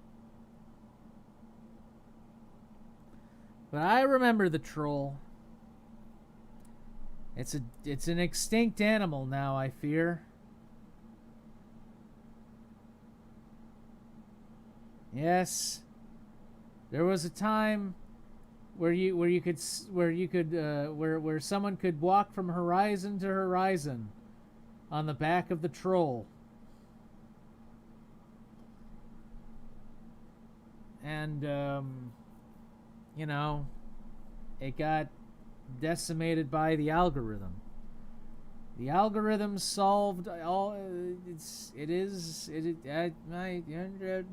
But I remember the troll. It's an extinct animal now, I fear. Yes. There was a time where someone could walk from horizon to horizon on the back of the troll. And you know, it got decimated by the algorithm. The algorithm solved all. Blah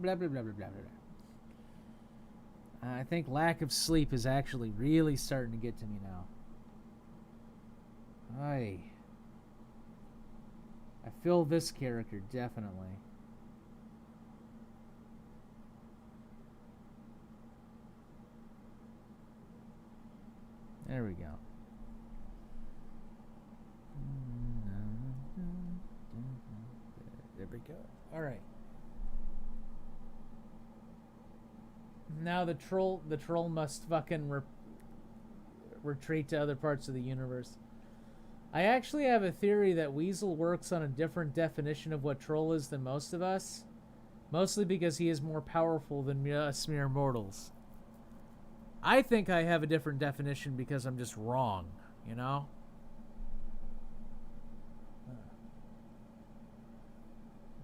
blah blah blah blah blah. I think lack of sleep is actually really starting to get to me now. I feel this character definitely. There we go. There we go. All right. Now the troll must fucking retreat to other parts of the universe. I actually have a theory that Weasel works on a different definition of what troll is than most of us, mostly because he is more powerful than us mere mortals. I think I have a different definition because I'm just wrong, you know?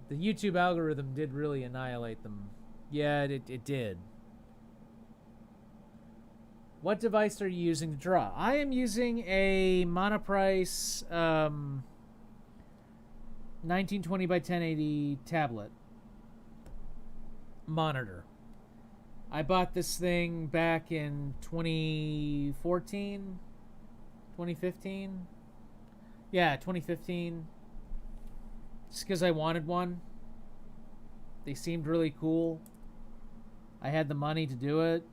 The YouTube algorithm did really annihilate them. Yeah, it did. What device are you using to draw? I am using a Monoprice 1920 by 1080 tablet monitor. I bought this thing back in 2014, 2015. Yeah, 2015. Just because I wanted one. They seemed really cool. I had the money to do it.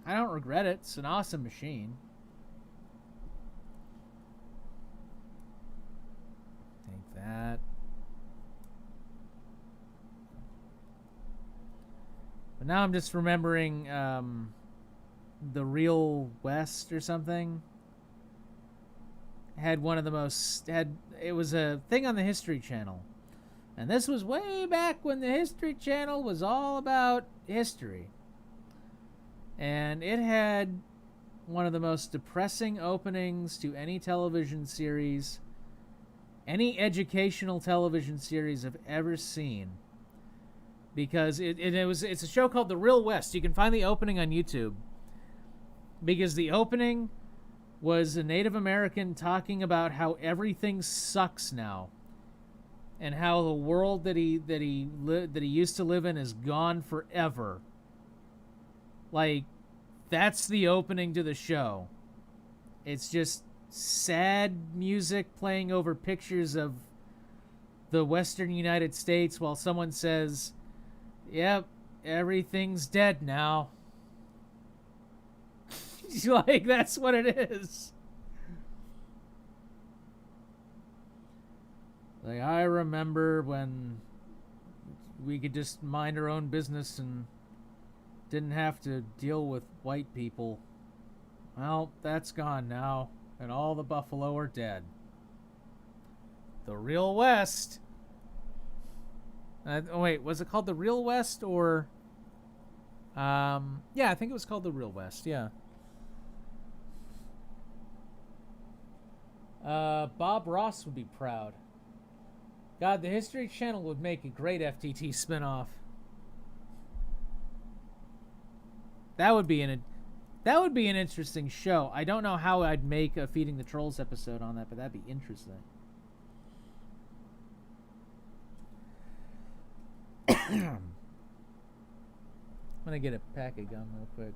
I don't regret it. It's an awesome machine. Take that. But now I'm just remembering the Real West or something. Had one of the most... It was a thing on the History Channel. And this was way back when the History Channel was all about history. And it had one of the most depressing openings to any television series, any educational television series I've ever seen. Because it's a show called The Real West. You can find the opening on YouTube. Because the opening was a Native American talking about how everything sucks now. And how the world that he used to live in is gone forever. Like, that's the opening to the show. It's just sad music playing over pictures of the Western United States while someone says, "Yep, everything's dead now." Like, that's what it is. Like, I remember when we could just mind our own business and didn't have to deal with white people. Well, that's gone now, and all the buffalo are dead. The real West. Wait, was it called the Real West or? Yeah, I think it was called the Real West. Yeah. Bob Ross would be proud. God, the History Channel would make a great FTT spinoff. That would be an interesting show. I don't know how I'd make a Feeding the Trolls episode on that, but that'd be interesting. I'm gonna get a pack of gum real quick.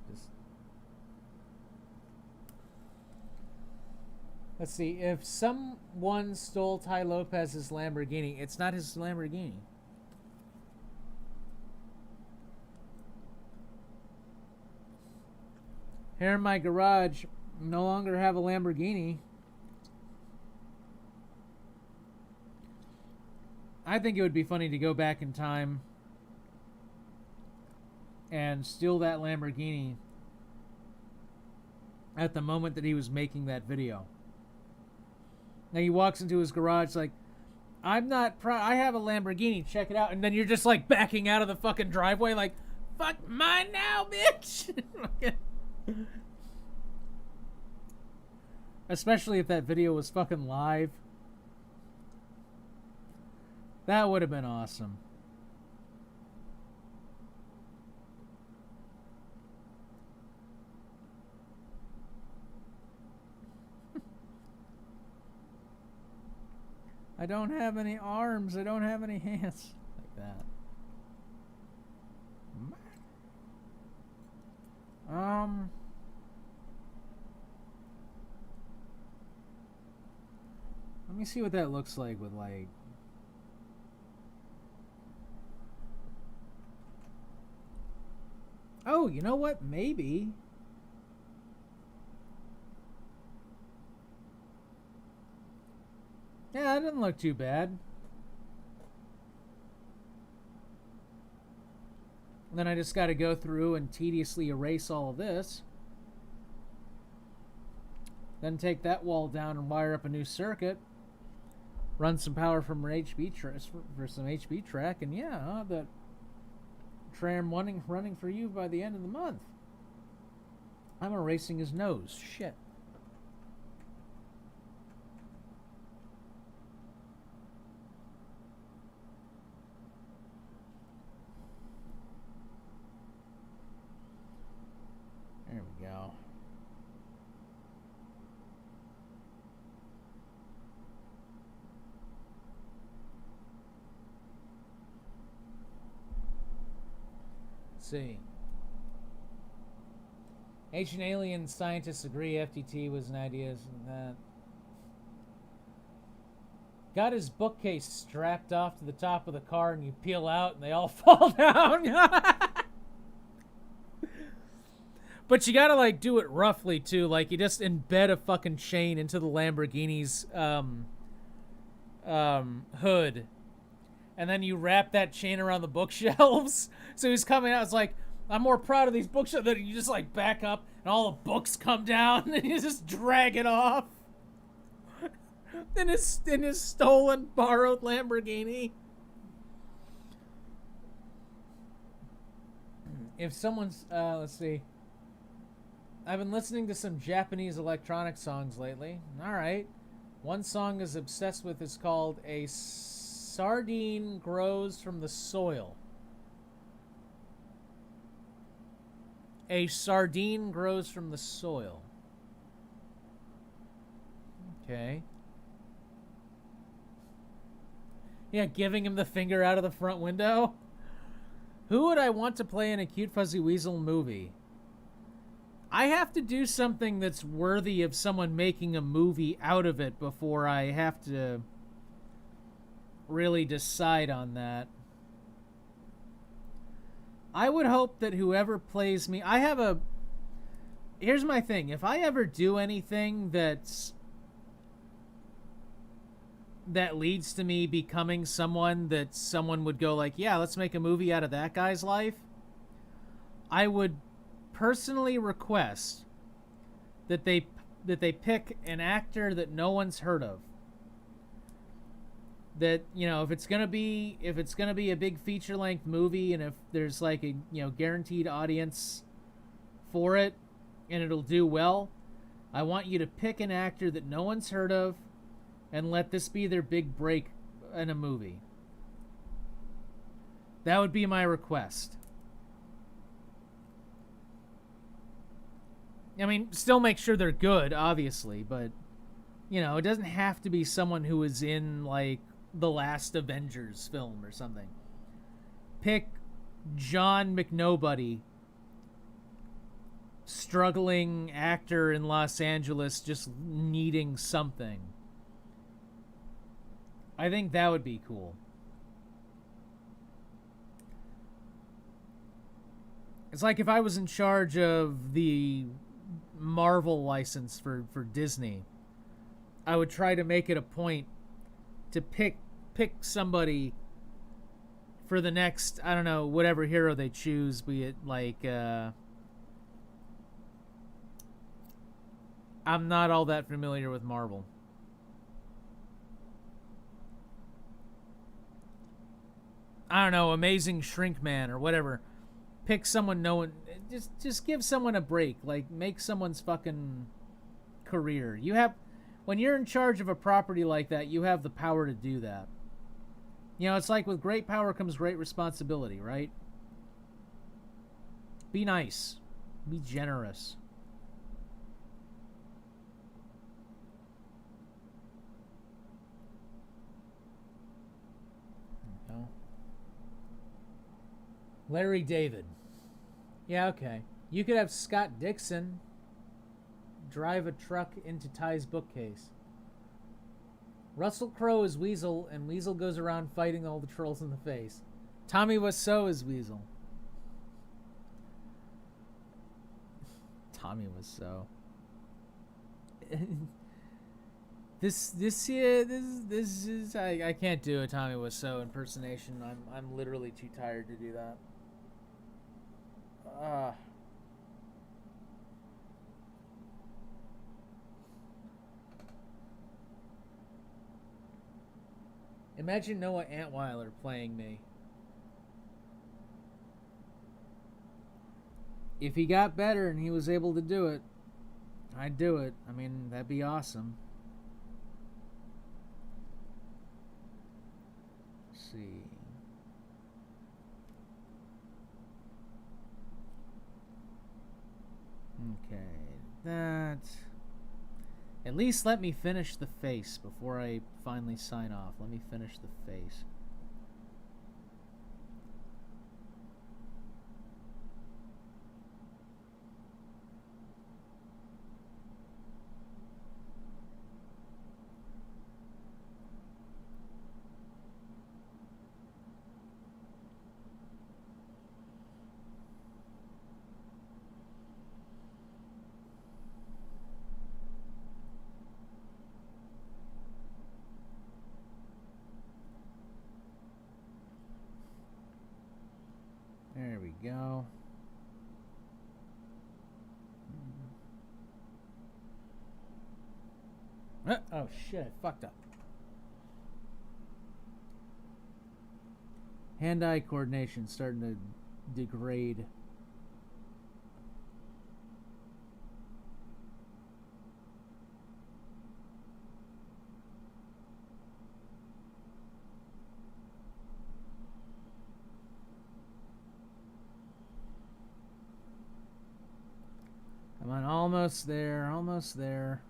Let's see. If someone stole Ty Lopez's Lamborghini, it's not his Lamborghini. Here in my garage, no longer have a Lamborghini. I think it would be funny to go back in time and steal that Lamborghini at the moment that he was making that video. Now he walks into his garage like, I'm not proud. I have a Lamborghini. Check it out. And then you're just like backing out of the fucking driveway like, fuck mine now, bitch. Especially if that video was fucking live. That would have been awesome. I don't have any arms. I don't have any hands. Like that. Let me see what that looks like with like. Oh, you know what? Maybe. Yeah, that didn't look too bad. And then I just got to go through and tediously erase all of this. Then take that wall down and wire up a new circuit. Run some power from for some HB track, and yeah, I'll have that tram running for you by the end of the month. I'm erasing his nose. Shit. There we go. See. Ancient alien scientists agree FTT was an idea that got his bookcase strapped off to the top of the car and you peel out and they all fall down. But you gotta like do it roughly too, like you just embed a fucking chain into the Lamborghini's hood. And then you wrap that chain around the bookshelves. So he's coming out. It's like, I'm more proud of these bookshelves. Then you just like back up and all the books come down and you just drag it off. in his stolen, borrowed Lamborghini. If someone's, let's see. I've been listening to some Japanese electronic songs lately. All right. One song is obsessed with is called A Sardine Grows from the Soil. A sardine grows from the soil. Okay. Yeah, giving him the finger out of the front window. Who would I want to play in a Cute Fuzzy Weasel movie? I have to do something that's worthy of someone making a movie out of it before I have to really decide on that. I would hope that whoever plays me, here's my thing. If I ever do anything that leads to me becoming someone that someone would go like, yeah, let's make a movie out of that guy's life, I would personally request that they pick an actor that no one's heard of. That, you know, if it's gonna be a big feature length movie, and if there's like a, you know, guaranteed audience for it and it'll do well, I want you to pick an actor that no one's heard of and let this be their big break in a movie. That would be my request. I mean, still make sure they're good, obviously, but, you know, it doesn't have to be someone who was in, like, the last Avengers film or something. Pick John McNobody, struggling actor in Los Angeles, just needing something. I think that would be cool. It's like if I was in charge of the Marvel license for Disney, I would try to make it a point to pick somebody for the next, I don't know, whatever hero they choose, be it like I'm not all that familiar with Marvel. I don't know, Amazing Shrink Man or whatever. Pick someone no one, just give someone a break, like make someone's fucking career. When you're in charge of a property like that, you have the power to do that. You know, it's like with great power comes great responsibility, right? Be nice. Be generous. Okay. Larry David. Yeah, okay. You could have Scott Dixon drive a truck into Ty's bookcase. Russell Crowe is Weasel, and Weasel goes around fighting all the trolls in the face. Tommy Wiseau is Weasel. Tommy Wiseau. This is I can't do a Tommy Wiseau impersonation. I'm literally too tired to do that. Imagine Noah Antweiler playing me. If he got better and he was able to do it, I'd do it. I mean, that'd be awesome. Let's see. Okay, that... At least let me finish the face before I finally sign off. Let me finish the face. There we go. Oh shit, I fucked up. Hand-eye coordination starting to degrade. Come on, almost there, almost there.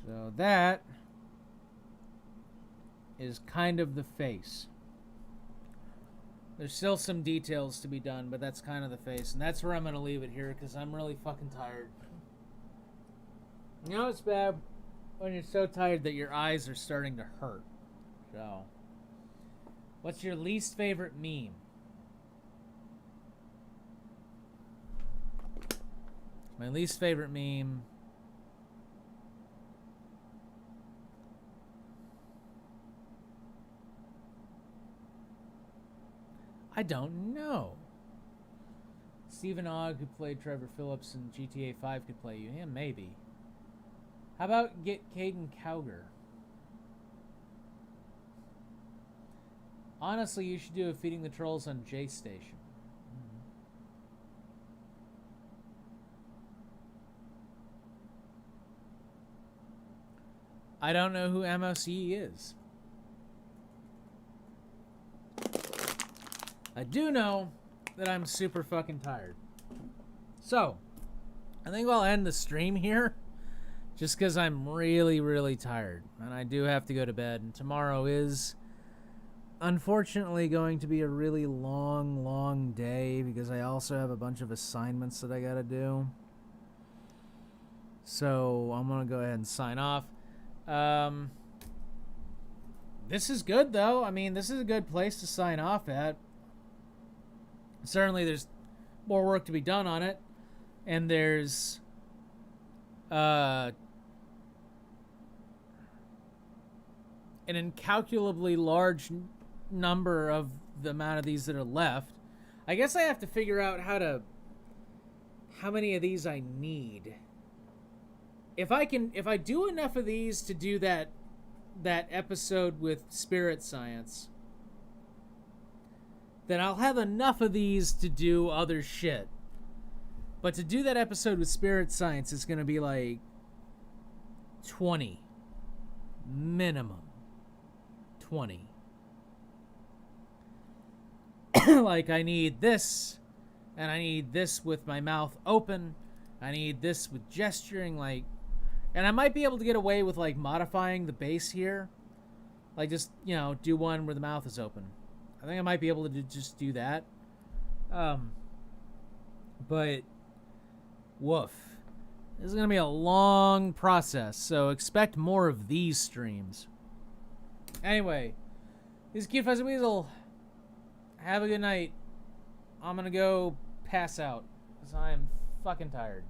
So that is kind of the face. There's still some details to be done, but that's kind of the face. And that's where I'm going to leave it here because I'm really fucking tired. You know it's bad when you're so tired that your eyes are starting to hurt. So, what's your least favorite meme? My least favorite meme... I don't know. Stephen Ogg, who played Trevor Phillips in GTA 5, could play you. Yeah, maybe. How about get Caden Cowger? Honestly, you should do a Feeding the Trolls on J Station. I don't know who MOCE is. I do know that I'm super fucking tired. So, I think I'll end the stream here. Just because I'm really, really tired. And I do have to go to bed. And tomorrow is, unfortunately, going to be a really long, long day. Because I also have a bunch of assignments that I gotta do. So, I'm gonna go ahead and sign off. This is good, though. I mean, this is a good place to sign off at. Certainly, there's more work to be done on it. And there's... an incalculably large number of the amount of these that are left. I guess I have to figure out how many of these I need. If I do enough of these to do that episode with spirit science, then I'll have enough of these to do other shit. But to do that episode with spirit science is going to be like 20 minimum. 20. Like, I need this, and I need this with my mouth open. I need this with gesturing, like... And I might be able to get away with, like, modifying the bass here. Like, just, you know, do one where the mouth is open. I think I might be able to just do that. But, woof. This is going to be a long process, so expect more of these streams. Anyway, this is Cute Fuzzy Weasel. Have a good night. I'm going to go pass out, because I am fucking tired.